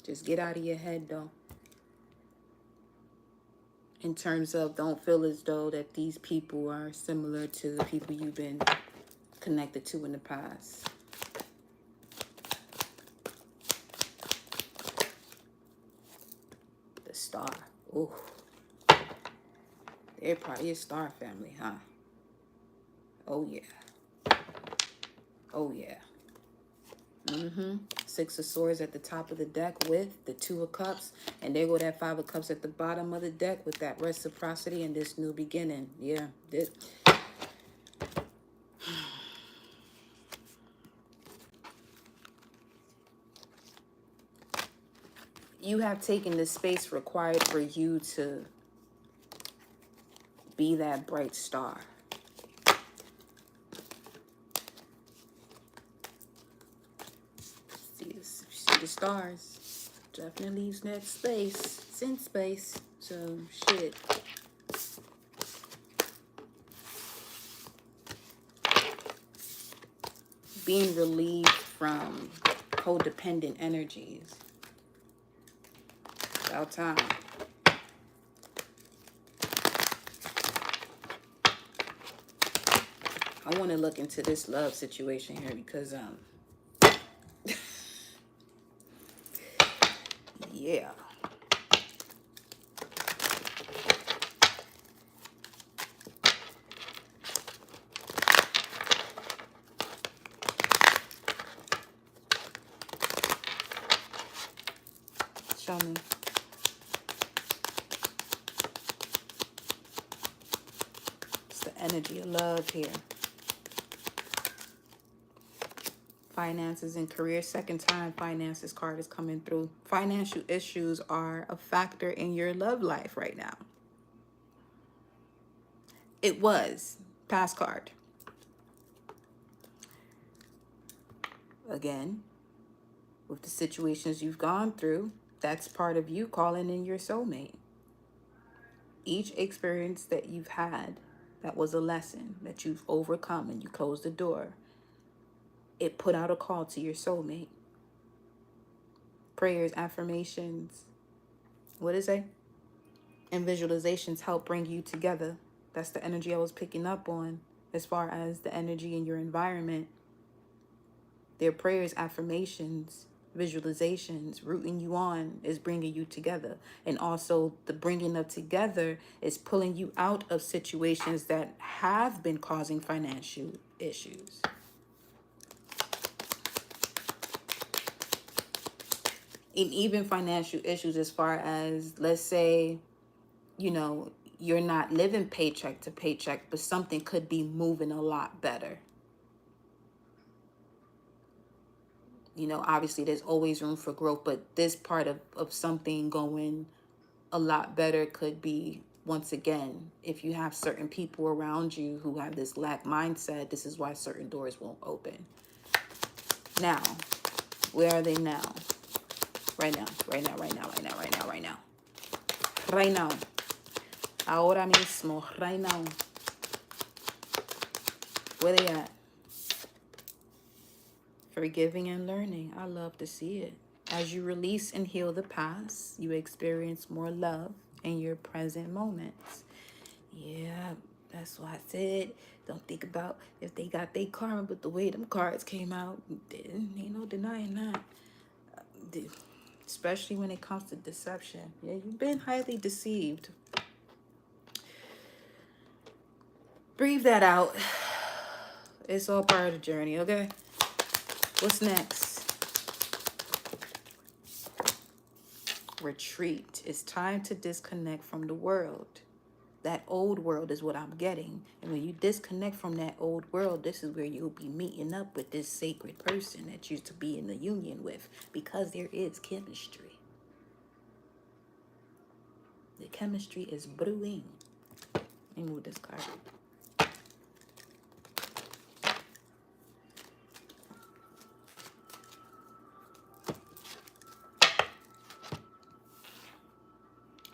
Speaker 1: Just get out of your head, though. In terms of, don't feel as though that these people are similar to the people you've been connected to in the past. The Star. Ooh. They're probably a star family, huh? Oh, yeah. Oh, yeah. Six of Swords at the top of the deck with the Two of Cups. And there go that Five of Cups at the bottom of the deck with that reciprocity and this new beginning. Yeah. You have taken the space required for you to be that bright star. See the stars. Definitely leaves that space. It's in space. So, shit. Being relieved from codependent energies. About time. I want to look into this love situation here because, yeah. Show me. It's the energy of love here. Finances and career. Second time finances card is coming through. Financial issues are a factor in your love life right now. It was. Past card. Again, with the situations you've gone through, that's part of you calling in your soulmate. Each experience that you've had that was a lesson that you've overcome and you closed the door, it put out a call to your soulmate. Prayers, affirmations, what is it? And visualizations help bring you together. That's the energy I was picking up on as far as the energy in your environment. Their prayers, affirmations, visualizations, rooting you on is bringing you together. And also the bringing of together is pulling you out of situations that have been causing financial issues. And even financial issues as far as, let's say, you're not living paycheck to paycheck, but something could be moving a lot better. Obviously there's always room for growth, but this part of something going a lot better could be, once again, if you have certain people around you who have this lack mindset, this is why certain doors won't open. Now, where are they now? Right now. Ahora mismo, right now. Where they at? Forgiving and learning. I love to see it. As you release and heal the past, you experience more love in your present moments. Yeah, that's why I said, don't think about if they got their karma, but the way them cards came out, ain't no denying that. Especially when it comes to deception. Yeah, you've been highly deceived. Breathe that out. It's all part of the journey, okay? What's next? Retreat. It's time to disconnect from the world. That old world is what I'm getting. And when you disconnect from that old world, this is where you'll be meeting up with this sacred person that you're to be in the union with, because there is chemistry. The chemistry is brewing. Let me move this card.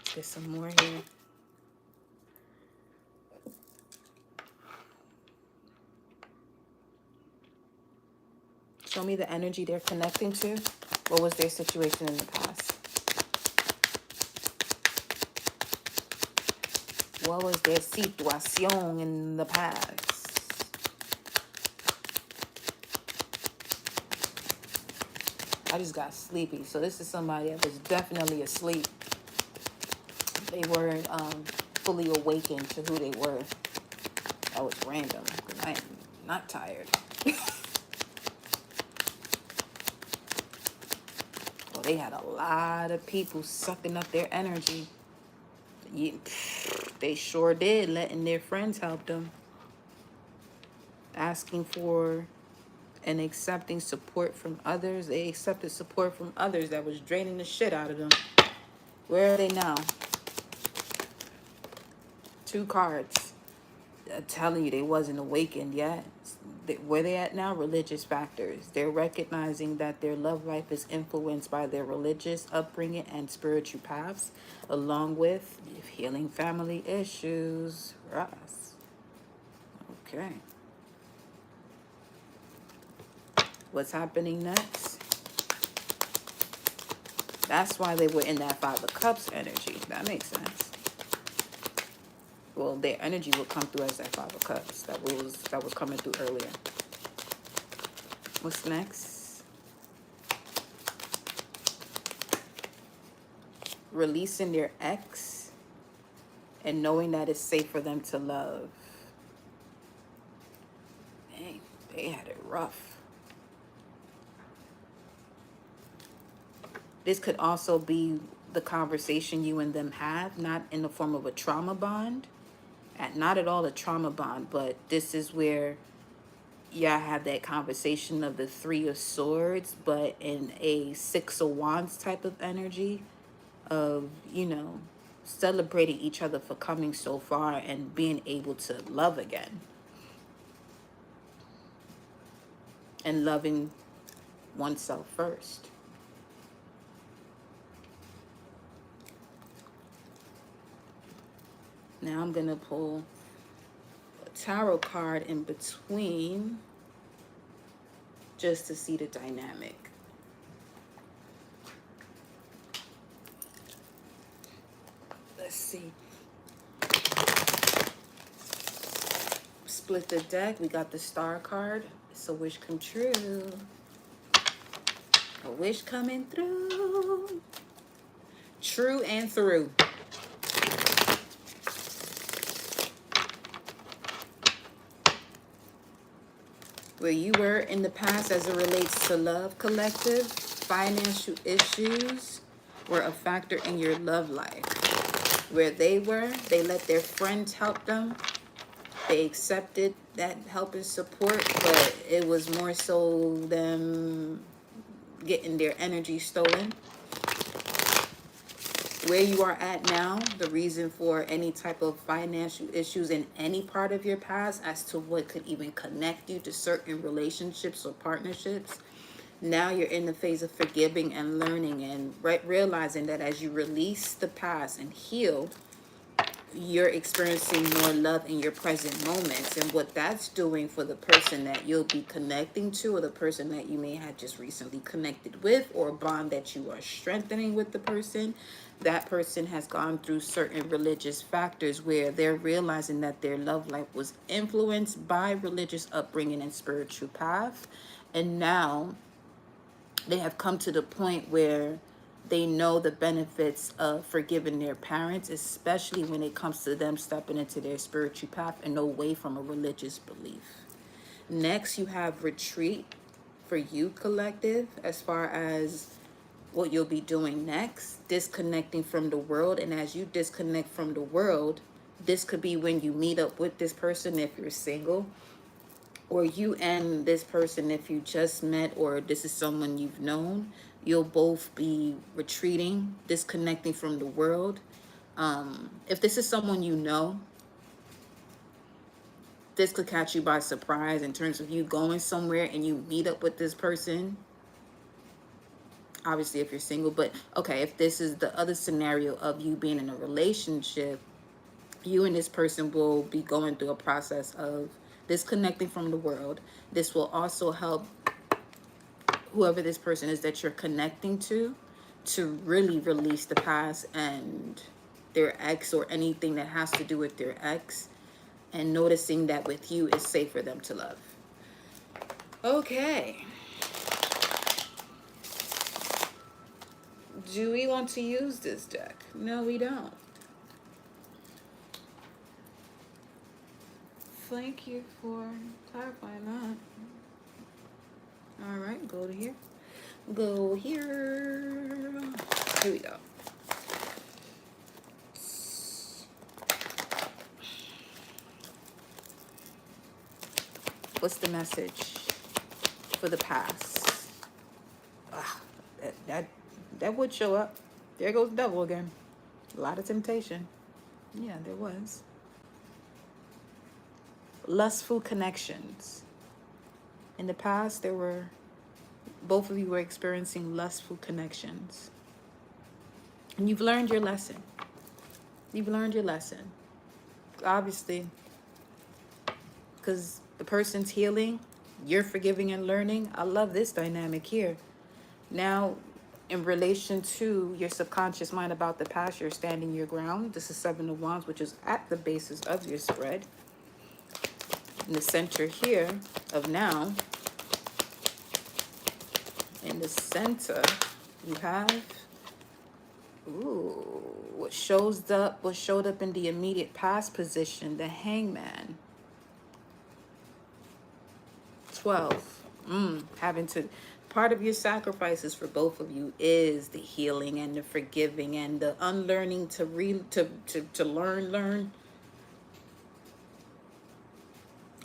Speaker 1: Let's get some more here. Show me the energy they're connecting to. What was their situation in the past? What was their situación in the past? I just got sleepy. So this is somebody that was definitely asleep. They weren't fully awakened to who they were. That was random, because I am not tired. Well, they had a lot of people sucking up their energy. They sure did, letting their friends help them. Asking for and accepting support from others. They accepted support from others that was draining the shit out of them. Where are they now? 2 cards. I'm telling you, they wasn't awakened yet. Where they at now? Religious factors. They're recognizing that their love life is influenced by their religious upbringing and spiritual paths, along with healing family issues. Russ. Okay. What's happening next? That's why they were in that 5 of Cups energy. That makes sense. Well, their energy will come through as that 5 of Cups that was coming through earlier. What's next? Releasing their ex and knowing that it's safe for them to love. Dang, they had it rough. This could also be the conversation you and them have, not in the form of a trauma bond, not at all a trauma bond, but this is where y'all had that conversation of the Three of Swords, but in a Six of Wands type of energy of, you know, celebrating each other for coming so far and being able to love again and loving oneself first. Now I'm going to pull a tarot card in between just to see the dynamic. Let's see. Split the deck. We got the Star card. It's a wish come true. A wish coming through. True and through. Where you were in the past as it relates to love, collective, financial issues were a factor in your love life. Where they were, they let their friends help them. They accepted that help and support, but it was more so them getting their energy stolen. Where you are at now, the reason for any type of financial issues in any part of your past as to what could even connect you to certain relationships or partnerships. Now you're in the phase of forgiving and learning and realizing that as you release the past and heal, you're experiencing more love in your present moments. And what that's doing for the person that you'll be connecting to, or the person that you may have just recently connected with, or a bond that you are strengthening with the person, that person has gone through certain religious factors where they're realizing that their love life was influenced by religious upbringing and spiritual path. And now they have come to the point where they know the benefits of forgiving their parents, especially when it comes to them stepping into their spiritual path and away from a religious belief. Next, you have retreat for you, collective, as far as what you'll be doing next, disconnecting from the world. And as you disconnect from the world, this could be when you meet up with this person if you're single, or you and this person if you just met, or this is someone you've known. You'll both be retreating, disconnecting from the world. If this is someone you know, this could catch you by surprise in terms of you going somewhere and you meet up with this person. Obviously, if you're single, but okay, if this is the other scenario of you being in a relationship, you and this person will be going through a process of disconnecting from the world. This will also help whoever this person is that you're connecting to really release the past and their ex, or anything that has to do with their ex, and noticing that with you it's safe for them to love. Okay. Do we want to use this deck? No, we don't. Thank you for clarifying that. All right, go to here. Go here. Here we go. What's the message for the past? That would show up. There goes the devil again. A lot of temptation. Yeah, there was. Lustful connections. In the past, both of you were experiencing lustful connections. And you've learned your lesson. You've learned your lesson. Obviously, because the person's healing, you're forgiving and learning. I love this dynamic here. Now, in relation to your subconscious mind about the past, you're standing your ground. This is Seven of Wands, which is at the basis of your spread. In the center here of now, in the center, you have, what showed up in the immediate past position, the Hangman. 12. Part of your sacrifices for both of you is the healing and the forgiving and the unlearning to learn.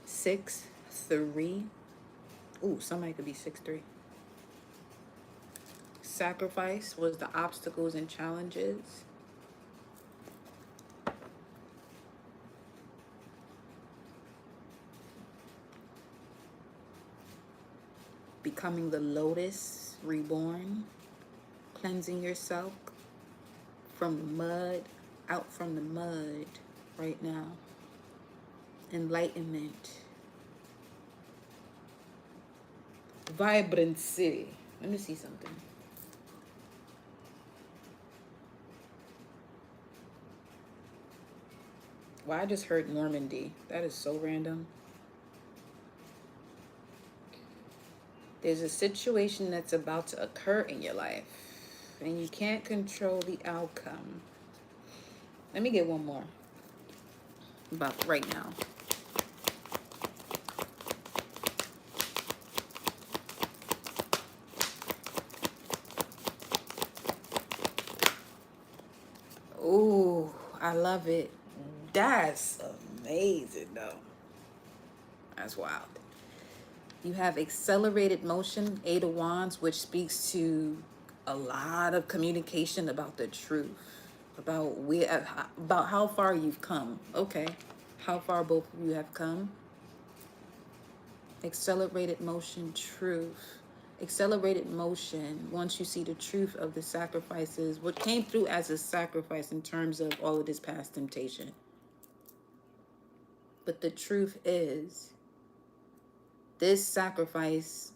Speaker 1: 6. 3. Ooh, somebody could be 6'3". Sacrifice was the obstacles and challenges. Becoming the lotus, reborn. Cleansing yourself from the mud, out from the mud right now. Enlightenment. Vibrancy. Let me see something. Well, I just heard Normandy. That is so random. There's a situation that's about to occur in your life, and you can't control the outcome. Let me get one more about right now. Ooh, I love it. That's amazing, though. That's wild. You have accelerated motion, 8 of Wands, which speaks to a lot of communication about the truth, about how far you've come. Okay, how far both of you have come. Accelerated motion, truth. Accelerated motion, once you see the truth of the sacrifices, what came through as a sacrifice in terms of all of this past temptation. But the truth is, this sacrifice,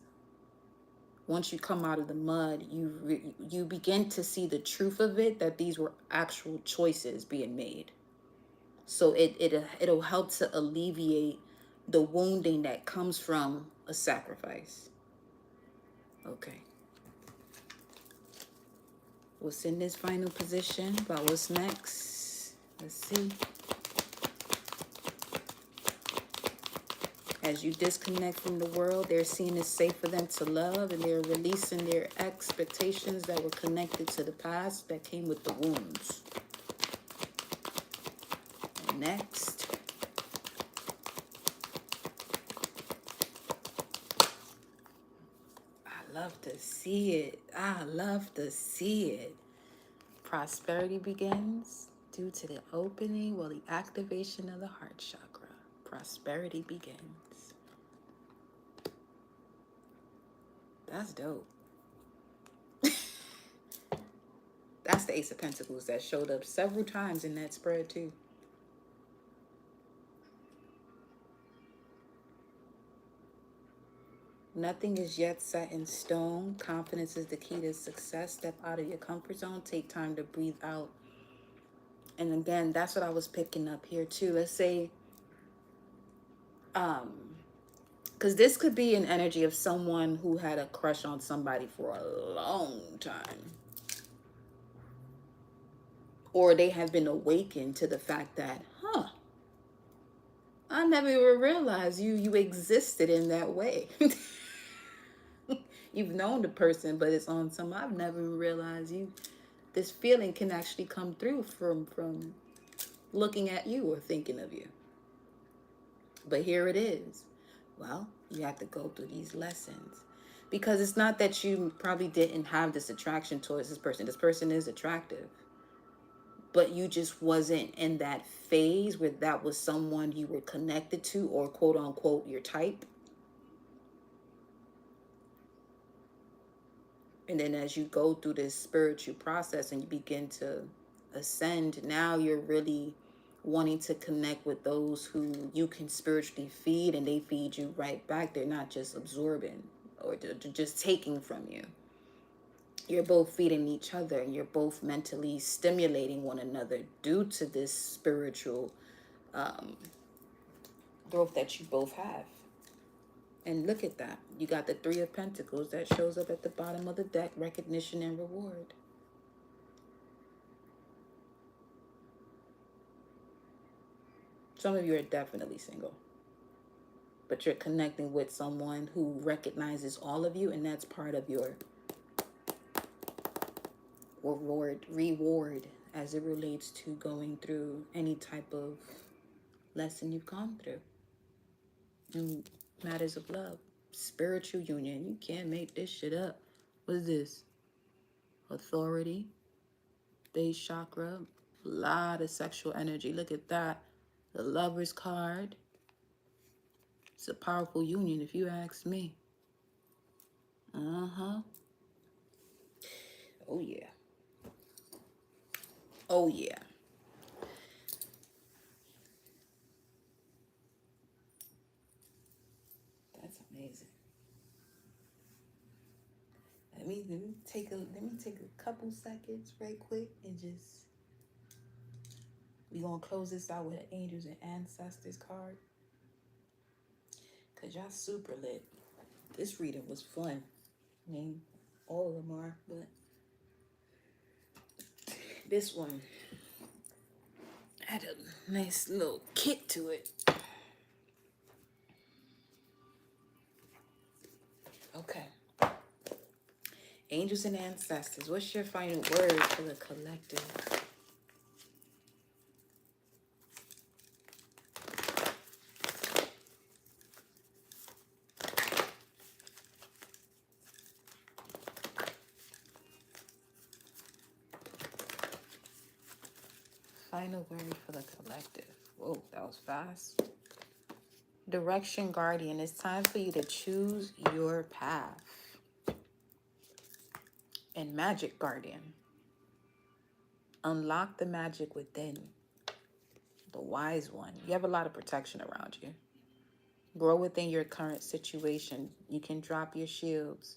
Speaker 1: once you come out of the mud, you begin to see the truth of it, that these were actual choices being made. So it'll help to alleviate the wounding that comes from a sacrifice. Okay. What's in this final position? About what's next? Let's see. As you disconnect from the world, they're seeing it safe for them to love, and they're releasing their expectations that were connected to the past that came with the wounds. And next. I love to see it. I love to see it. Prosperity begins due to the opening, well, the activation of the heart chakra. Prosperity begins. That's dope. That's the Ace of Pentacles that showed up several times in that spread too. Nothing is yet set in stone. Confidence is the key to success. Step out of your comfort zone. Take time to breathe out. And again, that's what I was picking up here too. Let's say, because this could be an energy of someone who had a crush on somebody for a long time. Or they have been awakened to the fact that, I never even realized you existed in that way. You've known the person, but it's on some, I've never even realized you. This feeling can actually come through from looking at you or thinking of you. But here it is. Well, you have to go through these lessons. Because it's not that you probably didn't have this attraction towards this person. This person is attractive. But you just wasn't in that phase where that was someone you were connected to, or quote unquote your type. And then as you go through this spiritual process and you begin to ascend, now you're really wanting to connect with those who you can spiritually feed, and they feed you right back. They're not just absorbing or just taking from you. You're both feeding each other, and you're both mentally stimulating one another due to this spiritual growth that you both have. And look at that. You got the 3 of Pentacles that shows up at the bottom of the deck, recognition and reward. Some of you are definitely single, but you're connecting with someone who recognizes all of you, and that's part of your reward as it relates to going through any type of lesson you've gone through. And Matters of love. Spiritual union. You can't make this shit up. What is this? Authority. Base chakra. A lot of sexual energy. Look at that. The Lover's card. It's a powerful union if you ask me. Uh-huh. Oh yeah. Oh yeah. That's amazing. Let me take a couple seconds right quick and just we gonna close this out with an Angels and Ancestors card. Cause y'all super lit. This reading was fun. I mean, all of them are, but this one had a nice little kick to it. Okay. Angels and Ancestors, what's your final word for the collective? Final word for the collective. Whoa, that was fast. Direction Guardian, it's time for you to choose your path. And Magic Guardian, unlock the magic within. The Wise One, you have a lot of protection around you. Grow within your current situation. You can drop your shields.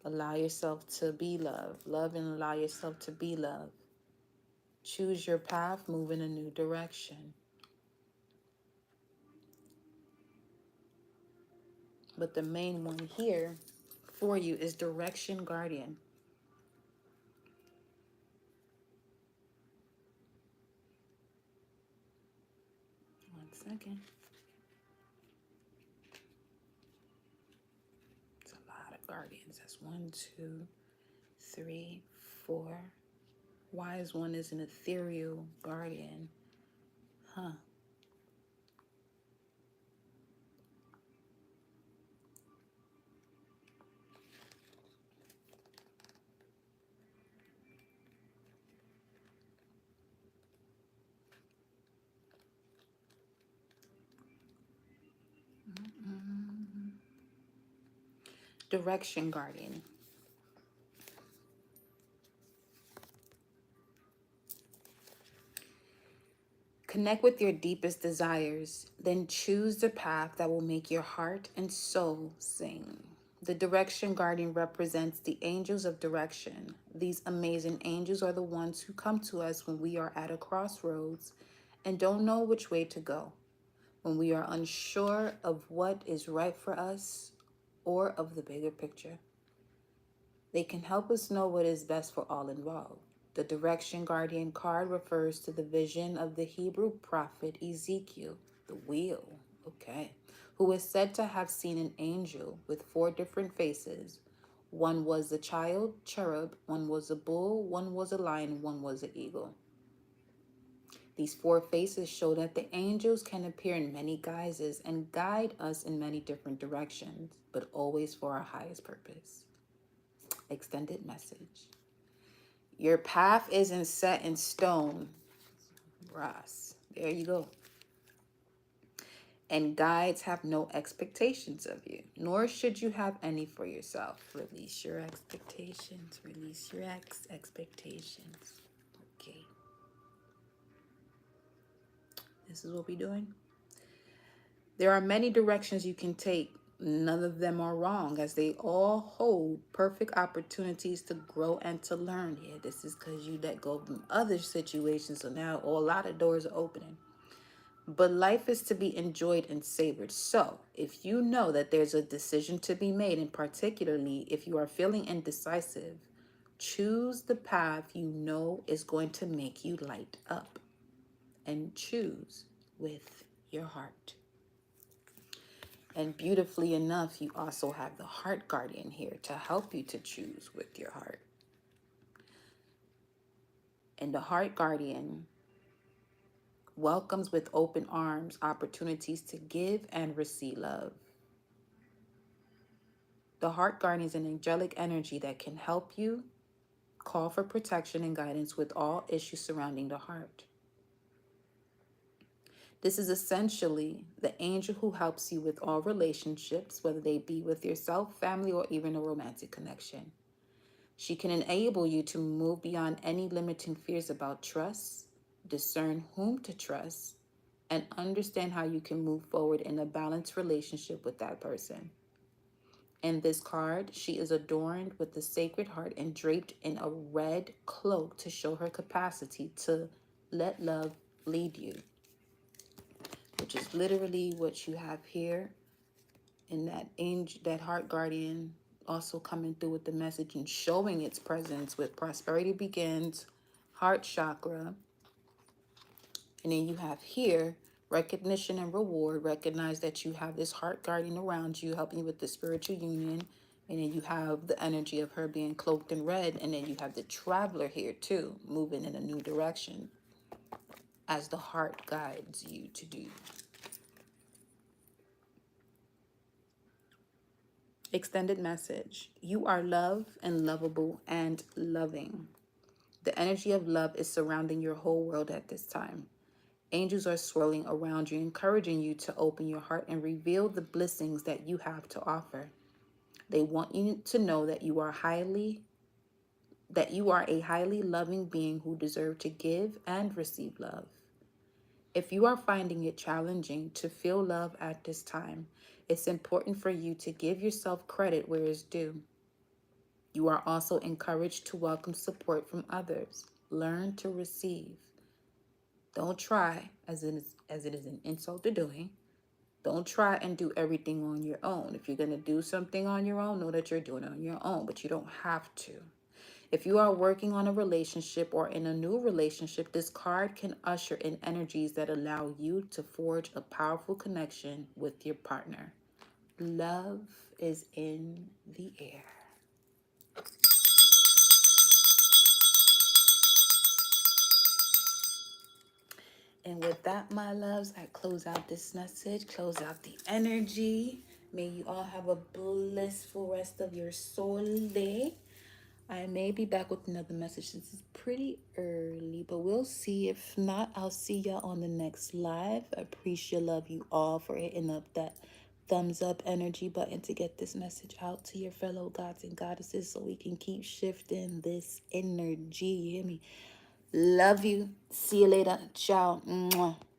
Speaker 1: Allow yourself to be loved. Love and allow yourself to be loved. Choose your path, move in a new direction. But the main one here for you is Direction Guardian. One second. It's a lot of guardians. That's 1, 2, 3, 4. Wise One is an ethereal guardian. Huh. Direction Guardian. Connect with your deepest desires, then choose the path that will make your heart and soul sing. The Direction Guardian represents the angels of direction. These amazing angels are the ones who come to us when we are at a crossroads and don't know which way to go, when we are unsure of what is right for us or of the bigger picture. They can help us know what is best for all involved. The Direction Guardian card refers to the vision of the Hebrew prophet Ezekiel, the wheel, okay, who is said to have seen an angel with 4 different faces. One was a child, cherub, one was a bull, one was a lion, one was an eagle. These 4 faces show that the angels can appear in many guises and guide us in many different directions, but always for our highest purpose. Extended message. Your path isn't set in stone, Ross. There you go. And guides have no expectations of you, nor should you have any for yourself. Release your expectations. Release your expectations. Okay. This is what we're doing. There are many directions you can take. None of them are wrong, as they all hold perfect opportunities to grow and to learn. Yeah, this is because you let go from other situations, so now a lot of doors are opening. But life is to be enjoyed and savored. So, if you know that there's a decision to be made, and particularly if you are feeling indecisive, choose the path you know is going to make you light up. And choose with your heart. And beautifully enough, you also have the Heart Guardian here to help you to choose with your heart. And the Heart Guardian welcomes with open arms opportunities to give and receive love. The heart guardian is an angelic energy that can help you call for protection and guidance with all issues surrounding the heart. This is essentially the angel who helps you with all relationships, whether they be with yourself, family, or even a romantic connection. She can enable you to move beyond any limiting fears about trust, discern whom to trust, and understand how you can move forward in a balanced relationship with that person. In this card, she is adorned with the Sacred Heart and draped in a red cloak to show her capacity to let love lead you, which is literally what you have here. And that angel, that heart guardian, also coming through with the message and showing its presence with prosperity begins, heart chakra. And then you have here recognition and reward. Recognize that you have this heart guardian around you, helping you with the spiritual union. And then you have the energy of her being cloaked in red. And then you have the traveler here too, moving in a new direction as the heart guides you to do. Extended message. You are loved and lovable and loving. The energy of love is surrounding your whole world at this time. Angels are swirling around you, encouraging you to open your heart and reveal the blessings that you have to offer. They want you to know that you are a highly loving being who deserves to give and receive love. If you are finding it challenging to feel love at this time, it's important for you to give yourself credit where it's due. You are also encouraged to welcome support from others. Learn to receive. Don't try, as it is an insult to doing. Don't try and do everything on your own. If you're going to do something on your own, know that you're doing it on your own, but you don't have to. If you are working on a relationship or in a new relationship, this card can usher in energies that allow you to forge a powerful connection with your partner. Love is in the air. And with that, my loves, I close out this message, close out the energy. May you all have a blissful rest of your soul day. I may be back with another message since it's pretty early, but we'll see. If not, I'll see y'all on the next live. I appreciate love you all for hitting up that thumbs up energy button to get this message out to your fellow gods and goddesses so we can keep shifting this energy. You hear me? Love you. See you later. Ciao. Mwah.